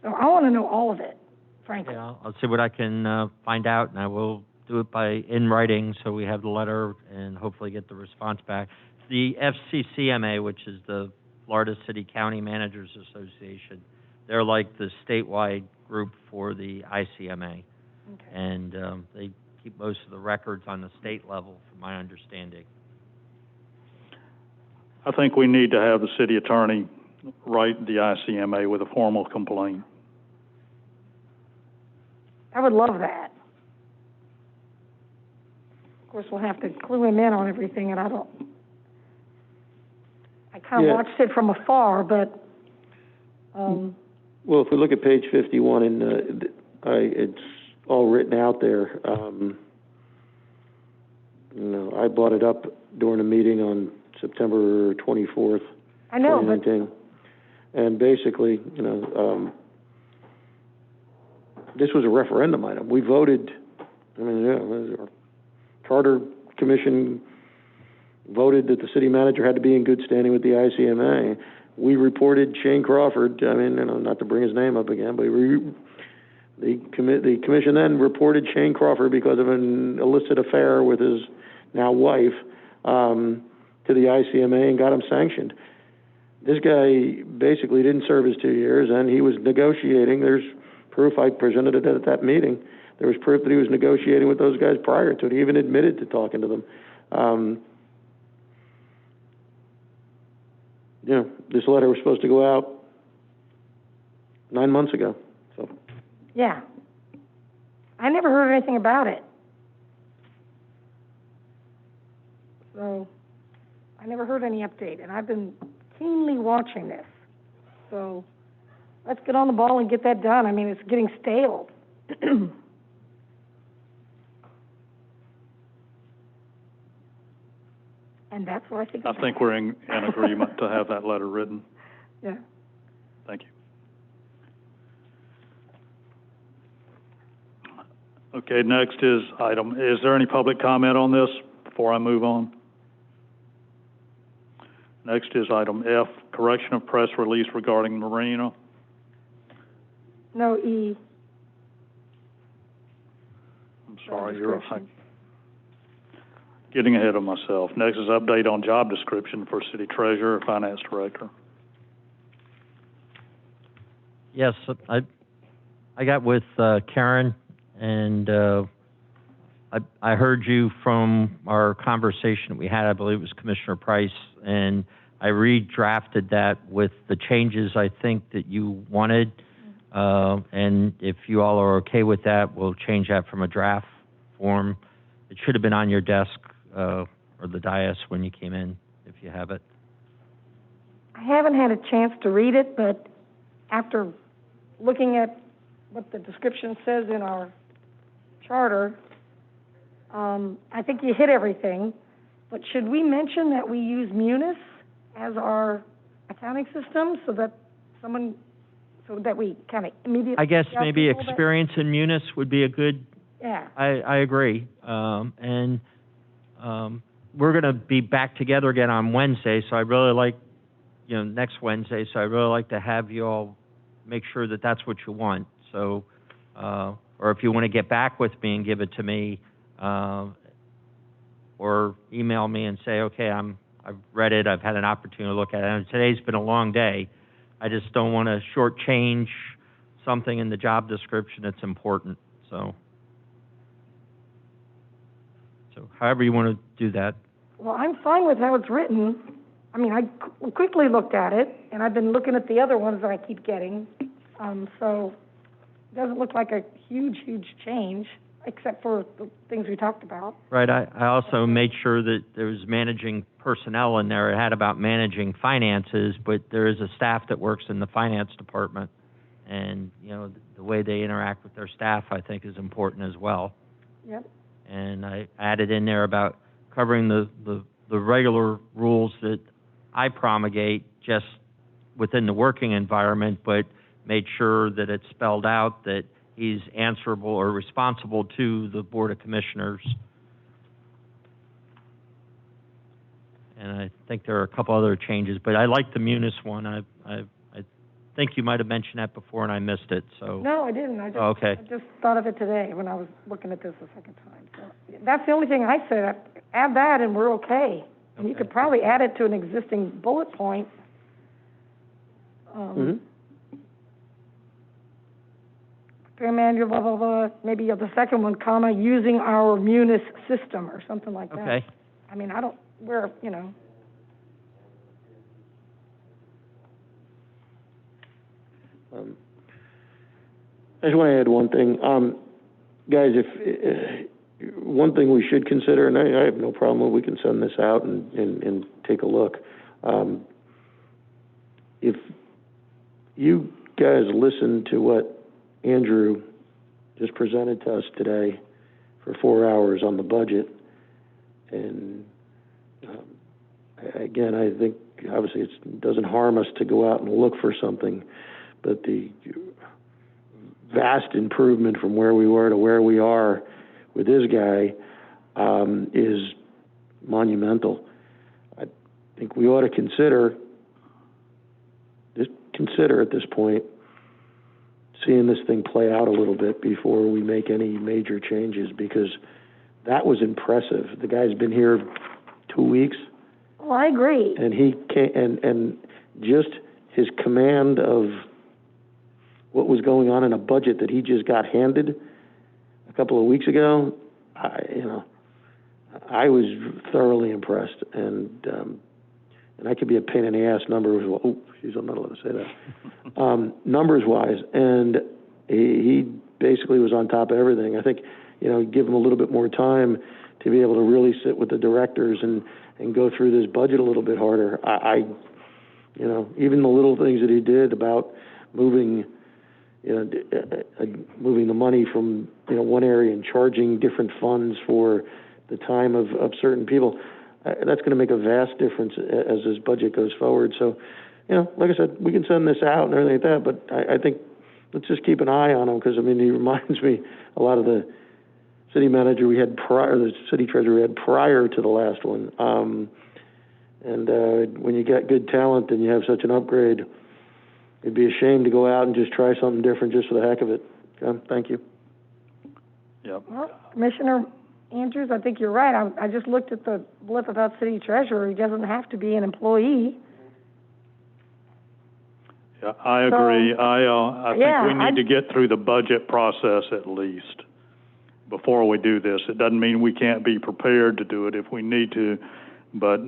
Speaker 8: So I want to know all of it, frankly.
Speaker 1: Yeah, I'll see what I can find out, and I will do it in writing so we have the letter and hopefully get the response back. The FCCMA, which is the Florida City County Managers Association, they're like the statewide group for the ICMA. Okay. And they keep most of the records on the state level, from my understanding.
Speaker 3: I think we need to have the city attorney write the ICMA with a formal complaint.
Speaker 8: I would love that. Of course, we'll have to clue him in on everything, and I kind of watched it from afar, but,
Speaker 2: Well, if we look at page 51, and it's all written out there, I brought it up during a meeting on September 24th,
Speaker 8: I know,
Speaker 2: 2019. And basically, this was a referendum item. We voted, our Charter Commission voted that the city manager had to be in good standing with the ICMA. We reported Shane Crawford, not to bring his name up again, but the commission then reported Shane Crawford because of an illicit affair with his now wife to the ICMA and got him sanctioned. This guy basically didn't serve his 2 years, and he was negotiating. There's proof, I presented it at that meeting. There was proof that he was negotiating with those guys prior to it. He even admitted to talking to them. This letter was supposed to go out 9 months ago, so.
Speaker 8: Yeah. I never heard anything about it. So, I never heard any update, and I've been keenly watching this. So, let's get on the ball and get that done. I mean, it's getting stale. And that's what I think
Speaker 3: I
Speaker 8: about
Speaker 3: think
Speaker 8: it.
Speaker 3: we're in agreement to have that letter written.
Speaker 8: Yeah.
Speaker 3: Thank you. Okay, next is there any public comment on this before I move on? Next is item F, correction of press release regarding Marina.
Speaker 8: No E.
Speaker 3: I'm sorry, I'm getting ahead of myself. Next is update on job description for city treasurer, finance director.
Speaker 1: Yes, I got with Karen, and I heard you from our conversation we had, I believe it was Commissioner Price, and I redrafted that with the changes I think that you wanted, and if you all are okay with that, we'll change that from a draft form. It should have been on your desk or the dais when you came in, if you have it.
Speaker 8: I haven't had a chance to read it, but after looking at what the description says in our charter, I think you hit everything. But should we mention that we use Munis as our accounting system so that we kind of immediately...
Speaker 1: I guess
Speaker 8: tell
Speaker 1: maybe
Speaker 8: people that-
Speaker 1: experience in Munis would be a good...
Speaker 8: Yeah.
Speaker 1: I agree. And we're going to be back together again on Wednesday, so I really like, next Wednesday, so I'd really like to have you all make sure that that's what you want. So, or if you want to get back with me and give it to me, or email me and say, okay, I've read it, I've had an opportunity to look at it. And today's been a long day. I just don't want to shortchange something in the job description that's important. So however you want to do that.
Speaker 8: Well, I'm fine with how it's written. I mean, I quickly looked at it, and I've been looking at the other ones that I keep getting. So it doesn't look like a huge change, except for the things we talked about.
Speaker 1: Right. I also made sure that there was managing personnel in there. It had about managing finances, but there is a staff that works in the finance department. And, the way they interact with their staff, I think, is important as well.
Speaker 8: Yep.
Speaker 1: And I added in there about covering the regular rules that I promulgate just within the working environment, but made sure that it's spelled out that he's answerable or responsible to the Board of Commissioners. And I think there are a couple other changes, but I like the Munis one. I think you might have mentioned that before and I missed it, so.
Speaker 8: No, I didn't. I just thought of it today when I was looking at this the second time. So that's the only thing I said. Add that and we're okay. And you could probably add it to an existing bullet point. Prepare manual, blah, blah, blah, maybe the second one, comma, using our Munis system or something like that.
Speaker 1: Okay.
Speaker 8: I mean, I
Speaker 2: just want to add one thing. Guys, if one thing we should consider, and I have no problem, we can send this out and take a look. If you guys listen to what Andrew just presented to us today for 4 hours on the budget, and again, I think obviously it doesn't harm us to go out and look for something, but the vast improvement from where we were to where we are with this guy is monumental. I think we ought to consider at this point seeing this thing play out a little bit before we make any major changes, because that was impressive. The guy's been here 2 weeks.
Speaker 8: Well, I agree.
Speaker 2: And he and just his command of what was going on in a budget that he just got handed a couple of weeks ago, I was thoroughly impressed, and and I could be a pain in the ass numbers, oh, geez, I'm not allowed to say that, numbers-wise, and he basically was on top of everything. I think, give him a little bit more time to be able to really sit with the directors and go through this budget a little bit harder. Even the little things that he did about moving the money from, one area and charging different funds for the time of certain people, that's going to make a vast difference as this budget goes forward. So, like I said, we can send this out and everything like that, but I think let's just keep an eye on him, because, he reminds me a lot of the city manager we had the city treasurer we had prior to the last one. When you got good talent and you have such an upgrade, it'd be a shame to go out and just try something different just for the heck of it. Okay? Thank you.
Speaker 3: Yep.
Speaker 8: Well, Commissioner Andrews, I think you're right. I just looked at the blip about city treasurer. He doesn't have to be an employee.
Speaker 3: Yeah, I agree. I think we need to get through the budget process at least before we do this. It doesn't mean we can't be prepared to do it if we need to, but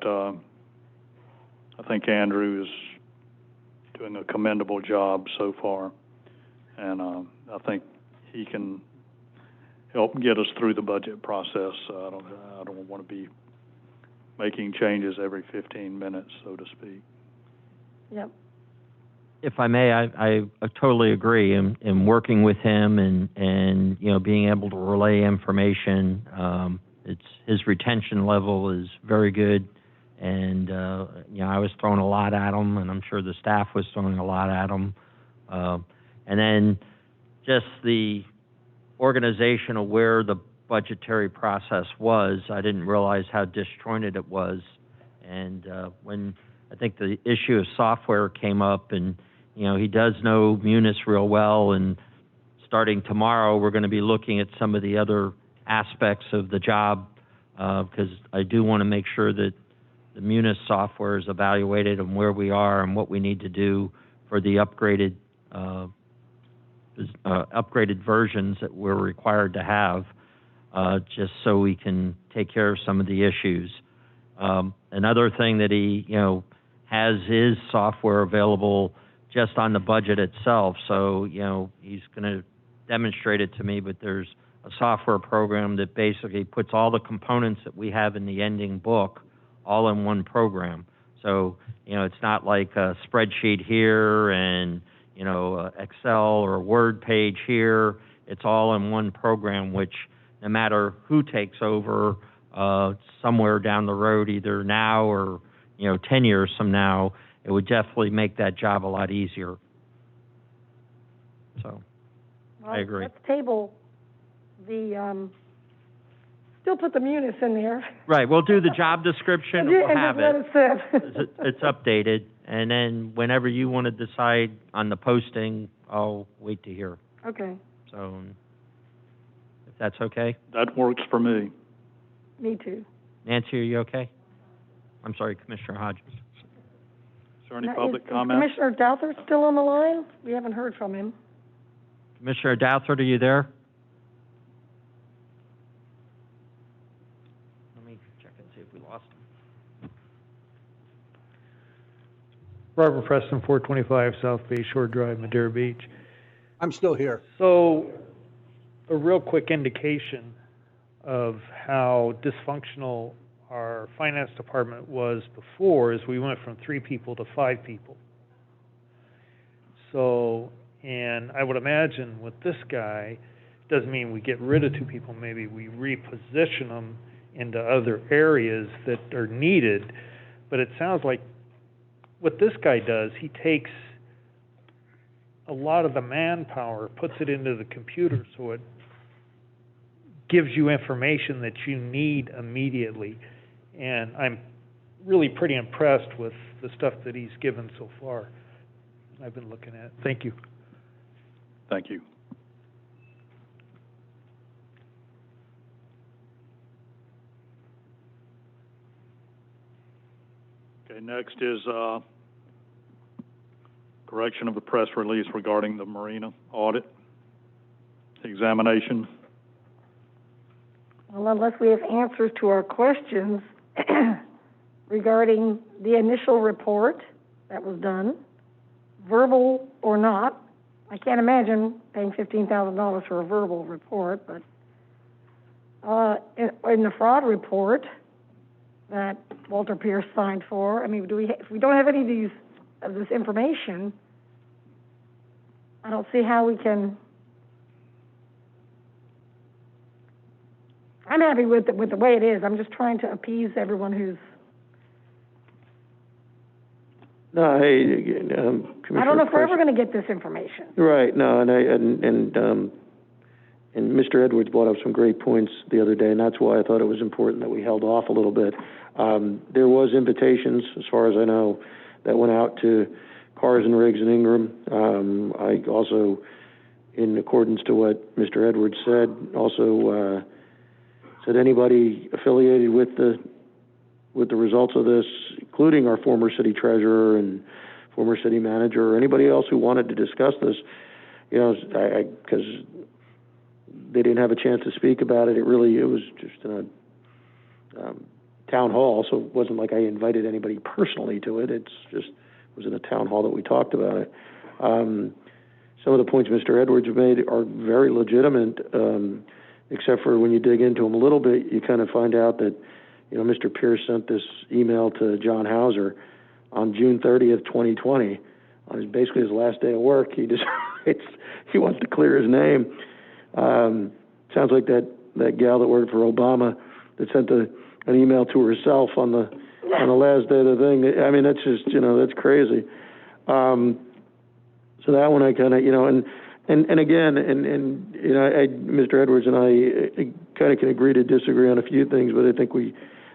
Speaker 3: I think Andrew is doing a commendable job so far, and I think he can help get us through the budget process. I don't want to be making changes every 15 minutes, so to speak.
Speaker 8: Yep.
Speaker 1: If I may, I totally agree. In working with him and being able to relay information, his retention level is very good. And I was throwing a lot at him, and I'm sure the staff was throwing a lot at him. And then just the organization of where the budgetary process was, I didn't realize how disjointed it was. And when I think the issue of software came up, and he does know Munis real well, and starting tomorrow we're going to be looking at some of the other aspects of the job, because I do want to make sure that the Munis software is evaluated and where we are and what we need to do for the upgraded versions that we're required to have, just so we can take care of some of the issues. Another thing that he, has is software available just on the budget itself. So, he's going to demonstrate it to me, but there's a software program that basically puts all the components that we have in the ending book all in one program. So, it's not like a spreadsheet here and, Excel or a Word page here. It's all in one program, which no matter who takes over somewhere down the road, either now or, 10 years from now, it would definitely make that job a lot easier. So, I agree.
Speaker 8: Let's table the, still put the Munis in there.
Speaker 1: Right, we'll do the job description, we'll have
Speaker 8: let it sit.
Speaker 1: It's updated, and then whenever you want to decide on the posting, I'll wait to hear.
Speaker 8: Okay.
Speaker 1: So, if that's okay?
Speaker 3: That works for me.
Speaker 8: Me too.
Speaker 1: Nancy, are you okay? I'm sorry, Commissioner Hodges.
Speaker 3: Is there any public comment?
Speaker 8: Is Commissioner Douthat still on the line? We haven't heard from him.
Speaker 1: Commissioner Douthat, are you there? Let me check and see if we lost him.
Speaker 5: Robert Preston, 425 South Bay Shore Drive, Madeira Beach.
Speaker 17: I'm still here.
Speaker 5: So, a real quick indication of how dysfunctional our finance department was before is we went from 3 people to 5 people. So, and I would imagine with this guy, doesn't mean we get rid of 2 people, maybe we reposition them into other areas that are needed. But it sounds like what this guy does, he takes a lot of the manpower, puts it into the computer so it gives you information that you need immediately. And I'm really pretty impressed with the stuff that he's given so far. I've been looking at. Thank you.
Speaker 3: Thank you. Okay, next is correction of the press release regarding the Marina audit examination.
Speaker 8: Well, unless we have answers to our questions, regarding the initial report that was done, verbal or not. I can't imagine paying $15,000 for a verbal report, but in the fraud report that Walter Pierce signed for, I mean, if we don't have any of this information, I don't see how we can. I'm happy with the way it is. I'm just trying to appease everyone who's.
Speaker 2: No, hey, Commissioner.
Speaker 8: I don't know if we're ever going to get this information.
Speaker 2: Right. No, and Mr. Edwards brought up some great points the other day, and that's why I thought it was important that we held off a little bit. There was invitations, as far as I know, that went out to Cars and Riggs and Ingram. I also, in accordance to what Mr. Edwards said, also said anybody affiliated with the results of this, including our former city treasurer and former city manager, or anybody else who wanted to discuss this, you know, because they didn't have a chance to speak about it. It was just in a town hall, so it wasn't like I invited anybody personally to it. It was in a town hall that we talked about it. Some of the points Mr. Edwards made are very legitimate, except for when you dig into them a little bit, you kind of find out that, you know, Mr. Pierce sent this email to John Hauser on June 30th, 2020, on basically his last day of work. He wants to clear his name. Sounds like that gal that worked for Obama that sent an email to herself on the last day of the thing. I mean, that's just, you know, that's crazy. So that one I kind of, you know, and again, you know, Mr. Edwards and I kind of can agree to disagree on a few things, but I think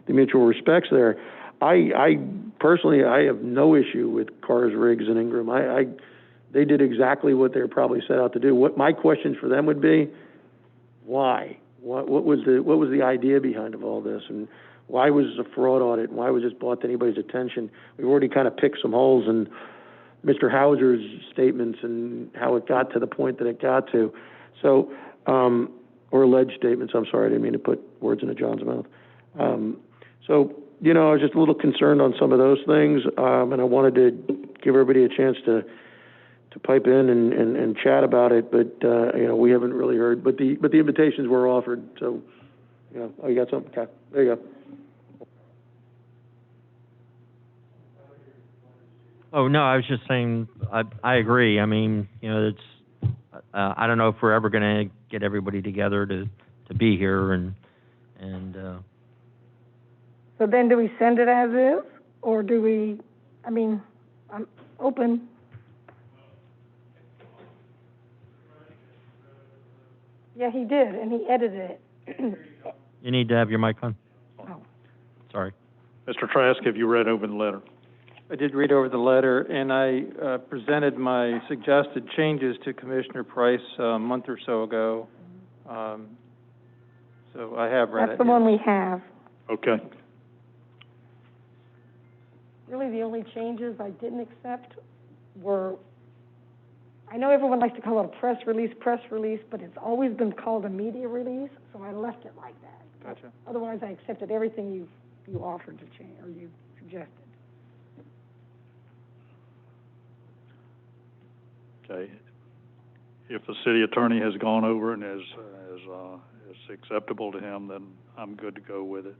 Speaker 2: the mutual respect's there. I personally, I have no issue with Cars, Riggs, and Ingram. They did exactly what they were probably set out to do. What my questions for them would be, why? What was the idea behind of all this, and why was this a fraud audit, and why was this brought to anybody's attention? We've already kind of picked some holes in Mr. Hauser's statements and how it got to the point that it got to. So, or alleged statements. I'm sorry, I didn't mean to put words into John's mouth. So, you know, I was just a little concerned on some of those things, and I wanted to give everybody a chance to pipe in and chat about it, but you know, we haven't really heard. But the invitations were offered, so you know, oh, you got something? Okay, there you go.
Speaker 1: Oh no, I was just saying I agree. I mean, you know, it's I don't know if we're ever going to get everybody together to be here and.
Speaker 8: So then, do we send it as is, or do we? I mean, I'm open. Yeah, he did, and he edited it.
Speaker 1: You need to have your mic on.
Speaker 8: Oh.
Speaker 3: Sorry. Mr. Trask, have you read over the letter?
Speaker 14: I did read over the letter, and I presented my suggested changes to Commissioner Price a month or so ago. So I have read it.
Speaker 8: That's the one we have.
Speaker 3: Okay.
Speaker 8: Really, the only changes I didn't accept were, I know everyone likes to call it a press release, but it's always been called a media release, so I left it like that.
Speaker 14: Gotcha.
Speaker 8: Otherwise, I accepted everything you offered to change, or you suggested.
Speaker 3: Okay. If the city attorney has gone over and is acceptable to him, then I'm good to go with it.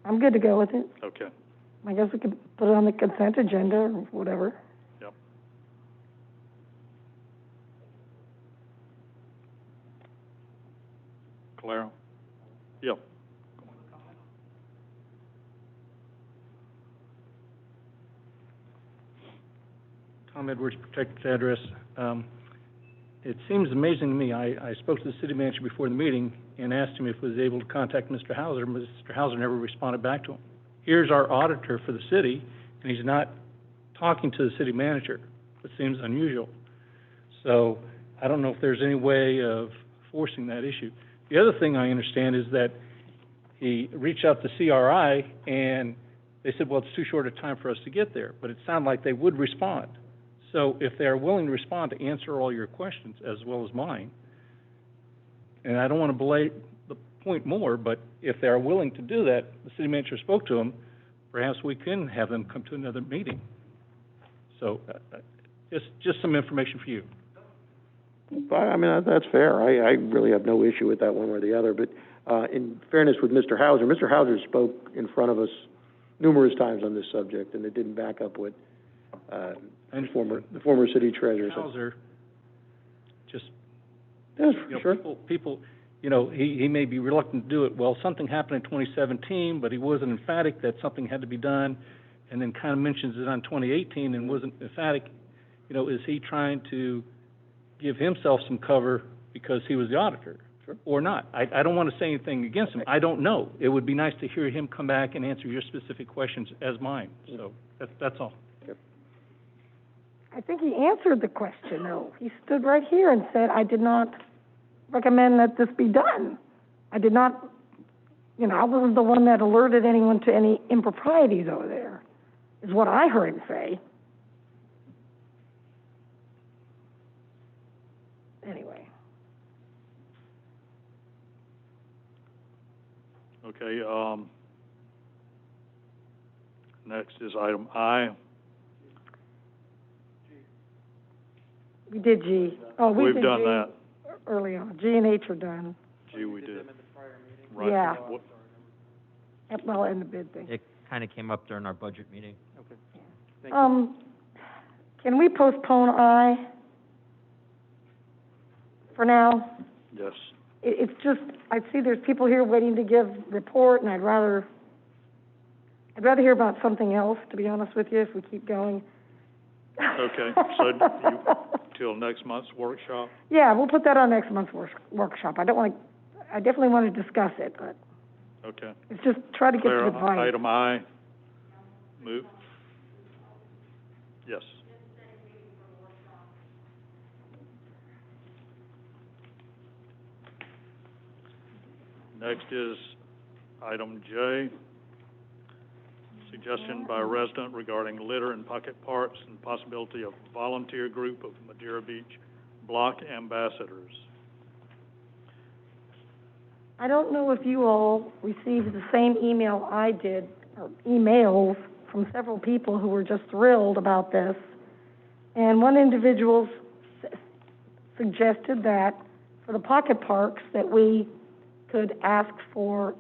Speaker 8: I'm good to go with it.
Speaker 3: Okay.
Speaker 8: I guess we could put it on the consent agenda or whatever.
Speaker 3: Yep. Clara? Yep.
Speaker 4: Tom Edwards, protected address. It seems amazing to me. I spoke to the city manager before the meeting and asked him if he was able to contact Mr. Hauser. Mr. Hauser never responded back to him. Here's our auditor for the city, and he's not talking to the city manager. It seems unusual. So I don't know if there's any way of forcing that issue. The other thing I understand is that he reached out to CRI, and they said, well, it's too short a time for us to get there. But it sounded like they would respond. So if they're willing to respond to answer all your questions as well as mine, and I don't want to belay the point more, but if they are willing to do that, the city manager spoke to them, perhaps we can have them come to another meeting. So, just some information for you.
Speaker 2: I mean, that's fair. I really have no issue with that one way or the other, but, in fairness with Mr. Hauser spoke in front of us numerous times on this subject, and it didn't back up what, the former city treasurer said.
Speaker 4: Hauser, just,
Speaker 2: Yes,
Speaker 4: you know,
Speaker 2: sure.
Speaker 4: people, you know, he may be reluctant to do it. Well, something happened in 2017, but he wasn't emphatic that something had to be done, and then kind of mentions it on 2018 and wasn't emphatic. You know, is he trying to give himself some cover because he was the auditor? Sure. Or not? I don't want to say anything against him. I don't know. It would be nice to hear him come back and answer your specific questions as mine. So, that's all.
Speaker 8: I think he answered the question, though. He stood right here and said, I did not recommend that this be done. I did not, you know, I wasn't the one that alerted anyone to any improprieties over there, is what I heard him say. Anyway.
Speaker 3: Okay, next is item I.
Speaker 8: We did G. Oh, we
Speaker 3: We've
Speaker 8: did
Speaker 3: done
Speaker 8: G
Speaker 3: that.
Speaker 8: early on. G and H are done.
Speaker 3: G we did. Right.
Speaker 8: Yeah.
Speaker 3: What-
Speaker 8: Well, and the bid thing.
Speaker 1: It kind of came up during our budget meeting.
Speaker 8: Can we postpone I for now?
Speaker 3: Yes.
Speaker 8: It's just, I see there's people here waiting to give report, and I'd rather hear about something else, to be honest with you, if we keep going.
Speaker 3: Okay, so till next month's workshop?
Speaker 8: Yeah, we'll put that on next month's workshop. I definitely want to discuss it, but
Speaker 3: Okay.
Speaker 8: it's just try to get
Speaker 3: Clear
Speaker 8: some
Speaker 3: on
Speaker 8: advice.
Speaker 3: item I. Move. Yes. Next is item J, suggestion by a resident regarding litter in pocket parks and possibility of volunteer group of Madeira Beach block ambassadors.
Speaker 8: I don't know if you all received the same email I did, or emails from several people who were just thrilled about this. And one individual suggested that for the pocket parks that we could ask for,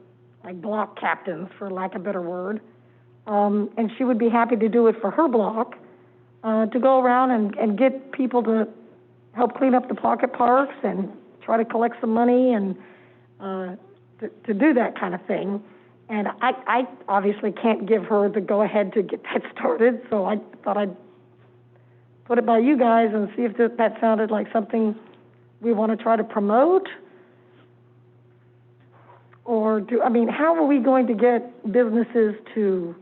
Speaker 8: like, block captains, for lack of a better word. And she would be happy to do it for her block, to go around and get people to help clean up the pocket parks and try to collect some money and to do that kind of thing. And I obviously can't give her the go-ahead to get that started, so I thought I'd put it by you guys and see if that sounded like something we want to try to promote. Or how are we going to get businesses to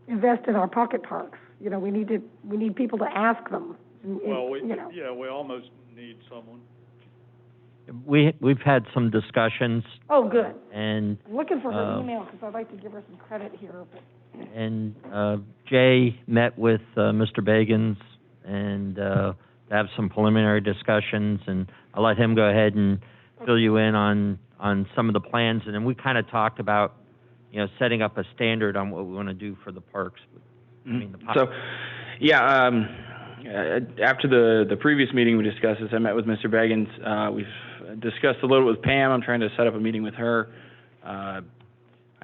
Speaker 8: invest in our pocket parks? You know, we need people to ask them.
Speaker 3: Well,
Speaker 8: you know.
Speaker 3: we almost need someone.
Speaker 1: We've had some discussions.
Speaker 8: Oh, good.
Speaker 1: And
Speaker 8: I'm looking for her email because I'd like to give her some credit here.
Speaker 1: And Jay met with Mr. Bagans and to have some preliminary discussions, and I'll let him go ahead and fill you in on some of the plans, and then we kind of talked about, you know, setting up a standard on what we want to do for the parks. I mean,
Speaker 12: after the previous meeting we discussed this, I met with Mr. Bagans. We've discussed a little with Pam. I'm trying to set up a meeting with her. I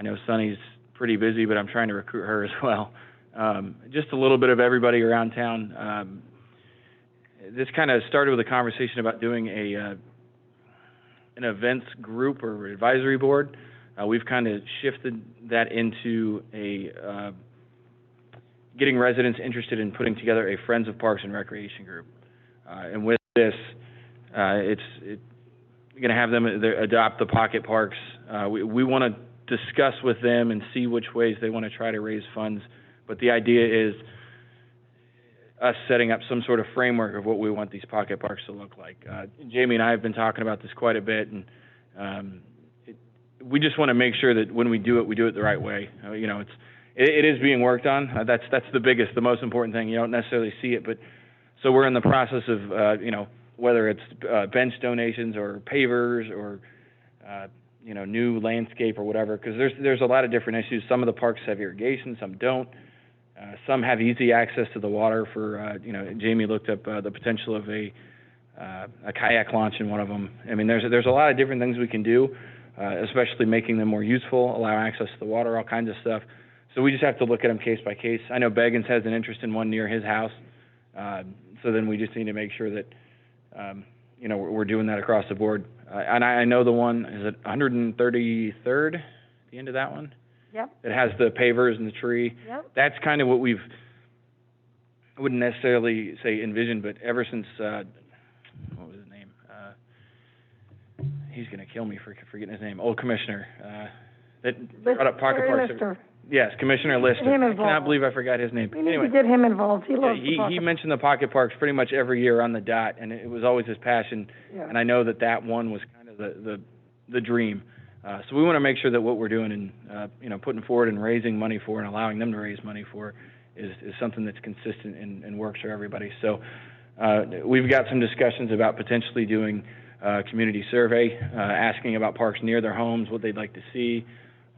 Speaker 12: know Sunny's pretty busy, but I'm trying to recruit her as well. Just a little bit of everybody around town. This kind of started with a conversation about doing an events group or advisory board. We've kind of shifted that into getting residents interested in putting together a Friends of Parks and Recreation group. And with this, it's going to have them adopt the pocket parks. We want to discuss with them and see which ways they want to try to raise funds. But the idea is us setting up some sort of framework of what we want these pocket parks to look like. Jamie and I have been talking about this quite a bit, and we just want to make sure that when we do it the right way. You know, it is being worked on. That's the most important thing. You don't necessarily see it, but so we're in the process of whether it's, bench donations or pavers or, new landscape or whatever, because there's a lot of different issues. Some of the parks have irrigation, some don't. Some have easy access to the water for, Jamie looked up, the potential of a kayak launch in one of them. I mean, there's a lot of different things we can do, especially making them more useful, allow access to the water, all kinds of stuff. So we just have to look at them case by case. I know Beggins has an interest in one near his house, so then we just need to make sure that, we're doing that across the board. And I know the one, is it 133rd, the end of that one?
Speaker 8: Yep.
Speaker 12: It has the pavers and the tree.
Speaker 8: Yep.
Speaker 12: That's kind of what I wouldn't necessarily say envisioned, but ever since, what was his name? He's going to kill me for forgetting his name. Old commissioner, that brought up pocket parks.
Speaker 8: Lister.
Speaker 12: Yes, Commissioner Lister.
Speaker 8: Him
Speaker 12: I
Speaker 8: involved.
Speaker 12: cannot believe I forgot his name.
Speaker 8: We need
Speaker 12: Anyway,
Speaker 8: to get him involved. He loves the
Speaker 12: he
Speaker 8: pocket.
Speaker 12: mentioned the pocket parks pretty much every year on the dot, and it was always his passion.
Speaker 8: Yeah.
Speaker 12: And I know that one was kind of the dream. So we want to make sure that what we're doing and putting forward and raising money for and allowing them to raise money for is something that's consistent and works for everybody. So we've got some discussions about potentially doing a community survey, asking about parks near their homes, what they'd like to see,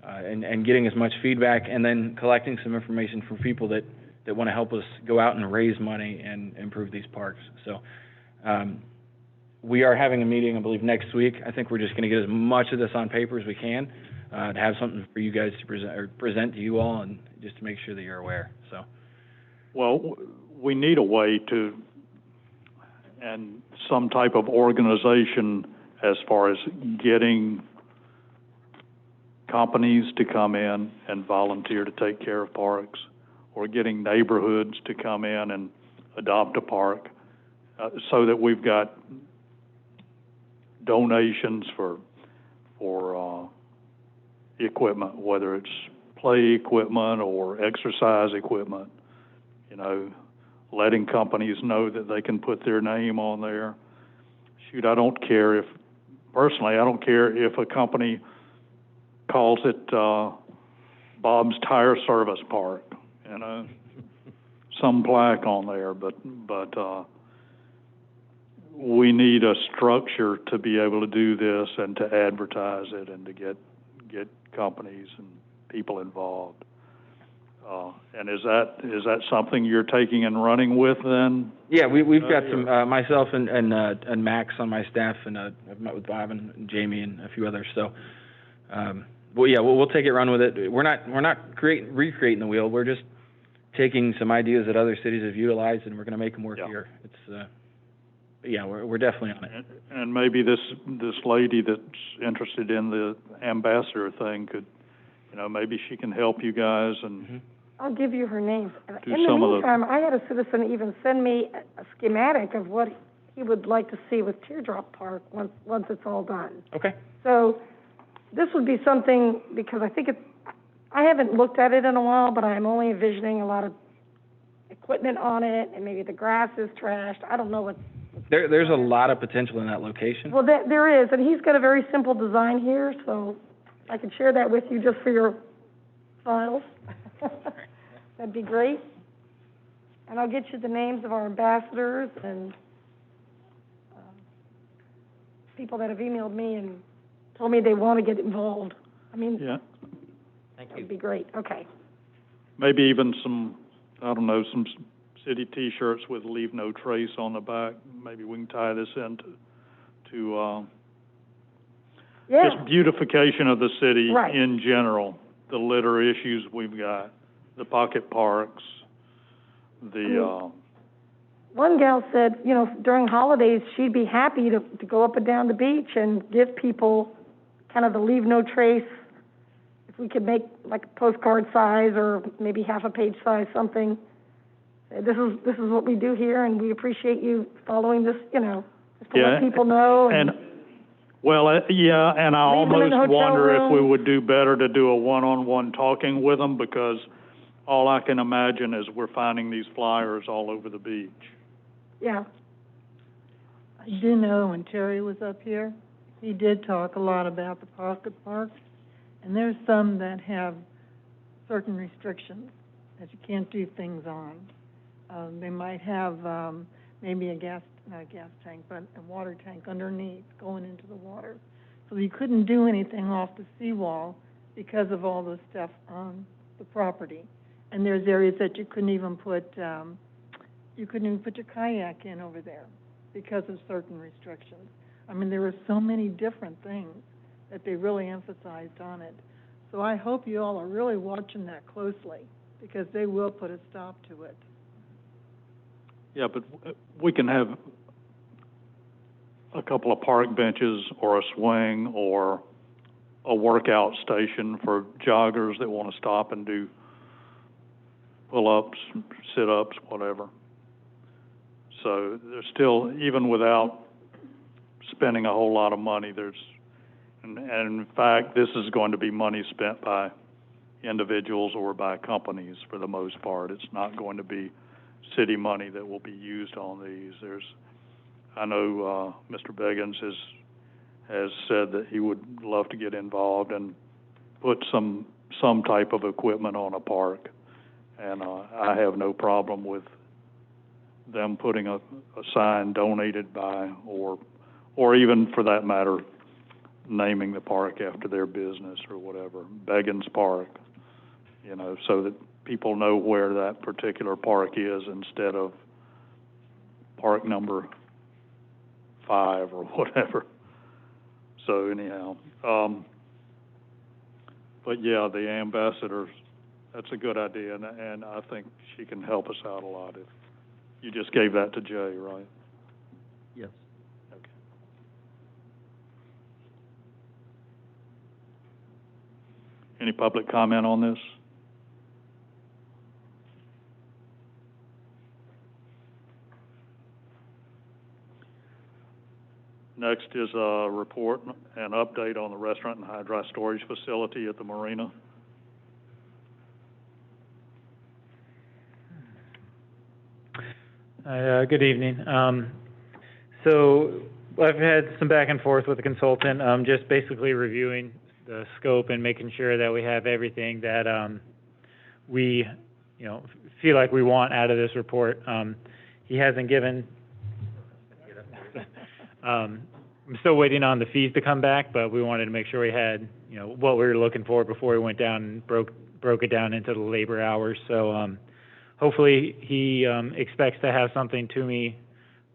Speaker 12: and getting as much feedback, and then collecting some information from people that want to help us go out and raise money and improve these parks. So we are having a meeting, I believe, next week. I think we're just going to get as much of this on paper as we can to have something for you guys to present to you all, and just to make sure that you're aware. So,
Speaker 3: Well, we need a way to, and some type of organization as far as getting companies to come in and volunteer to take care of parks, or getting neighborhoods to come in and adopt a park, so that we've got donations for equipment, whether it's play equipment or exercise equipment, letting companies know that they can put their name on there. Shoot, personally, I don't care if a company calls it Bob's Tire Service Park, some plaque on there, but we need a structure to be able to do this and to advertise it and to get companies and people involved. And is that something you're taking and running with then?
Speaker 12: Yeah, we've got some, myself and Max on my staff, and I've met with Bob and Jamie and a few others. So, we'll take it, run with it. We're not recreating the wheel. We're just taking some ideas that other cities have utilized, and we're going to make them work here. It's we're definitely on it.
Speaker 3: And maybe this lady that's interested in the ambassador thing could, maybe she can help you guys and.
Speaker 8: Mm-hmm. I'll give you her name.
Speaker 3: In
Speaker 8: the meantime, I had a citizen even send me a schematic of what he would like to see with Teardrop Park once it's all done.
Speaker 12: Okay.
Speaker 8: So this would be something, because I haven't looked at it in a while, but I'm only envisioning a lot of equipment on it, and maybe the grass is trashed. I don't know what.
Speaker 12: There's a lot of potential in that location.
Speaker 8: Well, there is, and he's got a very simple design here, so I can share that with you just for your files. That'd be great. And I'll get you the names of our ambassadors and people that have emailed me and told me they want to get involved.
Speaker 3: Yeah.
Speaker 1: Thank you.
Speaker 8: That'd be great. Okay.
Speaker 3: Maybe even some city T-shirts with "Leave No Trace" on the back. Maybe we can tie this into just beautification of the city in general. The litter issues we've got, the pocket parks,
Speaker 8: One gal said, during holidays, she'd be happy to go up and down the beach and give people kind of the Leave No Trace. If we could make like a postcard size or maybe half a page size something. This is what we do here, and we appreciate you following this, just to let people know. And
Speaker 3: and I almost wonder if we would do better to do a one-on-one talking with them, because all I can imagine is we're finding these flyers all over the beach.
Speaker 7: Yeah. I do know when Terry was up here, he did talk a lot about the pocket parks, and there's some that have certain restrictions that you can't do things on. They might have maybe a gas not a gas tank, but a water tank underneath going into the water. So you couldn't do anything off the seawall because of all the stuff on the property. And there's areas that you couldn't even put your kayak in over there because of certain restrictions. I mean, there were so many different things that they really emphasized on it. So I hope you all are really watching that closely, because they will put a stop to it.
Speaker 3: Yeah, but we can have a couple of park benches or a swing or a workout station for joggers that want to stop and do pull-ups, sit-ups, whatever. So there's still, even without spending a whole lot of money, and in fact, this is going to be money spent by individuals or by companies for the most part. It's not going to be city money that will be used on these. I know Mr. Beggins has said that he would love to get involved and put some type of equipment on a park, and I have no problem with them putting a sign donated by, or even for that matter, naming the park after their business or whatever, Beggins Park, so that people know where that particular park is instead of park number 5 or whatever. So anyhow, but yeah, the ambassadors, that's a good idea, and I think she can help us out a lot. If you just gave that to Jay, right?
Speaker 1: Yes.
Speaker 3: Okay. Any public comment on this? Next is a report and update on the restaurant and high dry storage facility at the Marina.
Speaker 17: Good evening. So I've had some back and forth with the consultant, just basically reviewing the scope and making sure that we have everything that we, feel like we want out of this report. He hasn't given. I'm still waiting on the fees to come back, but we wanted to make sure we had, what we were looking for before we went down and broke it down into the labor hours. So hopefully he expects to have something to me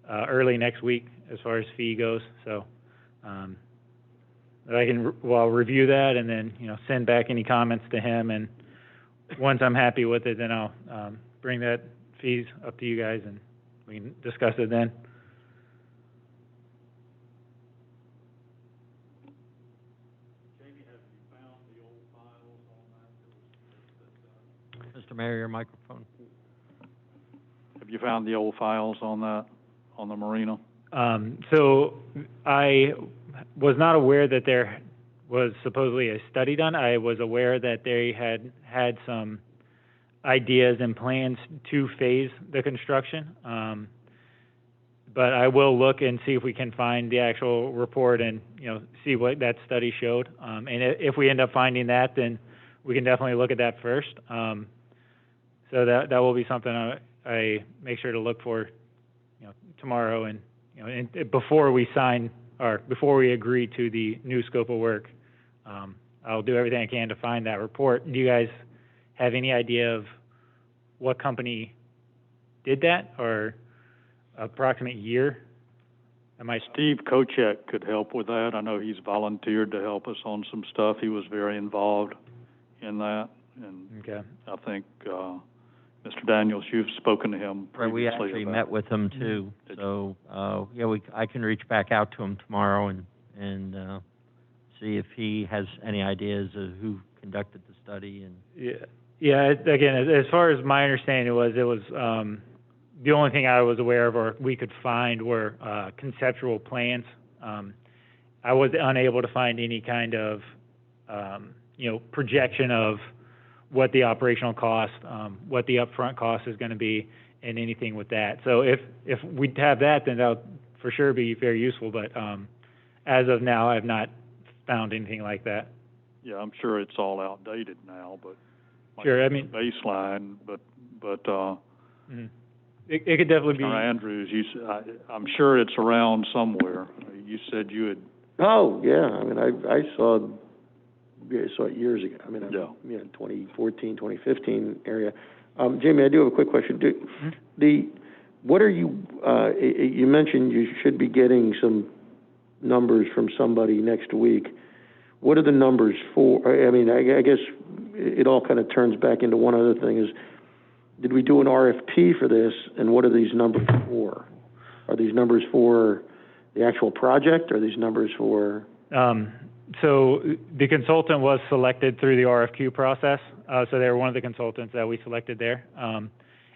Speaker 17: early next week as far as fee goes. So I can review that and then send back any comments to him. And once I'm happy with it, then I'll bring that fees up to you guys and we can discuss it then.
Speaker 1: Mr. Mayor, your microphone.
Speaker 3: Have you found the old files on that, on the Marina?
Speaker 17: So I was not aware that there was supposedly a study done. I was aware that they had some ideas and plans to phase the construction. But I will look and see if we can find the actual report and, see what that study showed. And if we end up finding that, then we can definitely look at that first. So that will be something I make sure to look for, tomorrow and, and before we sign or before we agree to the new scope of work. I'll do everything I can to find that report. Do you guys have any idea of what company did that or approximate year?
Speaker 3: Steve Kochek could help with that. I know he's volunteered to help us on some stuff. He was very involved in that, and
Speaker 17: okay.
Speaker 3: I think Mr. Daniels, you've spoken to him previously.
Speaker 1: Right, we actually met with him too. So I can reach back out to him tomorrow and see if he has any ideas of who conducted the study. And
Speaker 17: yeah. Again, as far as my understanding it was the only thing I was aware of or we could find were conceptual plans. I was unable to find any kind of projection of what the operational cost, what the upfront cost is going to be, and anything with that. So if we have that, then that would for sure be very useful. But as of now, I have not found anything like that.
Speaker 3: Yeah, I'm sure it's all outdated now, but
Speaker 17: sure. I mean,
Speaker 3: baseline, but
Speaker 17: It could definitely be.
Speaker 3: Commissioner Andrews, I'm sure it's around somewhere. You said you had.
Speaker 2: Oh, yeah, I mean, I saw it years ago. I mean,
Speaker 3: Yeah.
Speaker 2: 2014, 2015 area. Jamie, I do have a quick question.
Speaker 17: Mm-hmm.
Speaker 2: What are you, you mentioned you should be getting some numbers from somebody next week. What are the numbers for? I mean, I guess it all kind of turns back into one other thing is, did we do an RFP for this, and what are these numbers for? Are these numbers for the actual project, or are these numbers for?
Speaker 17: So the consultant was selected through the RFQ process, so they were one of the consultants that we selected there.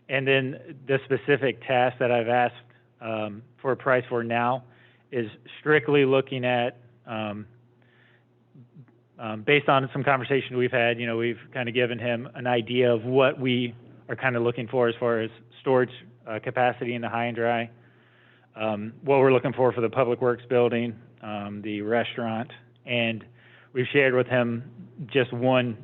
Speaker 17: And then the specific task that I've asked for a price for now is strictly looking at, based on some conversation we've had, we've kind of given him an idea of what we are kind of looking for as far as storage capacity in the high and dry, what we're looking for the public works building, the restaurant, and we've shared with him just one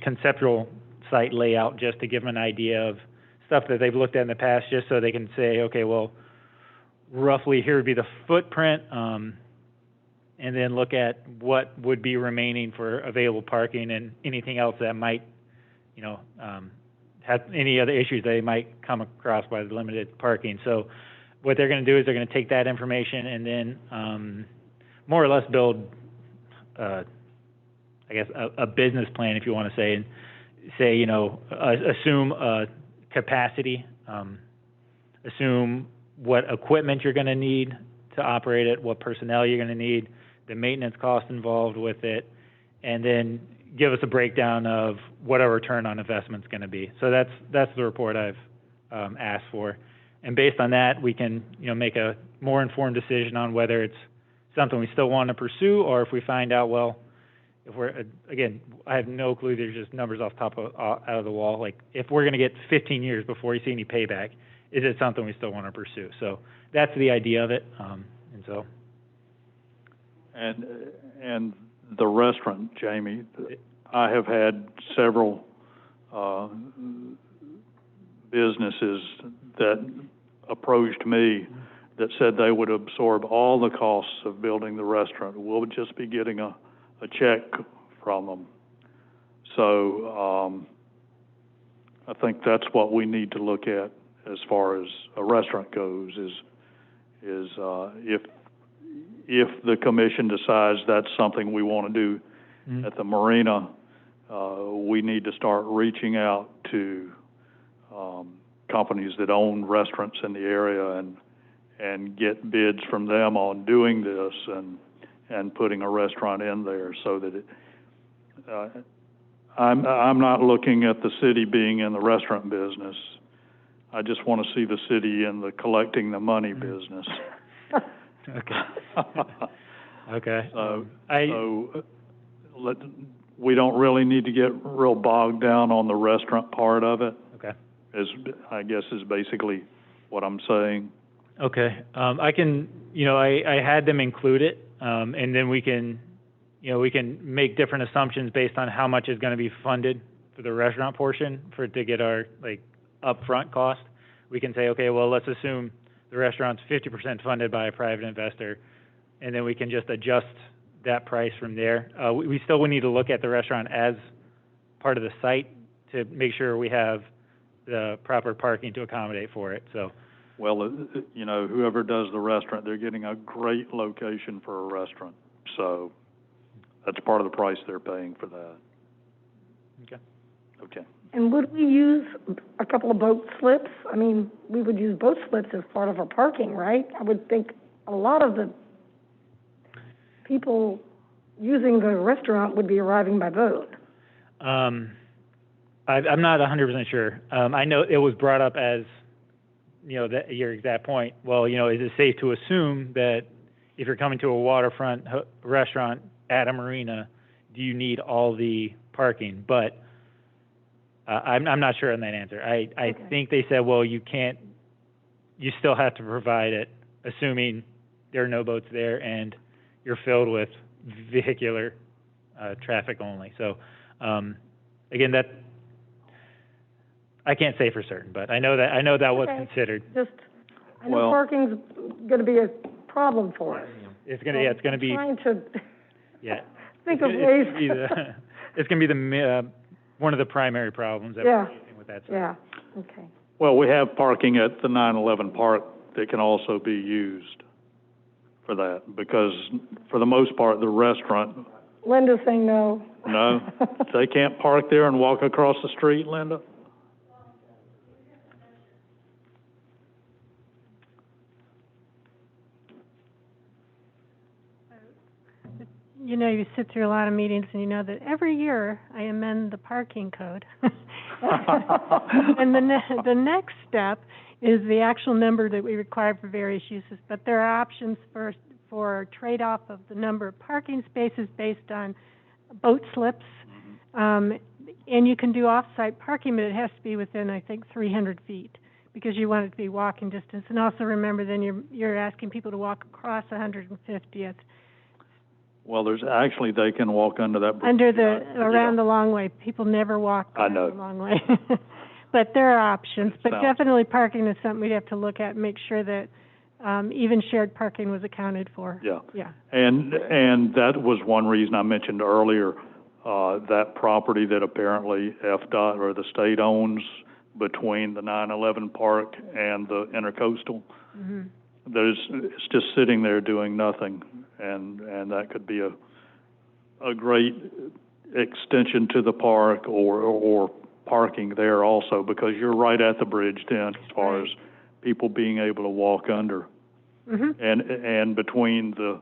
Speaker 17: conceptual site layout just to give them an idea of stuff that they've looked at in the past, just so they can say, okay, well, roughly here would be the footprint, and then look at what would be remaining for available parking and anything else that might, have any other issues they might come across by the limited parking. So what they're going to do is they're going to take that information and then more or less build, I guess, a business plan, if you want to say, and say, assume capacity, assume what equipment you're going to need to operate it, what personnel you're going to need, the maintenance cost involved with it, and then give us a breakdown of what our return on investment is going to be. So that's the report I've asked for, and based on that, we can make a more informed decision on whether it's something we still want to pursue, or if we find out, well, if we're again, I have no clue. There's just numbers off top of out of the wall. Like if we're going to get 15 years before you see any payback, is it something we still want to pursue? So that's the idea of it, and so.
Speaker 3: And the restaurant, Jamie, I have had several businesses that approached me that said they would absorb all the costs of building the restaurant. We'll just be getting a check from them. So I think that's what we need to look at as far as a restaurant goes, is if the commission decides that's something we want to do at the Marina, we need to start reaching out to companies that own restaurants in the area and get bids from them on doing this and putting a restaurant in there, so that I'm not looking at the city being in the restaurant business. I just want to see the city in the collecting the money business.
Speaker 17: Okay. Okay.
Speaker 3: We don't really need to get real bogged down on the restaurant part of it.
Speaker 17: Okay.
Speaker 3: I guess is basically what I'm saying.
Speaker 17: Okay. I can, I had them include it, and then we can make different assumptions based on how much is going to be funded for the restaurant portion to get our upfront cost. We can say, okay, well, let's assume the restaurant's 50% funded by a private investor, and then we can just adjust that price from there. We still would need to look at the restaurant as part of the site to make sure we have the proper parking to accommodate for it. So.
Speaker 3: Well, whoever does the restaurant, they're getting a great location for a restaurant. So that's part of the price they're paying for that.
Speaker 17: Okay.
Speaker 3: Okay.
Speaker 8: And would we use a couple of boat slips? I mean, we would use boat slips as part of our parking, right? I would think a lot of the people using the restaurant would be arriving by boat.
Speaker 17: I'm not 100% sure. I know it was brought up as, that your exact point. Well, is it safe to assume that if you're coming to a waterfront restaurant at a marina, do you need all the parking? But I'm not sure on that answer. I think they said, well, you still have to provide it, assuming there are no boats there and you're filled with vehicular traffic only. So, again, I can't say for certain, but I know that was
Speaker 8: Okay.
Speaker 17: considered.
Speaker 8: Just, I know
Speaker 3: Well-
Speaker 8: parking's gonna be a problem for us.
Speaker 17: It's gonna be,
Speaker 8: Trying to
Speaker 17: yeah.
Speaker 8: think
Speaker 17: It's
Speaker 8: of
Speaker 17: gonna-
Speaker 8: ways
Speaker 17: It's gonna be
Speaker 8: to,
Speaker 17: it's gonna be one of the primary problems that
Speaker 8: Yeah.
Speaker 17: we're facing with that site.
Speaker 8: yeah, okay.
Speaker 3: Well, we have parking at the 9/11 park that can also be used for that, because for the most part, the restaurant,
Speaker 8: Linda's saying no.
Speaker 3: no, they can't park there and walk across the street, Linda?
Speaker 10: You know, you sit through a lot of meetings and you know that every year I amend the parking code. And the next step is the actual number that we require for various uses, but there are options for trade-off of the number of parking spaces based on boat slips. And you can do off-site parking, but it has to be within, I think, 300 feet, because you want it to be walking distance. And also remember, then you're asking people to walk across 150th.
Speaker 3: Well, there's actually, they can walk under that bridge.
Speaker 10: Under around the long way. People never walk
Speaker 3: I
Speaker 10: around
Speaker 3: know.
Speaker 10: the long way. But there are options, but
Speaker 3: sounds-
Speaker 10: definitely parking is something we'd have to look at and make sure that, even shared parking was accounted for.
Speaker 3: Yeah.
Speaker 10: Yeah.
Speaker 3: And that was one reason I mentioned earlier, that property that apparently FDOT or the state owns between the 9/11 park and the intercoastal.
Speaker 10: Mm-hmm.
Speaker 3: It's just sitting there doing nothing, and that could be a great extension to the park or parking there also, because you're right at the bridge then, as far as people being able to walk under.
Speaker 10: Mm-hmm.
Speaker 3: And between the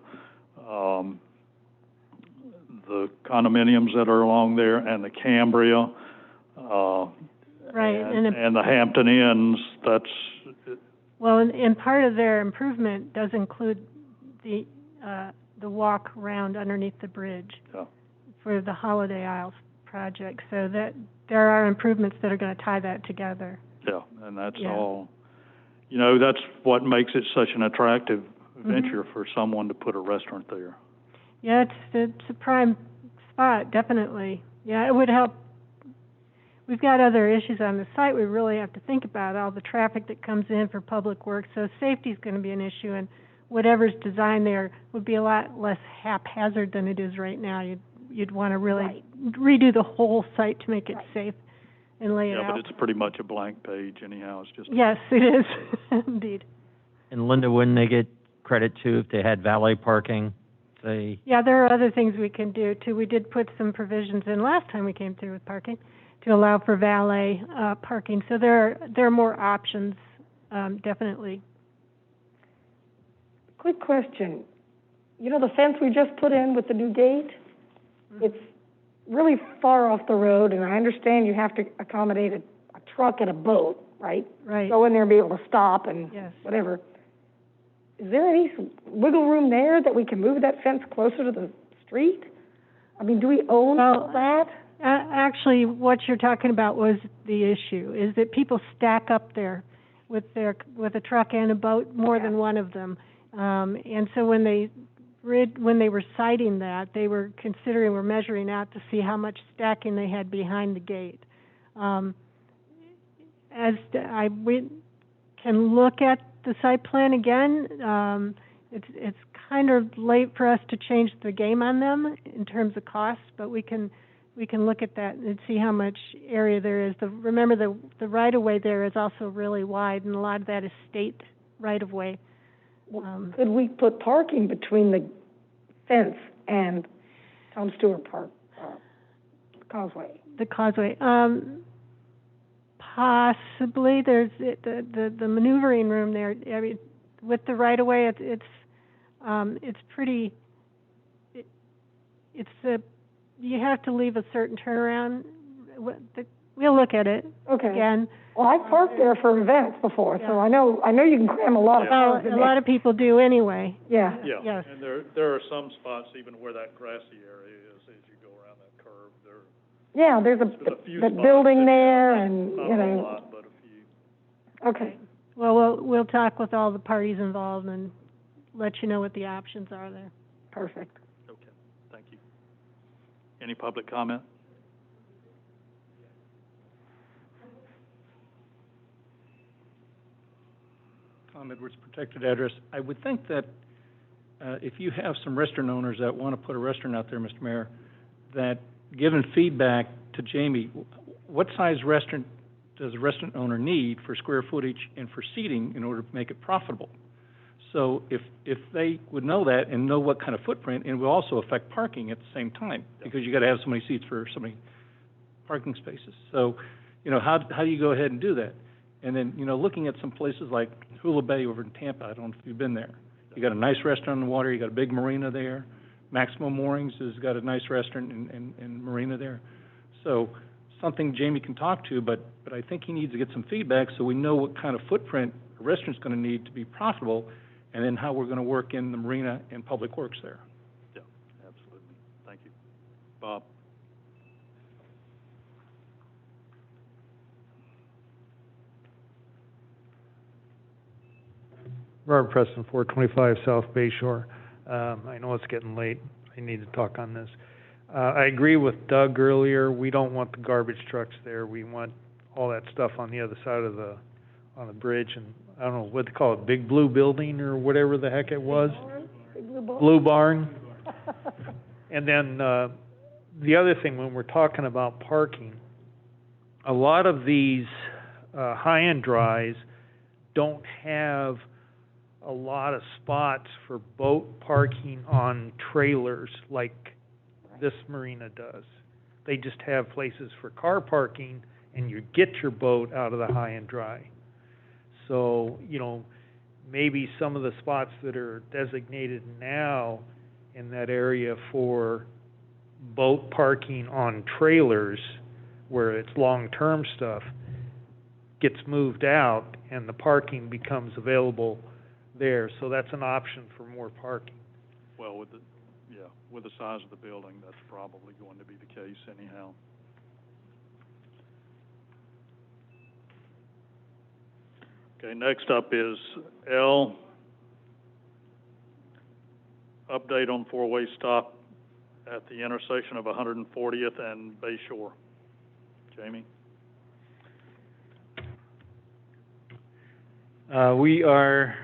Speaker 3: condominiums that are along there and the Cambria,
Speaker 10: Right,
Speaker 3: and the Hampton Inns, that's,
Speaker 10: well, and part of their improvement does include the walk around underneath the bridge
Speaker 3: Yeah.
Speaker 10: for the Holiday Isles project, so that there are improvements that are gonna tie that together.
Speaker 3: yeah, and that's
Speaker 10: Yeah.
Speaker 3: all, that's what makes it such an attractive venture for someone to put a restaurant there.
Speaker 10: Yeah, it's a prime spot, definitely. Yeah, it would help. We've got other issues on the site we really have to think about, all the traffic that comes in for public works, so safety's gonna be an issue, and whatever's designed there would be a lot less haphazard than it is right now. You'd wanna really redo the whole site to make it safe and lay it
Speaker 3: Yeah,
Speaker 10: out.
Speaker 3: but it's pretty much a blank page anyhow, it's just.
Speaker 10: Yes, it is, indeed.
Speaker 1: And Linda, wouldn't they get credit too if they had valet parking?
Speaker 10: Yeah, there are other things we can do too. We did put some provisions in last time we came through with parking to allow for valet, parking. So there are more options, definitely.
Speaker 8: Quick question. You know the fence we just put in with the new gate? It's really far off the road, and I understand you have to accommodate a truck and a boat, right?
Speaker 10: Right.
Speaker 8: Go in there and be able to stop and
Speaker 10: Yes.
Speaker 8: whatever. Is there any wiggle room there that we can move that fence closer to the street? I mean, do we own all that?
Speaker 10: Actually, what you're talking about was the issue, is that people stack up there with a truck and a boat, more than one of them. And so when they were citing that, they were measuring out to see how much stacking they had behind the gate. We can look at the site plan again. It's kind of late for us to change the game on them in terms of cost, but we can look at that and see how much area there is. Remember, the right-of-way there is also really wide, and a lot of that is state right-of-way.
Speaker 8: Could we put parking between the fence and Tom Stewart Park, Causeway?
Speaker 10: The Causeway, possibly. There's the maneuvering room there. I mean, with the right-of-way, it's pretty. You have to leave a certain turnaround. We'll look at it again.
Speaker 8: Well, I've parked there for events before, so I know you can cram a lot of cars in
Speaker 10: a
Speaker 8: there.
Speaker 10: lot of people do anyway.
Speaker 3: Yeah,
Speaker 10: Yes.
Speaker 3: and there are some spots even where that grassy area is, as you go around that curve,
Speaker 8: Yeah, there's
Speaker 3: a few
Speaker 8: that
Speaker 3: spots
Speaker 8: building
Speaker 3: that-
Speaker 8: there, and
Speaker 3: not
Speaker 8: you
Speaker 3: a
Speaker 8: know.
Speaker 3: lot, but a few.
Speaker 8: Okay.
Speaker 10: Well, we'll talk with all the parties involved and let you know what the options are there.
Speaker 8: Perfect.
Speaker 3: Okay, thank you. Any public comment?
Speaker 4: Tom Edwards, protected address. I would think that, if you have some restaurant owners that want to put a restaurant out there, Mr. Mayor, that given feedback to Jamie, what size restaurant does a restaurant owner need for square footage and for seating in order to make it profitable? So if they would know that and know what kind of footprint, and it will also affect parking at the same time, because you got to have so many seats for so many parking spaces. So, how do you go ahead and do that? And then, looking at some places like Hula Bay over in Tampa, I don't know if you've been there. You got a nice restaurant on the water, you got a big marina there. Maximum Moorings has got a nice restaurant and marina there. So, something Jamie can talk to, but I think he needs to get some feedback so we know what kind of footprint a restaurant's going to need to be profitable, and then how we're going to work in the marina and public works there.
Speaker 3: Yeah, absolutely. Thank you. Bob?
Speaker 18: Robert Preston, 425 South Bay Shore. I know it's getting late. I need to talk on this. I agree with Doug earlier. We don't want the garbage trucks there. We want all that stuff on the other side of on the bridge, and I don't know what they call it, Big Blue Building or whatever the heck it was.
Speaker 8: Big Blue Barn.
Speaker 18: Blue Barn. And then the other thing, when we're talking about parking, a lot of these high-end dries don't have a lot of spots for boat parking on trailers like this marina does. They just have places for car parking, and you get your boat out of the high-end dry. So, maybe some of the spots that are designated now in that area for boat parking on trailers, where it's long-term stuff, gets moved out and the parking becomes available there. So that's an option for more parking.
Speaker 3: Well, with the size of the building, that's probably going to be the case anyhow. Okay, next up is L, update on four-way stop at the intersection of 140th and Bayshore. Jamie?
Speaker 17: We are,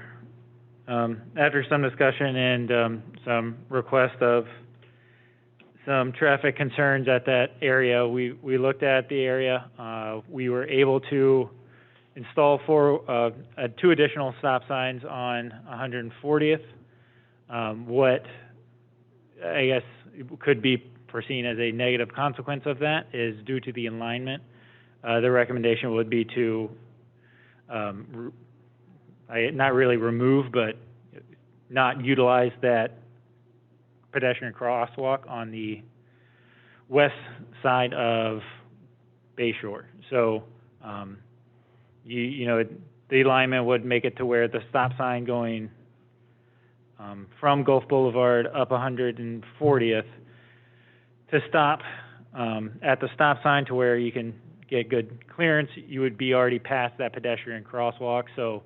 Speaker 17: after some discussion and some request of some traffic concerns at that area, we looked at the area. We were able to install two additional stop signs on 140th. What I guess could be foreseen as a negative consequence of that is due to the alignment. The recommendation would be to not really remove, but not utilize that pedestrian crosswalk on the west side of Bayshore. So, the alignment would make it to where the stop sign going from Gulf Boulevard up 140th to stop at the stop sign to where you can get good clearance, you would be already past that pedestrian crosswalk. So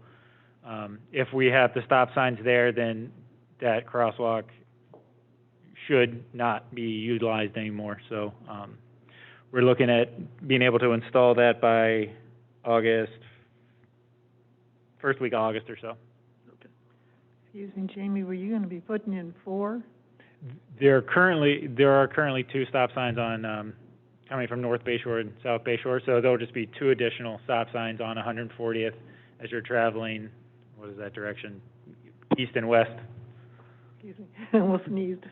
Speaker 17: if we have the stop signs there, then that crosswalk should not be utilized anymore. So we're looking at being able to install that by first week of August or so.
Speaker 3: Okay.
Speaker 7: Excuse me, Jamie, were you going to be putting in 4?
Speaker 17: There are currently two stop signs on coming from North Bayshore and South Bayshore, so there'll just be two additional stop signs on 140th as you're traveling. What is that direction? East and west.
Speaker 7: Excuse me, I almost sneezed.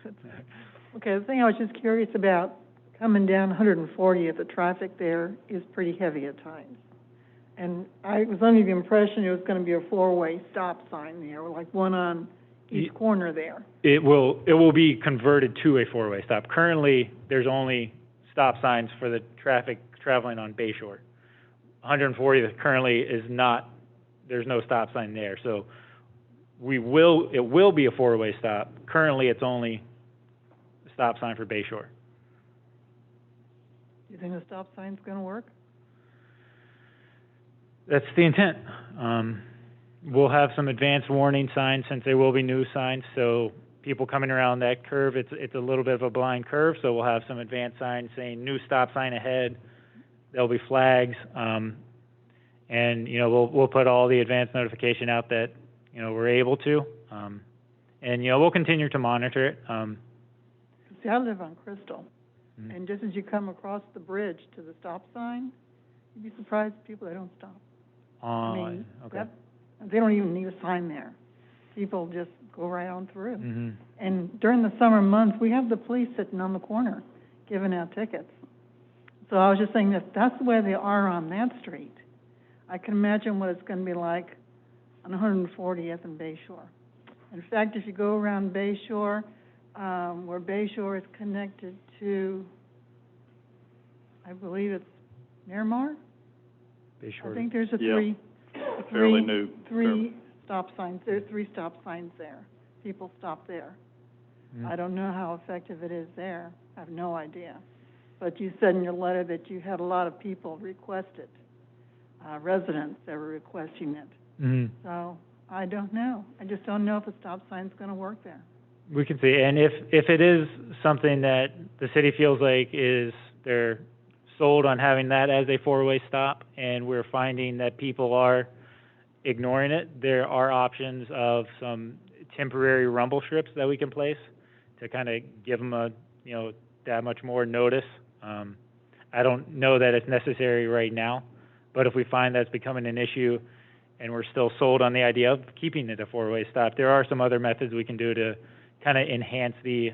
Speaker 7: Okay, the thing I was just curious about, coming down 140th, the traffic there is pretty heavy at times. And I was under the impression it was going to be a 4-way stop sign there, like one on each corner there.
Speaker 17: It will be converted to a 4-way stop. Currently, there's only stop signs for the traffic traveling on Bayshore. 140th currently is not, there's no stop sign there. So it will be a 4-way stop. Currently, it's only a stop sign for Bayshore.
Speaker 7: Do you think the stop sign's going to work?
Speaker 17: That's the intent. We'll have some advanced warning signs since there will be new signs. So people coming around that curve, it's a little bit of a blind curve. So we'll have some advanced signs saying new stop sign ahead. There'll be flags, and we'll put all the advanced notification out that we're able to. And, we'll continue to monitor it.
Speaker 7: See, I live on Crystal, and just as you come across the bridge to the stop sign, you'd be surprised people, they don't stop. I mean,
Speaker 17: okay.
Speaker 7: They don't even need a sign there. People just go right on through.
Speaker 17: Mm-hmm.
Speaker 7: And during the summer months, we have the police sitting on the corner giving out tickets. So I was just saying, if that's the way they are on that street, I can imagine what it's going to be like on 140th and Bayshore. In fact, if you go around Bayshore, where Bayshore is connected to, I believe it's Miramar?
Speaker 17: Bayshore.
Speaker 7: I think there's
Speaker 3: fairly new.
Speaker 7: Three stop signs. There are 3 stop signs there. People stop there.
Speaker 17: Mm-hmm.
Speaker 7: I don't know how effective it is there. I have no idea. But you said in your letter that you had a lot of people request it, residents that were requesting it.
Speaker 17: Mm-hmm.
Speaker 7: So I don't know. I just don't know if a stop sign's going to work there.
Speaker 17: We can see, and if it is something that the city feels like they're sold on having that as a 4-way stop, and we're finding that people are ignoring it, there are options of some temporary rumble strips that we can place to kind of give them that much more notice. I don't know that it's necessary right now, but if we find that's becoming an issue and we're still sold on the idea of keeping it a 4-way stop, there are some other methods we can do to kind of enhance the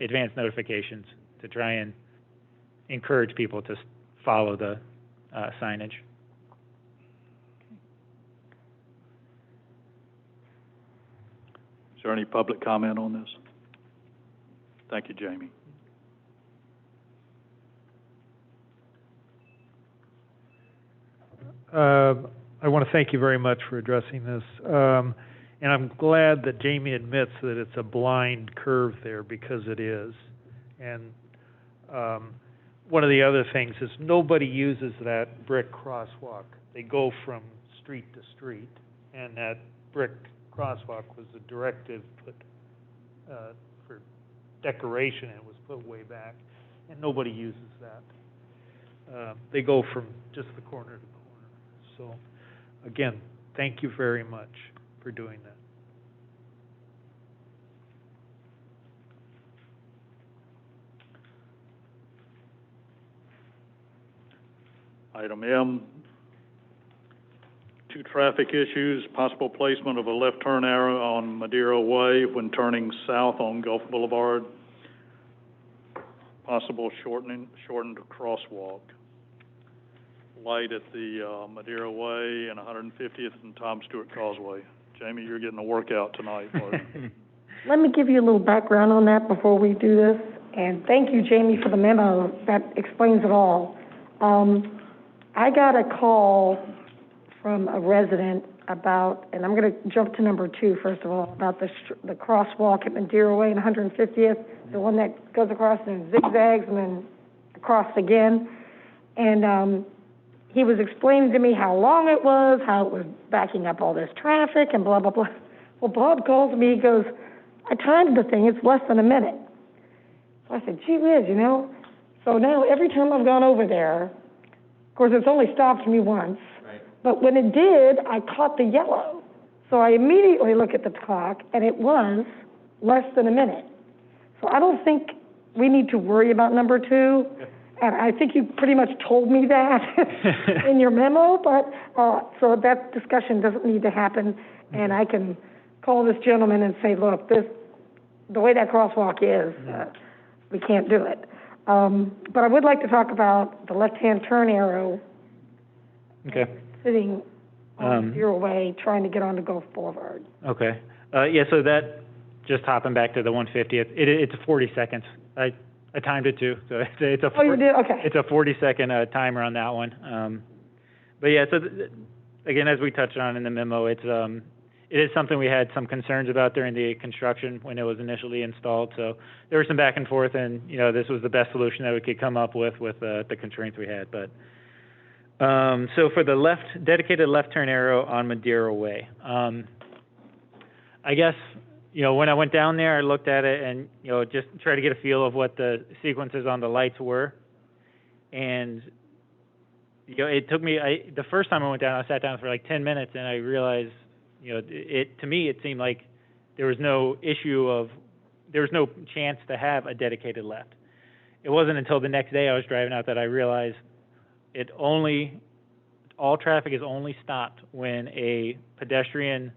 Speaker 17: advance notifications to try and encourage people to follow the signage.
Speaker 3: Is there any public comment on this? Thank you, Jamie.
Speaker 18: I want to thank you very much for addressing this. And I'm glad that Jamie admits that it's a blind curve there, because it is. And one of the other things is nobody uses that brick crosswalk. They go from street to street, and that brick crosswalk was a directive put for decoration, and it was put way back, and nobody uses that. They go from just the corner to corner. So, again, thank you very much for doing that.
Speaker 3: Item M, 2 traffic issues, possible placement of a left turn arrow on Madeira Way when turning south on Gulf Boulevard, possible shortened crosswalk, light at the Madeira Way and 150th and Tom Stewart Causeway. Jamie, you're getting a workout tonight.
Speaker 8: Let me give you a little background on that before we do this, and thank you, Jamie, for the memo. That explains it all. I got a call from a resident about, and I'm going to jump to number 2 first of all, about the crosswalk at Madeira Way and 150th, the one that goes across and zigzags and then across again. And he was explaining to me how long it was, how it was backing up all this traffic and blah, blah, blah. Well, Bob calls me, he goes, I timed the thing, it's less than a minute. So I said, gee whiz, So now every time I've gone over there, of course, it's only stopped me once, right. But when it did, I caught the yellow. So I immediately look at the clock, and it was less than a minute. So I don't think we need to worry about number 2. And I think you pretty much told me that in your memo, but so that discussion doesn't need to happen. And I can call this gentleman and say, look, the way that crosswalk is, we can't do it. But I would like to talk about the left-hand turn arrow sitting on Zero Way trying to get onto Gulf Boulevard.
Speaker 17: Okay. So that, just hopping back to the 150th, it's 40 seconds. I timed it too, so it's a.
Speaker 8: You did? Okay.
Speaker 17: It's a 40-second timer on that one. But yeah, so again, as we touched on in the memo, it is something we had some concerns about during the construction when it was initially installed. So there was some back and forth, and this was the best solution that we could come up with the constraints we had. But so for the dedicated left turn arrow on Madeira Way, I guess. When I went down there, I looked at it and, just try to get a feel of what the sequences on the lights were. And, it took me, the first time I went down, I sat down for like 10 minutes and I realized, You know, to me, it seemed like there was no chance to have a dedicated left. It wasn't until the next day I was driving out that I realized all traffic is only stopped when a pedestrian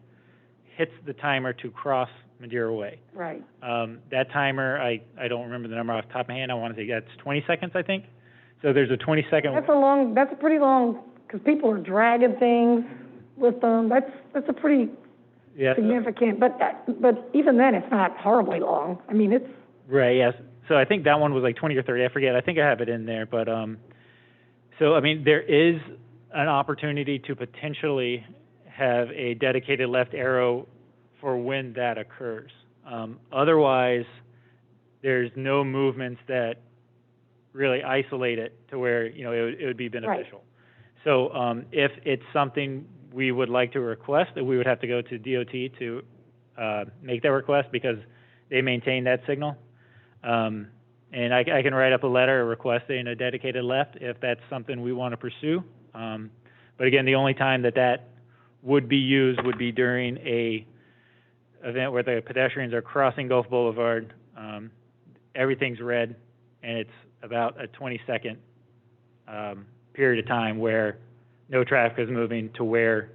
Speaker 17: hits the timer to cross Madeira Way.
Speaker 8: Right.
Speaker 17: That timer, I don't remember the number off the top of my head. I want to say that's 20 seconds, I think. So there's a 20-second.
Speaker 8: That's a pretty long, because people are dragging things with them. That's a pretty significant, but even then, it's not horribly long. I mean, it's.
Speaker 17: Right, yes. So I think that one was like 20 or 30, I forget. I think I have it in there, but, so, I mean, there is an opportunity to potentially have a dedicated left arrow for when that occurs. Otherwise, there's no movements that really isolate it to where, you know, it would be beneficial. Right. So, if it's something we would like to request, that we would have to go to DOT to make that request because they maintain that signal. And I can write up a letter requesting a dedicated left if that's something we want to pursue. But again, the only time that would be used would be during a event where the pedestrians are crossing Gulf Boulevard. Everything's red, and it's about a 20-second period of time where no traffic is moving to where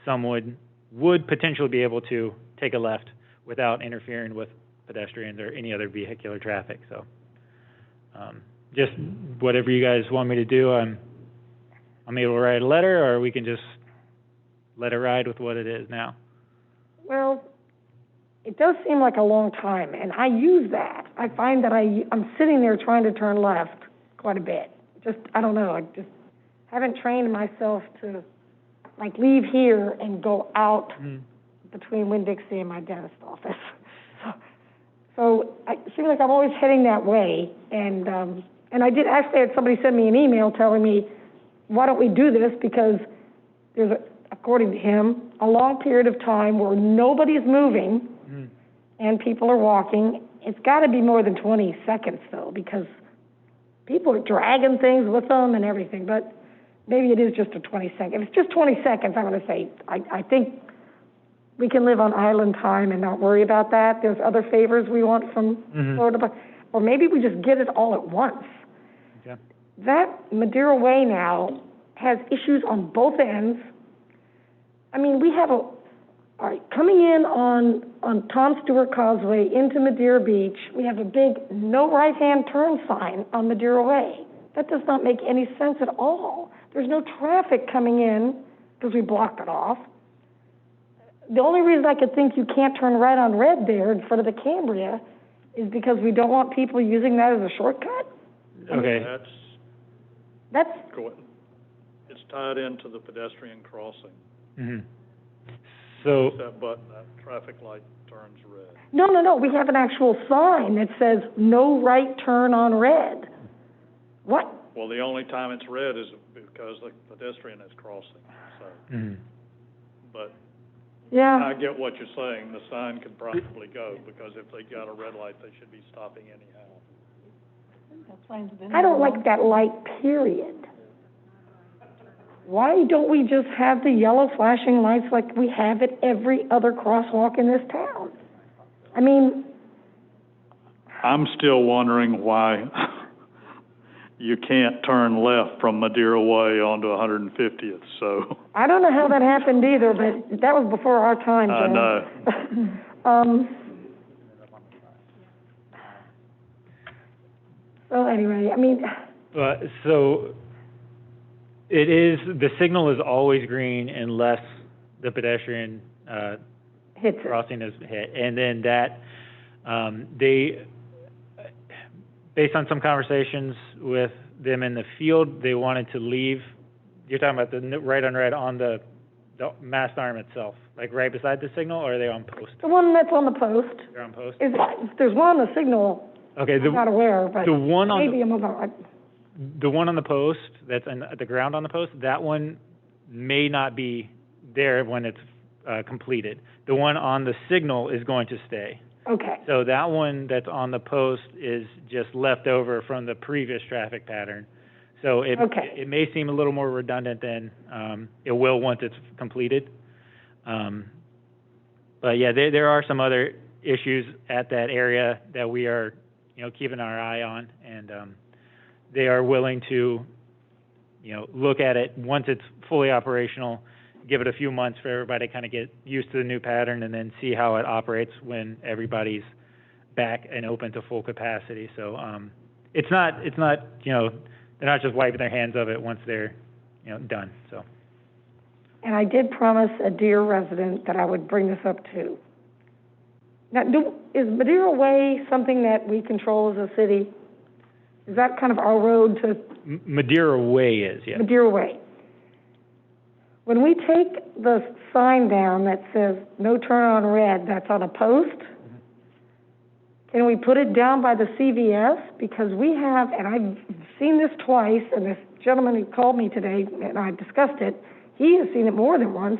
Speaker 17: someone would potentially be able to take a left without interfering with pedestrians or any other vehicular traffic. So just whatever you guys want me to do, I'm able to write a letter, or we can just let it ride with what it is now.
Speaker 8: Well, it does seem like a long time, and I use that. I find that I'm sitting there trying to turn left quite a bit. I don't know, I just haven't trained myself to, like, leave here and go out between Winn-Dixie and my dentist office. So I feel like I'm always heading that way, and I did actually had somebody send me an email telling me, why don't we do this, because there's, according to him, a long period of time where nobody's moving and people are walking. It's got to be more than 20 seconds, though, because people are dragging things with them and everything, but maybe it is just a 20-second. If it's just 20 seconds, I'm going to say, I think we can live on island time and not worry about that. There's other favors we want from Florida, or maybe we just get it all at once.
Speaker 17: Okay.
Speaker 8: That Madeira Way now has issues on both ends. I mean, we have all right, coming in on Tom Stewart Causeway into Madeira Beach, we have a big no right-hand turn sign on Madeira Way. That does not make any sense at all. There's no traffic coming in because we blocked it off. The only reason I could think you can't turn right on red there in front of the Cambria is because we don't want people using that as a shortcut.
Speaker 17: Okay.
Speaker 3: It's tied into the pedestrian crossing.
Speaker 17: Mm-hmm. So
Speaker 3: That button, that traffic light turns red.
Speaker 8: No. We have an actual sign that says no right turn on red. What?
Speaker 3: Well, the only time it's red is because the pedestrian is crossing, so. But
Speaker 8: yeah,
Speaker 3: I get what you're saying. The sign could probably go, because if they got a red light, they should be stopping anyhow.
Speaker 8: I don't like that light, period. Why don't we just have the yellow flashing lights like we have at every other crosswalk in this town? I mean,
Speaker 3: I'm still wondering why you can't turn left from Madeira Way onto 150th, so. I
Speaker 8: don't know how that happened either, but that was before our time, John.
Speaker 3: I know.
Speaker 8: Well, anyway, I mean.
Speaker 17: So it is, the signal is always green unless the pedestrian
Speaker 8: hits
Speaker 17: crossing is hit. And then that, based on some conversations with them in the field, they wanted to leave, you're talking about the right on red on the mast arm itself, like right beside the signal, or are they on post?
Speaker 8: The one that's on the post.
Speaker 17: They're on post?
Speaker 8: There's one on the signal.
Speaker 17: Okay,
Speaker 8: I'm not aware, but
Speaker 17: the one on
Speaker 8: maybe I'm about.
Speaker 17: The one on the post, that's at the ground on the post, that one may not be there when it's completed. The one on the signal is going to stay.
Speaker 8: Okay.
Speaker 17: So that one that's on the post is just left over from the previous traffic pattern. So it may seem a little more redundant than it will once it's completed. But yeah, there are some other issues at that area that we are, keeping our eye on, and they are willing to, look at it once it's fully operational, give it a few months for everybody to kind of get used to the new pattern, and then see how it operates when everybody's back and open to full capacity. So it's not, they're not just wiping their hands of it once they're, done. So.
Speaker 8: And I did promise a dear resident that I would bring this up too. Now, is Madeira Way something that we control as a city? Is that kind of our road to?
Speaker 17: Madeira Way is, yeah.
Speaker 8: Madeira Way. When we take the sign down that says no turn on red, that's on a post, can we put it down by the CVS? Because we have, and I've seen this twice, and this gentleman who called me today, and I discussed it, he has seen it more than once.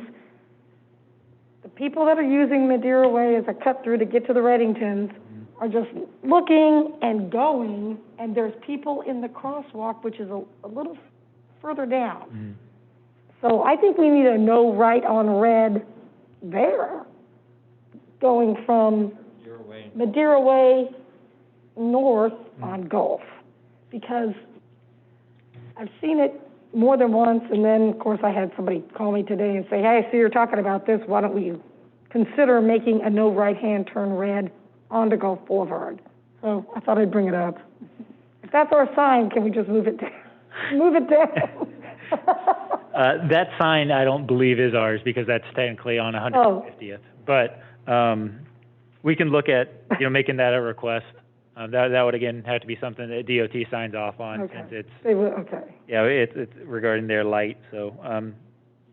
Speaker 8: The people that are using Madeira Way as a cut through to get to the Reddingtons are just looking and going, and there's people in the crosswalk, which is a little further down. So I think we need a no right on red there, going from Madeira Way north on Gulf, because I've seen it more than once, and then, of course, I had somebody call me today and say, hey, I see you're talking about this, why don't we consider making a no right-hand turn red onto Gulf Boulevard? So I thought I'd bring it up. If that's our sign, can we just move it down? Move it down.
Speaker 17: That sign, I don't believe is ours, because that's technically on 150th. But we can look at, making that a request. That would, again, have to be something that DOT signs off on, since it's...
Speaker 8: They will, okay.
Speaker 17: Yeah, it's regarding their light, so,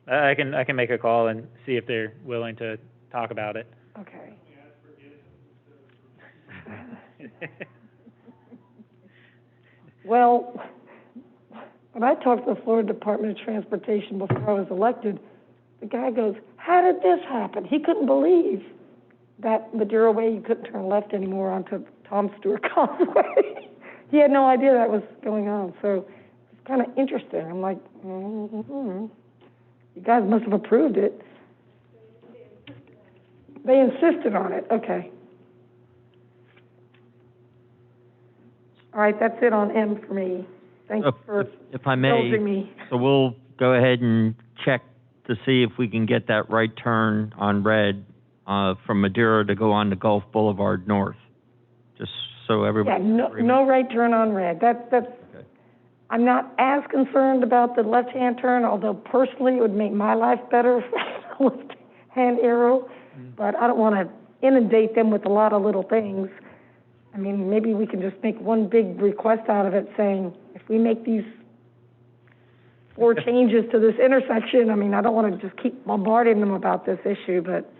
Speaker 17: I can make a call and see if they're willing to talk about it.
Speaker 8: Okay. Well, when I talked to the Florida Department of Transportation before I was elected, the guy goes, how did this happen? He couldn't believe that Madeira Way, you couldn't turn left anymore onto Tom Stewart Causeway. He had no idea that was going on, so it's kind of interesting. I'm like, you guys must have approved it. They insisted on it, okay. All right, that's it on M for me. Thanks for
Speaker 1: if I may,
Speaker 8: indulging me.
Speaker 1: So we'll go ahead and check to see if we can get that right turn on red from Madeira to go on to Gulf Boulevard North, just so everybody.
Speaker 8: Yeah, no right turn on red. That's. Okay. I'm not as concerned about the left-hand turn, although personally it would make my life better if I had a left-hand arrow. But I don't want to inundate them with a lot of little things. I mean, maybe we can just make one big request out of it, saying if we make these 4 changes to this intersection, I mean, I don't want to just keep bombarding them about this issue, but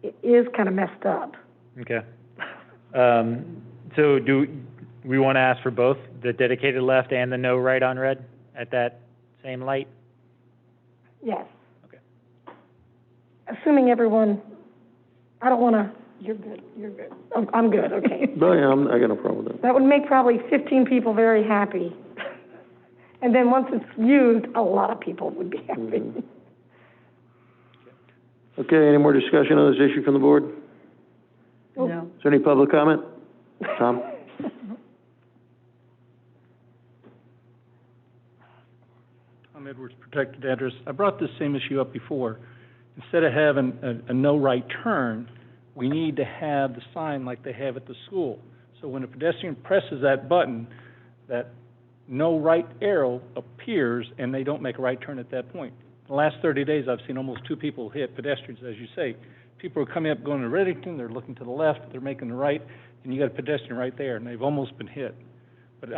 Speaker 8: it is kind of messed up.
Speaker 17: Okay. So do we want to ask for both the dedicated left and the no right on red at that same light?
Speaker 8: Yes.
Speaker 17: Okay.
Speaker 8: Assuming everyone, I don't want to, you're good. I'm good, okay.
Speaker 2: No, yeah, I got no problem with that.
Speaker 8: That would make probably 15 people very happy. And then once it's used, a lot of people would be happy.
Speaker 2: Okay, any more discussion on this issue from the board?
Speaker 8: No.
Speaker 2: Is there any public comment? Tom?
Speaker 4: Tom Edwards, Protected Address. I brought this same issue up before. Instead of having a no right turn, we need to have the sign like they have at the school. So when a pedestrian presses that button, that no right arrow appears and they don't make a right turn at that point. The last 30 days, I've seen almost 2 people hit pedestrians, as you say. People are coming up, going to Reddington, they're looking to the left, they're making the right, and you got a pedestrian right there, and they've almost been hit. But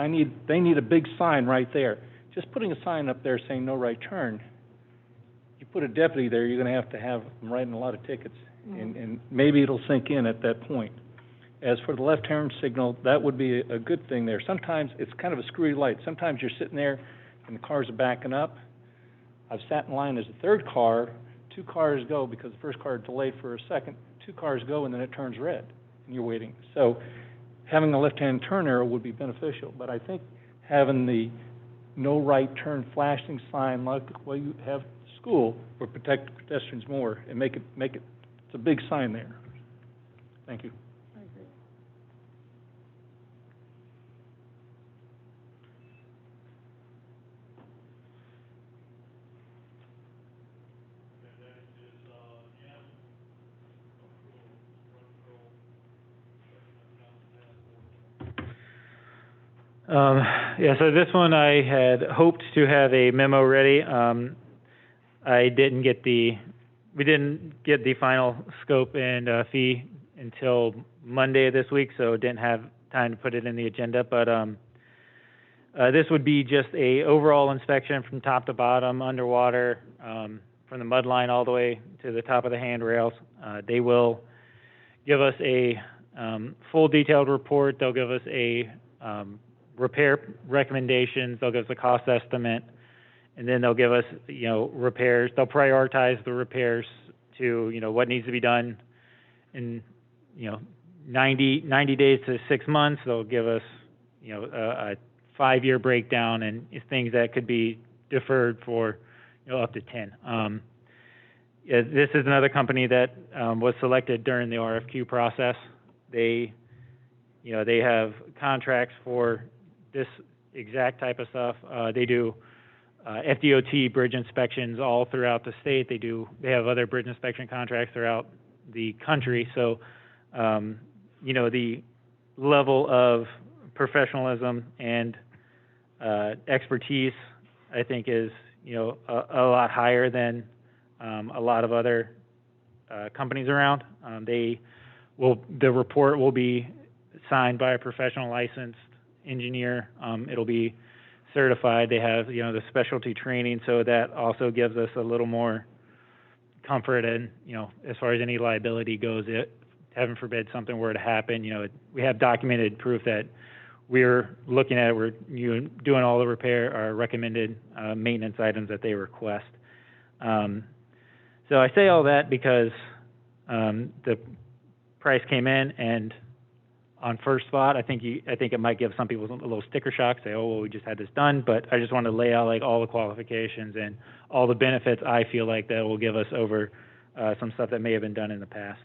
Speaker 4: they need a big sign right there. Just putting a sign up there saying no right turn, you put a deputy there, you're going to have them writing a lot of tickets, and maybe it'll sink in at that point. As for the left turn signal, that would be a good thing there. Sometimes it's kind of a screwy light. Sometimes you're sitting there and the cars are backing up. I've sat in line as a 3rd car, 2 cars go because the first car delayed for a second, 2 cars go and then it turns red and you're waiting. So having a left-hand turn arrow would be beneficial, but I think having the no right turn flashing sign like what you have at school or protect pedestrians more and make it, it's a big sign there. Thank you.
Speaker 17: Yeah, so this one I had hoped to have a memo ready. We didn't get the final scope and fee until Monday of this week, so didn't have time to put it in the agenda. But this would be just a overall inspection from top to bottom, underwater, from the mud line all the way to the top of the handrails. They will give us a full detailed report. They'll give us a repair recommendations. They'll give us a cost estimate, and then they'll give us, repairs. They'll prioritize the repairs to, what needs to be done in, 90 days to 6 months. They'll give us, a 5-year breakdown and things that could be deferred for, up to 10. This is another company that was selected during the RFQ process. They have contracts for this exact type of stuff. They do FDOT bridge inspections all throughout the state. They have other bridge inspection contracts throughout the country. So, the level of professionalism and expertise, I think, is a lot higher than a lot of other companies around. The report will be signed by a professional licensed engineer. It'll be certified. They have, the specialty training, so that also gives us a little more comfort. And, as far as any liability goes, heaven forbid something were to happen, we have documented proof that we're looking at, we're doing all the repair or recommended maintenance items that they request. So I say all that because the price came in, and on first thought, I think it might give some people a little sticker shock, say, oh, well, we just had this done. But I just want to lay out all the qualifications and all the benefits I feel like that will give us over some stuff that may have been done in the past.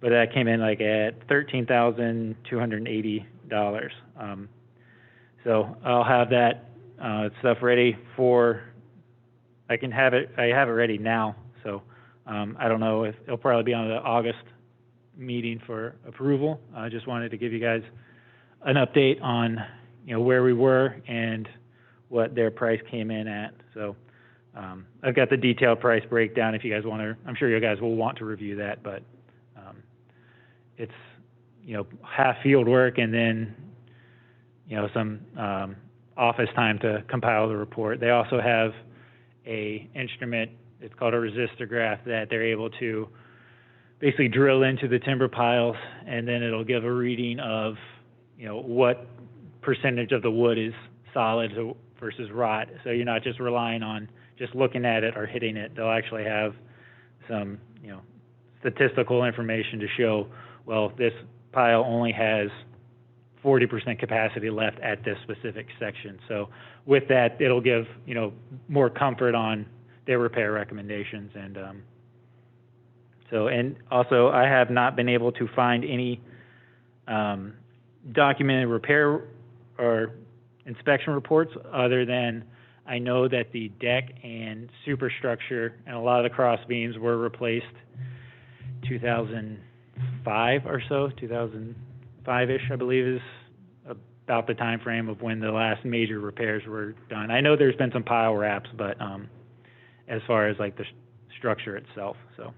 Speaker 17: But that came in at $13,280. So I'll have that stuff ready I have it ready now. So I don't know if it'll probably be on the August meeting for approval. I just wanted to give you guys an update on, where we were and what their price came in at. So I've got the detailed price breakdown if you guys want to. I'm sure you guys will want to review that, but it's, half field work and then, some office time to compile the report. They also have a instrument, it's called a resistor graph, that they're able to basically drill into the timber piles, and then it'll give a reading of, what percentage of the wood is solid versus rot. So you're not just relying on just looking at it or hitting it. They'll actually have some, statistical information to show, well, this pile only has 40% capacity left at this specific section. So with that, it'll give, more comfort on their repair recommendations. And and also I have not been able to find any documented repair or inspection reports, other than I know that the deck and superstructure and a lot of the cross beams were replaced 2005 or so, 2005-ish, I believe, is about the time frame of when the last major repairs were done. I know there's been some pile wraps, but as far as the structure itself, so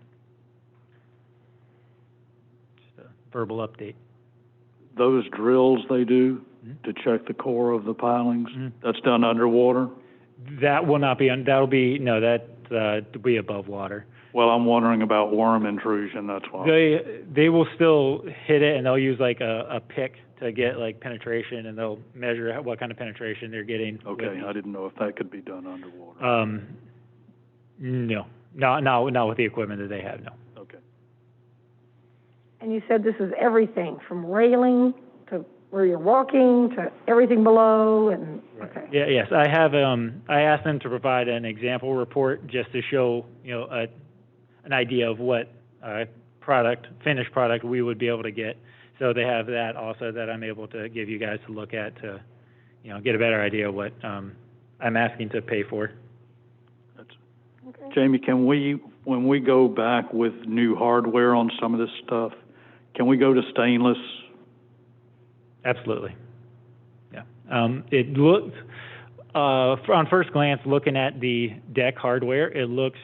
Speaker 17: just a verbal update.
Speaker 3: Those drills they do to check the core of the pilings, that's done underwater?
Speaker 17: That will not be, that'll be be above water.
Speaker 3: Well, I'm wondering about worm intrusion, that's why.
Speaker 17: They will still hit it, and they'll use a pick to get penetration, and they'll measure what kind of penetration they're getting.
Speaker 3: Okay, I didn't know if that could be done underwater.
Speaker 17: No, not with the equipment that they have, no.
Speaker 3: Okay.
Speaker 8: And you said this is everything from railing to where you're walking to everything below and, okay.
Speaker 17: Yeah, yes, I have, I asked them to provide an example report just to show, an idea of what, finished product we would be able to get. So they have that also that I'm able to give you guys to look at to, get a better idea of what, I'm asking to pay for.
Speaker 8: Okay.
Speaker 3: Jamie, when we go back with new hardware on some of this stuff, can we go to stainless?
Speaker 17: Absolutely. Yeah. It looked, on first glance, looking at the deck hardware, it looks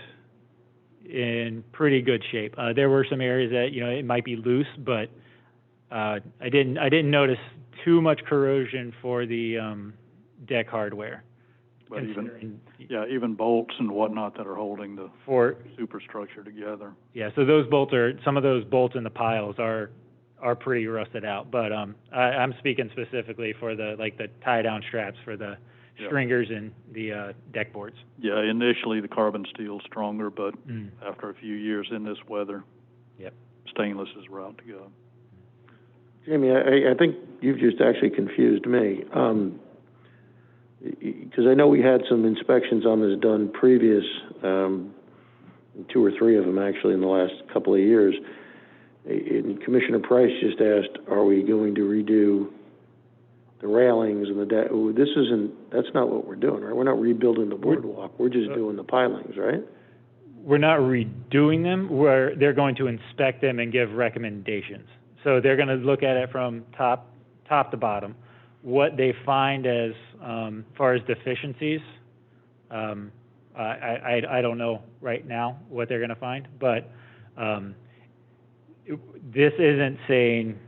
Speaker 17: in pretty good shape. There were some areas that, it might be loose, but I didn't notice too much corrosion for the deck hardware.
Speaker 3: But even bolts and whatnot that are holding the superstructure together.
Speaker 17: Yeah, so some of those bolts in the piles are pretty rusted out. But I'm speaking specifically for the tie down straps for the stringers and the deck boards.
Speaker 3: Yeah, initially the carbon steel's stronger, but after a few years in this weather, stainless is the route to go.
Speaker 2: Jamie, I think you've just actually confused me. Because I know we had some inspections on this done previous, 2 or 3 of them actually in the last couple of years. And Commissioner Price just asked, are we going to redo the railings and the deck? That's not what we're doing, right? We're not rebuilding the boardwalk. We're just doing the pilings, right?
Speaker 17: We're not redoing them. They're going to inspect them and give recommendations. So they're going to look at it from top to bottom. What they find as far as deficiencies, I don't know right now what they're going to find, but this isn't saying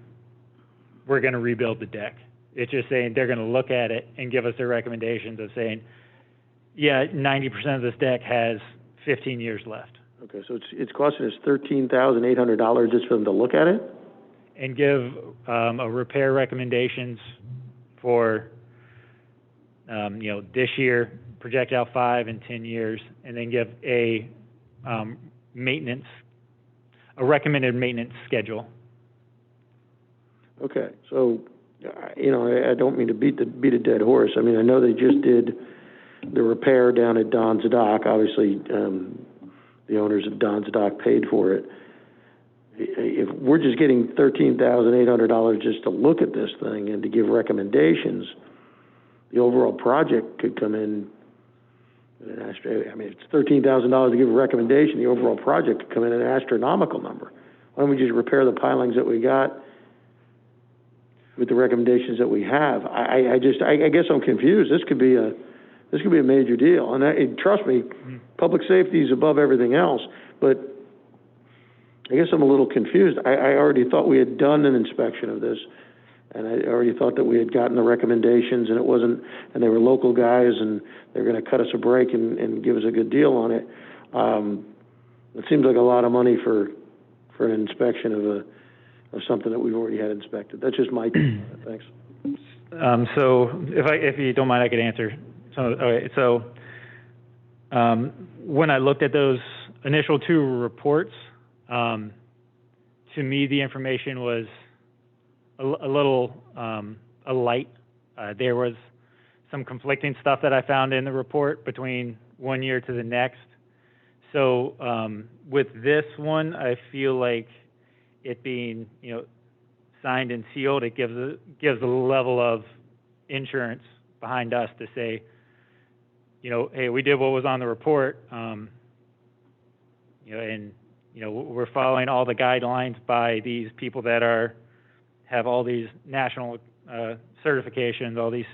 Speaker 17: we're going to rebuild the deck. It's just saying they're going to look at it and give us their recommendations of saying, yeah, 90% of this deck has 15 years left.
Speaker 2: Okay, so it's costing us $13,800 just for them to look at it?
Speaker 17: And give a repair recommendations for, this year, project out 5 and 10 years, and then give a recommended maintenance schedule. Okay, so, I don't mean to beat a dead horse. I mean, I know they just did the repair down at Don's Dock. Obviously, the owners of Don's Dock paid for it. If we're just getting $13,800 just to look at this thing and to give recommendations, the overall project could come in it's $13,000 to give a recommendation. The overall project could come in an astronomical number. Why don't we just repair the pilings that we got with the recommendations that we have? I guess I'm confused. This could be a major deal. And trust me, public safety is above everything else, but I guess I'm a little confused. I already thought we had done an inspection of this, and I already thought that we had gotten the recommendations, and and they were local guys, and they're going to cut us a break and give us a good deal on it. It seems like a lot of money for an inspection of something that we've already had inspected. That's just my thanks. So if you don't mind, I could answer. So when I looked at those initial 2 reports, to me, the information was a little light. There was some conflicting stuff that I found in the report between one year to the next. So with this one, I feel like it being signed and sealed, it gives a level of insurance behind us to say, hey, we did what was on the report, and we're following all the guidelines by these people that have all these national certifications, all these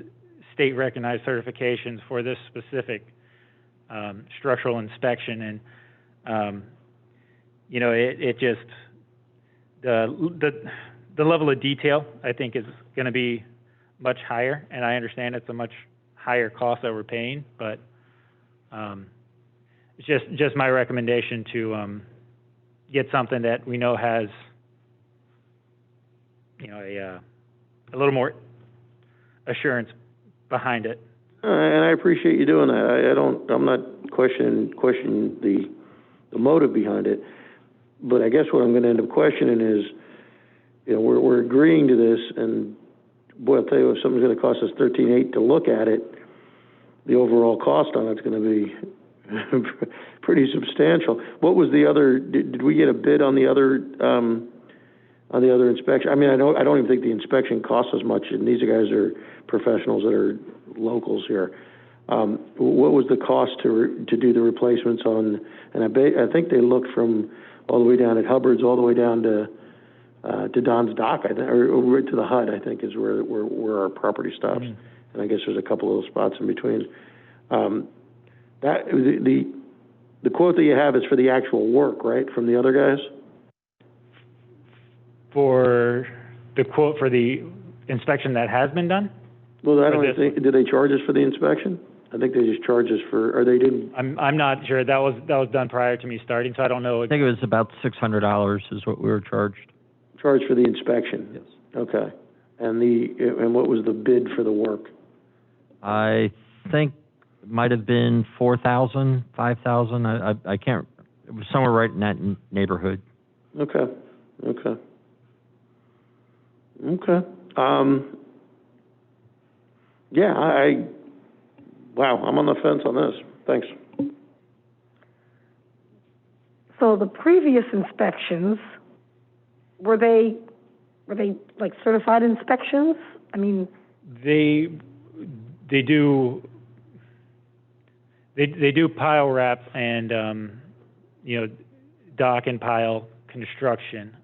Speaker 17: state-recognized certifications for this specific structural inspection, and it just the level of detail I think is going to be much higher, and I understand it's a much higher cost that we're paying, but it's just my recommendation to get something that we know has a little more assurance behind it.
Speaker 2: And I appreciate you doing that. I'm not questioning the motive behind it, but I guess what I'm going to end up questioning is, we're agreeing to this, and boy, I'll tell you, if something's gonna cost us $13,800 to look at it, the overall cost on it's gonna be pretty substantial. What was the other, did we get a bid on the other inspection? I mean, I don't even think the inspection costs as much, and these guys are professionals that are locals here. What was the cost to do the replacements on, and I think they looked from all the way down at Hubbard's, all the way down to Don's Dock, I think, or right to the HUD, I think, is where our property stops. Mm-hmm. And I guess there's a couple of little spots in between. The quote that you have is for the actual work, right, from the other guys?
Speaker 17: For the quote for the inspection that has been done?
Speaker 2: Well, I don't think, did they charge us for the inspection? I think they just charged us for, or they didn't?
Speaker 17: I'm not sure. That was done prior to me starting, so I don't know.
Speaker 1: I think it was about $600 is what we were charged.
Speaker 2: Charged for the inspection? Yes. Okay. And what was the bid for the work?
Speaker 1: I think it might have been $4,000, $5,000. I can't, it was somewhere right in that neighborhood.
Speaker 2: Okay. Yeah, wow, I'm on the fence on this. Thanks.
Speaker 8: So the previous inspections, were they like certified inspections? I mean, they
Speaker 17: do pile wrap and dock and pile construction.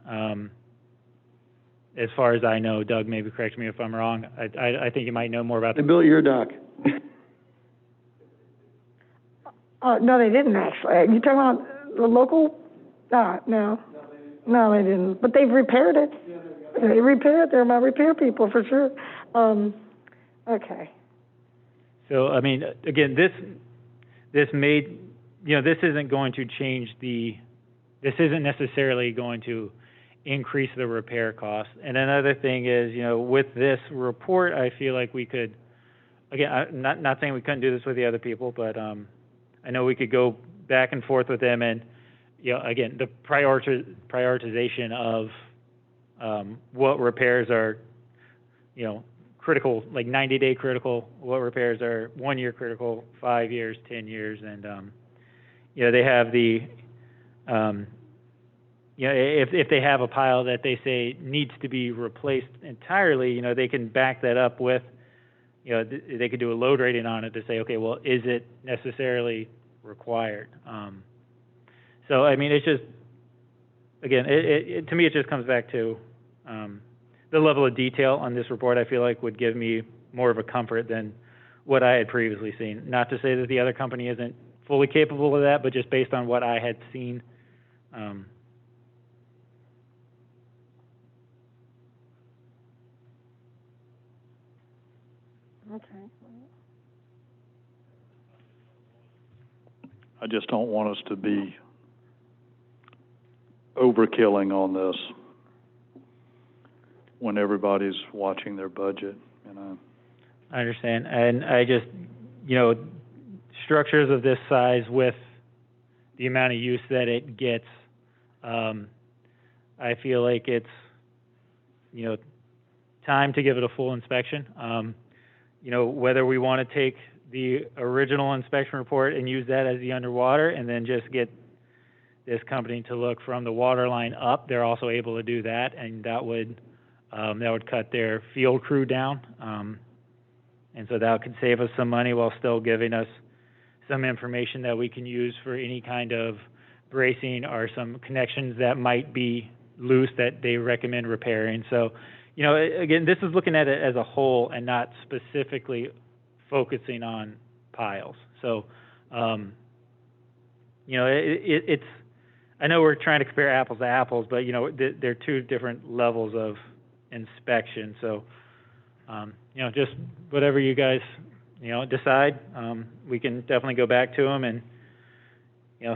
Speaker 17: As far as I know, Doug, maybe correct me if I'm wrong. I think you might know more about.
Speaker 2: They built your dock.
Speaker 8: No, they didn't actually. You talking about the local? No, they didn't. But they've repaired it. They repaired. They're my repair people for sure. Okay.
Speaker 17: So I mean, again, this made, this isn't going to change this isn't necessarily going to increase the repair cost. And another thing is, with this report, I feel like we could, again, not saying we couldn't do this with the other people, but I know we could go back and forth with them and, again, the prioritization of what repairs are, critical, like 90-day critical, what repairs are 1 year critical, 5 years, 10 years, and, they have the, if they have a pile that they say needs to be replaced entirely, they can back that up with, they could do a load rating on it to say, okay, well, is it necessarily required? So, I mean, it's just, again, to me, it just comes back to the level of detail on this report. I feel like would give me more of a comfort than what I had previously seen. Not to say that the other company isn't fully capable of that, but just based on what I had seen.
Speaker 8: Okay.
Speaker 3: I just don't want us to be overkilling on this when everybody's watching their budget,
Speaker 17: I understand, and I just, structures of this size with the amount of use that it gets, I feel like it's, time to give it a full inspection. Whether we want to take the original inspection report and use that as the underwater and then just get this company to look from the water line up, they're also able to do that, and that would cut their field crew down. And so that could save us some money while still giving us some information that we can use for any kind of bracing or some connections that might be loose that they recommend repairing. So, again, this is looking at it as a whole and not specifically focusing on piles. So, it's, I know we're trying to compare apples to apples, but, they're two different levels of inspection. So, just whatever you guys, decide, we can definitely go back to them and,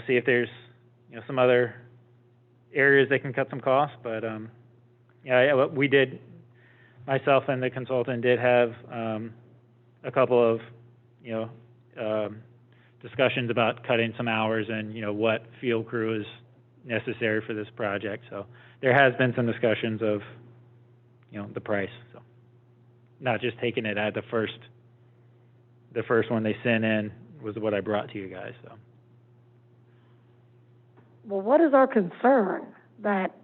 Speaker 17: see if there's, some other areas that can cut some costs. But, we did, myself and the consultant did have a couple of, discussions about cutting some hours and, what field crew is necessary for this project. So there has been some discussions of, the price. So. not just taking it at the first one they sent in was what I brought to you guys, so.
Speaker 8: Well, what is our concern? That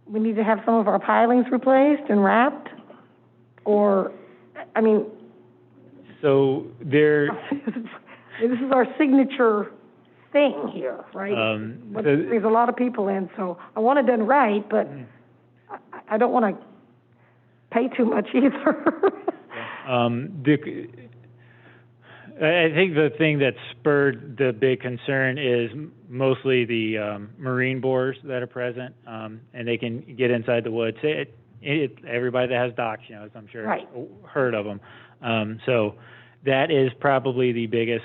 Speaker 8: we need to have some of our pilings replaced and wrapped? Or, I mean...
Speaker 17: So there...
Speaker 8: This is our signature thing here, right? What brings a lot of people in, so I want it done right, but I don't want to pay too much either.
Speaker 17: I think the thing that spurred the big concern is mostly the marine borers that are present, and they can get inside the woods. Everybody that has docks, you know, as I'm sure
Speaker 8: right.
Speaker 17: heard of them. So that is probably the biggest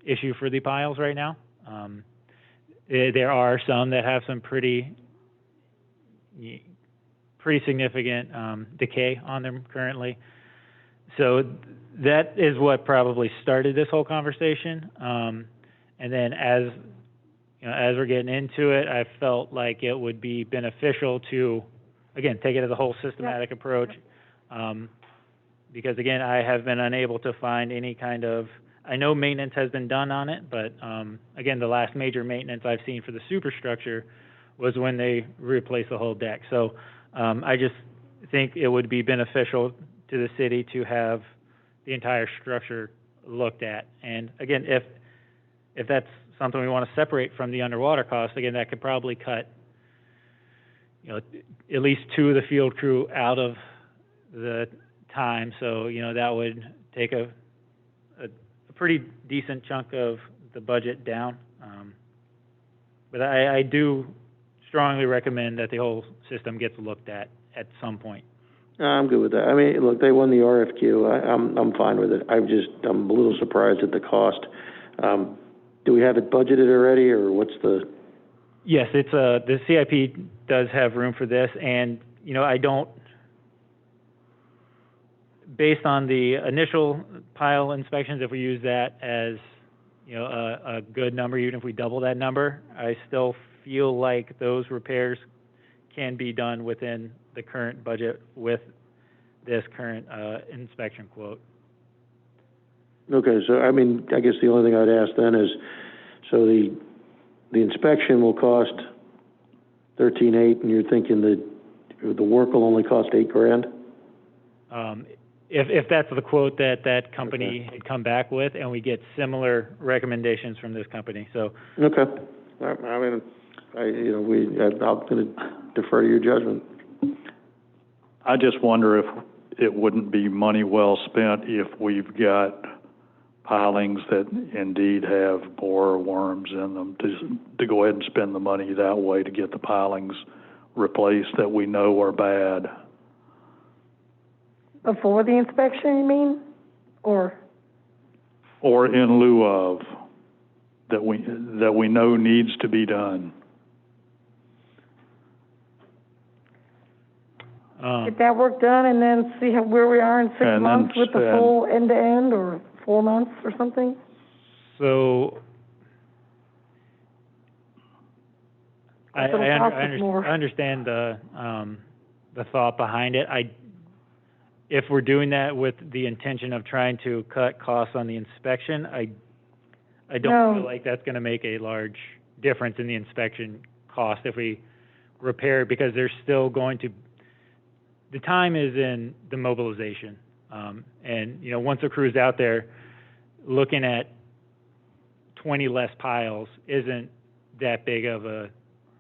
Speaker 17: issue for the piles right now. There are some that have some pretty significant decay on them currently. So that is what probably started this whole conversation. And then as we're getting into it, I felt like it would be beneficial to, again, take it as a whole systematic approach. Because again, I have been unable to find any kind of, I know maintenance has been done on it, but again, the last major maintenance I've seen for the superstructure was when they replaced the whole deck. So I just think it would be beneficial to the city to have the entire structure looked at. And again, if that's something we want to separate from the underwater cost, again, that could probably cut, you know, at least 2 of the field crew out of the time. So, you know, that would take a pretty decent chunk of the budget down. But I do strongly recommend that the whole system gets looked at some point.
Speaker 2: I'm good with that. I mean, look, they won the RFQ. I'm fine with it. I'm a little surprised at the cost. Do we have it budgeted already, or what's the?
Speaker 17: Yes, it's the CIP does have room for this, and you know, based on the initial pile inspections, if we use that as, you know, a good number, even if we double that number, I still feel like those repairs can be done within the current budget with this current inspection quote.
Speaker 2: Okay, so I mean, I guess the only thing I'd ask then is, so the inspection will cost $13,800, and you're thinking that the work will only cost $8,000?
Speaker 17: If that's the quote that company had come back with, and we get similar recommendations from this company, so.
Speaker 2: Okay. I mean, I'm going to defer to your judgment.
Speaker 3: I just wonder if it wouldn't be money well spent if we've got pilings that indeed have borer worms in them, to go ahead and spend the money that way to get the pilings replaced that we know are bad.
Speaker 8: Before the inspection, you mean? Or
Speaker 3: in lieu of, that we know needs to be done.
Speaker 8: Get that work done and then see where we are in 6 months with the full end-to-end, or 4 months or something?
Speaker 17: So I understand the thought behind it. If we're doing that with the intention of trying to cut costs on the inspection, I don't feel like that's going to make a large difference in the inspection cost if we repair it, because there's still going to, the time is in the mobilization. And, you know, once a crew's out there, looking at 20 less piles isn't that big of a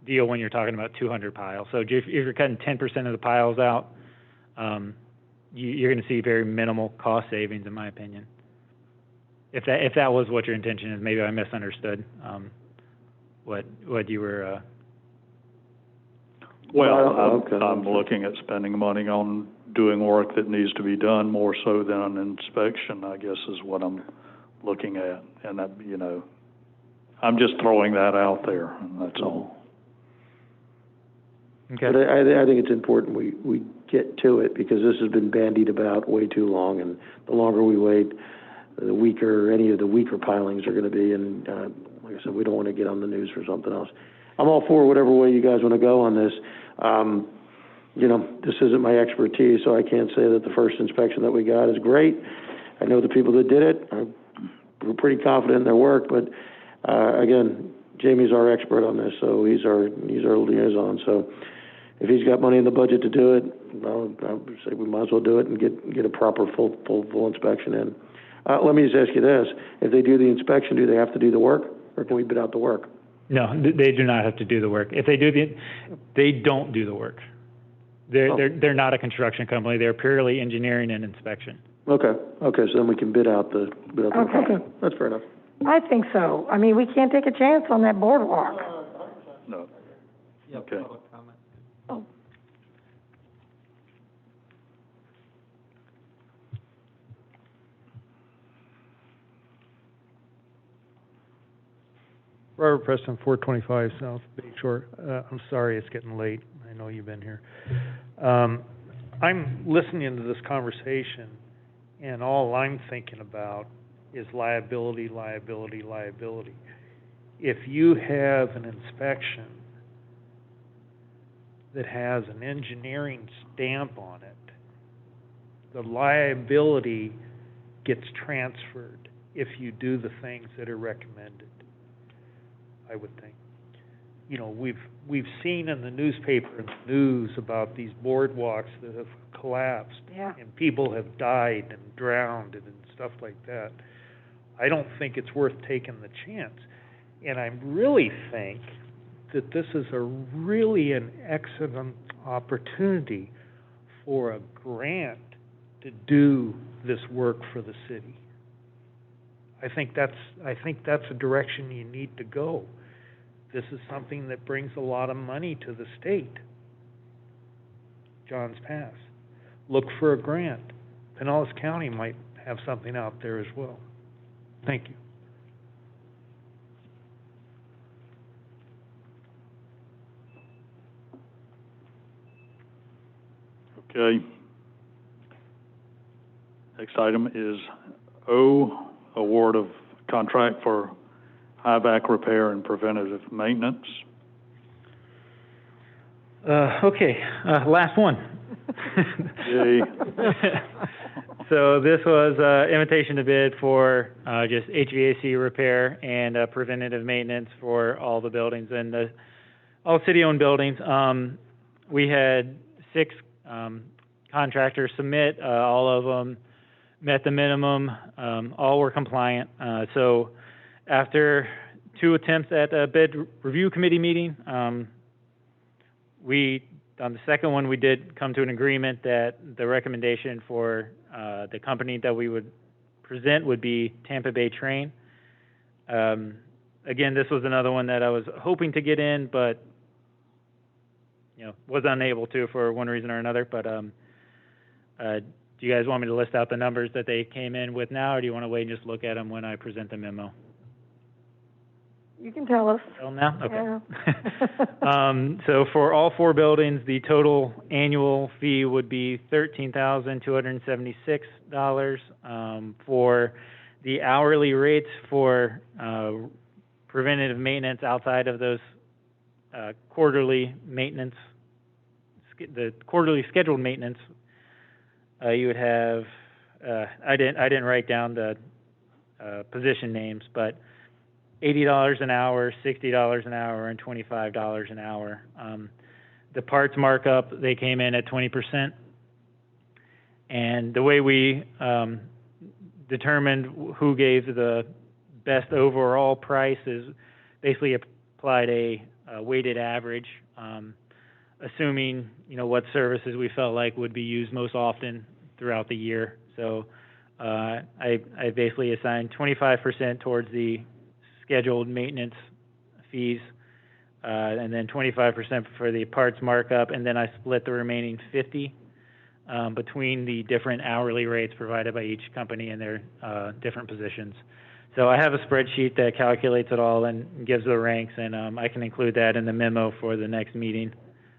Speaker 17: deal when you're talking about 200 piles. So if you're cutting 10% of the piles out, you're going to see very minimal cost savings, in my opinion. If that was what your intention is, maybe I misunderstood what you were.
Speaker 3: Well, I'm looking at spending money on doing work that needs to be done more so than an inspection, I guess, is what I'm looking at. And that, you know, I'm just throwing that out there, and that's all.
Speaker 2: Okay. But I think it's important we get to it, because this has been bandied about way too long, and the longer we wait, the weaker any of the weaker pilings are going to be. And like I said, we don't want to get on the news for something else. I'm all for whatever way you guys want to go on this. this isn't my expertise, so I can't say that the first inspection that we got is great. I know the people that did it. We're pretty confident in their work, but, again, Jamie's our expert on this, so he's our liaison. So if he's got money in the budget to do it, I would say we might as well do it and get a proper full inspection in. Let me just ask you this. If they do the inspection, do they have to do the work, or can we bid out the work?
Speaker 17: No, they do not have to do the work. If they do they don't do the work. They're not a construction company. They're purely engineering and inspection.
Speaker 2: Okay, so then we can bid out the work. Okay, that's fair enough.
Speaker 8: I think so. I mean, we can't take a chance on that boardwalk.
Speaker 3: No. Okay.
Speaker 8: Oh.
Speaker 18: Robert Preston, 425 South Bay Shore. I'm sorry it's getting late. I know you've been here. I'm listening to this conversation, and all I'm thinking about is liability, liability, liability. If you have an inspection that has an engineering stamp on it, the liability gets transferred if you do the things that are recommended, I would think. We've seen in the newspaper and the news about these boardwalks that have collapsed, and people have died and drowned and stuff like that. I don't think it's worth taking the chance. And I really think that this is an excellent opportunity for a grant to do this work for the city. I think that's a direction you need to go. This is something that brings a lot of money to the state. Johns Pass. Look for a grant. Pinellas County might have something out there as well. Thank you.
Speaker 3: Okay. Next item is O, award of contract for high-vac repair and preventative maintenance.
Speaker 17: Last one.
Speaker 3: Yay.
Speaker 17: So this was invitation to bid for just HVAC repair and preventative maintenance for all the buildings and all city-owned buildings. We had 6 contractors submit. All of them met the minimum. All were compliant. So after 2 attempts at a bid review committee meeting, on the second one, we did come to an agreement that the recommendation for the company that we would present would be Tampa Bay Train. Again, this was another one that I was hoping to get in, but was unable to for one reason or another. But do you guys want me to list out the numbers that they came in with now, or do you want to wait and just look at them when I present the memo?
Speaker 8: You can tell us.
Speaker 17: Tell them now? Okay.
Speaker 8: Yeah.
Speaker 17: So for all 4 buildings, the total annual fee would be $13,276. For the hourly rates for preventative maintenance outside of those quarterly maintenance, the quarterly scheduled maintenance, you would have, I didn't write down the position names, but $80 an hour, $60 an hour, and $25 an hour. The parts markup, they came in at 20%. And the way we determined who gave the best overall price is basically applied a weighted average, assuming what services we felt like would be used most often throughout the year. So I basically assigned 25% towards the scheduled maintenance fees, and then 25% for the parts markup, and then I split the remaining 50 between the different hourly rates provided by each company in their different positions. So I have a spreadsheet that calculates it all and gives the ranks, and I can include that in the memo for the next meeting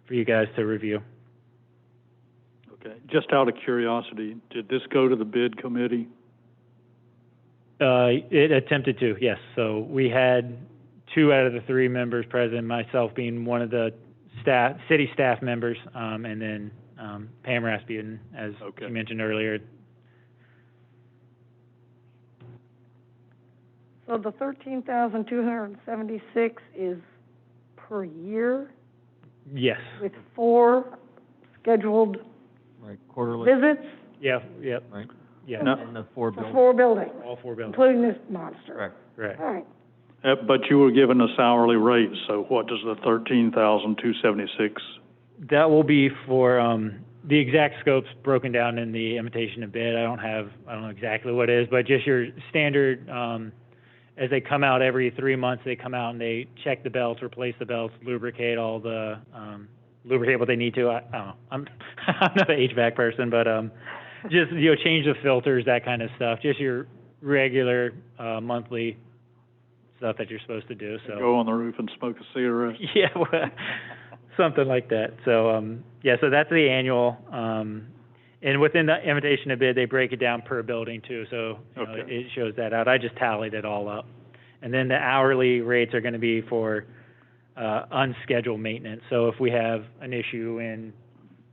Speaker 17: for you guys to review.
Speaker 3: Okay. Just out of curiosity, did this go to the bid committee?
Speaker 17: It attempted to, yes. So we had 2 out of the 3 members present, myself being one of the city staff members, and then, Pam Raspian, as
Speaker 3: Okay.
Speaker 17: you mentioned earlier.
Speaker 8: So the 13,276 is per year
Speaker 17: Yes.
Speaker 8: with 4 scheduled
Speaker 1: Right, quarterly,
Speaker 8: visits
Speaker 17: Yeah, yep,
Speaker 1: right?
Speaker 17: yeah.
Speaker 1: And the 4
Speaker 8: for
Speaker 1: buildings.
Speaker 8: 4 buildings,
Speaker 17: All 4 buildings.
Speaker 8: including this monster.
Speaker 1: Correct.
Speaker 17: Right.
Speaker 8: All right.
Speaker 3: But you were given a salary rate, so what does the 13,276?
Speaker 17: That will be for, the exact scope's broken down in the invitation to bid. I don't know exactly what it is, but just your standard, as they come out every 3 months, they come out and they check the belts, replace the belts, lubricate all the, lubricate what they need to. I don't know. I'm not an HVAC person, but, just, change the filters, that kind of stuff. Just your regular, monthly stuff that you're supposed to do, so.
Speaker 3: Go on the roof and smoke a cigarette?
Speaker 17: Yeah, well, something like that. So, so that's the annual, and within the invitation to bid, they break it down per building too, so,
Speaker 3: Okay.
Speaker 17: it shows that out. I just tallied it all up. And then the hourly rates are gonna be for, unscheduled maintenance. So if we have an issue in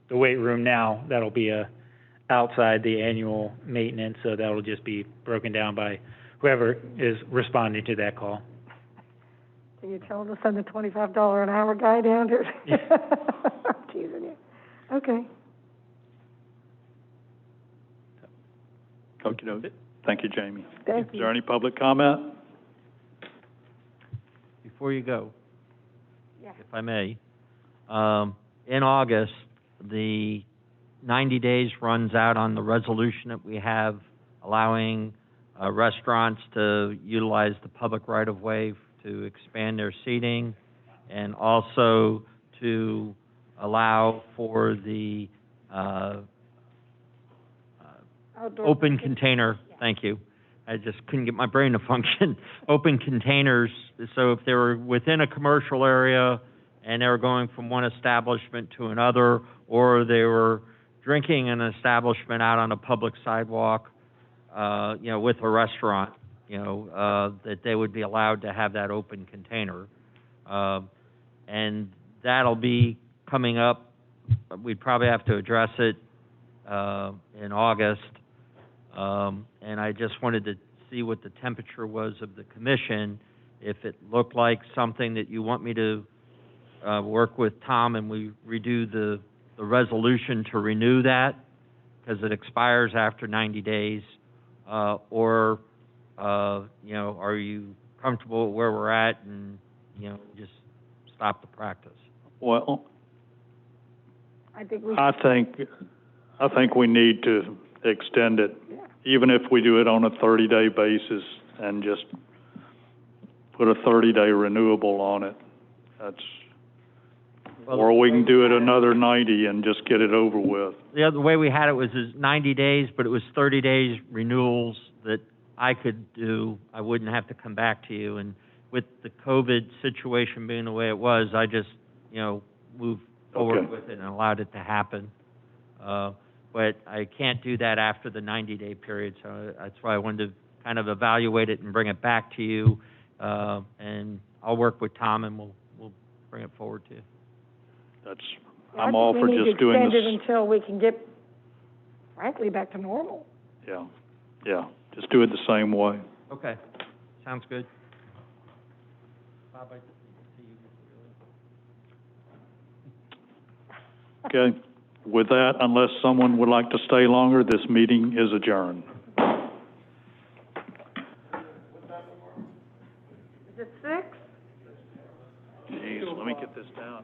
Speaker 17: the weight room now, that'll be outside the annual maintenance, so that'll just be broken down by whoever is responding to that call.
Speaker 8: So you tell them to send the $25 an hour guy down to?
Speaker 17: Yeah.
Speaker 8: I'm teasing you. Okay.
Speaker 3: Okey-doke. Thank you, Jamie.
Speaker 8: Thank
Speaker 3: Is
Speaker 8: you.
Speaker 3: there any public comment?
Speaker 1: Before you go,
Speaker 8: Yeah.
Speaker 1: if I may, in August, the 90 days runs out on the resolution that we have allowing restaurants to utilize the public right-of-way to expand their seating, and also to allow for the
Speaker 8: Outdoor
Speaker 1: open
Speaker 8: parking.
Speaker 1: container, thank you. I just couldn't get my brain to function. Open containers, so if they were within a commercial area and they were going from one establishment to another, or they were drinking in an establishment out on a public sidewalk, with a restaurant, that they would be allowed to have that open container. And that'll be coming up. We'd probably have to address it in August. And I just wanted to see what the temperature was of the commission, if it looked like something that you want me to work with Tom and we redo the resolution to renew that, because it expires after 90 days, or, are you comfortable where we're at and, just stop the practice?
Speaker 3: Well,
Speaker 8: I think we
Speaker 3: I think we need to extend it, even if we do it on a 30-day basis and just put a 30-day renewable on it. Or we can do it another 90 and just get it over with.
Speaker 1: The other way we had it was 90 days, but it was 30 days renewals that I could do. I wouldn't have to come back to you. And with the COVID situation being the way it was, I just, moved forward
Speaker 3: Okay.
Speaker 1: with it and allowed it to happen. But I can't do that after the 90-day period, so that's why I wanted to kind of evaluate it and bring it back to you. And I'll work with Tom and we'll bring it forward to you.
Speaker 3: I'm all for just doing
Speaker 8: I think we need to extend
Speaker 3: this.
Speaker 8: it until we can get, frankly, back to normal.
Speaker 3: Yeah, just do it the same way.
Speaker 1: Okay, sounds good. Bob, I see you.
Speaker 3: Okay. With that, unless someone would like to stay longer, this meeting is adjourned.
Speaker 8: Is it 6?
Speaker 3: Jeez, let me get this down.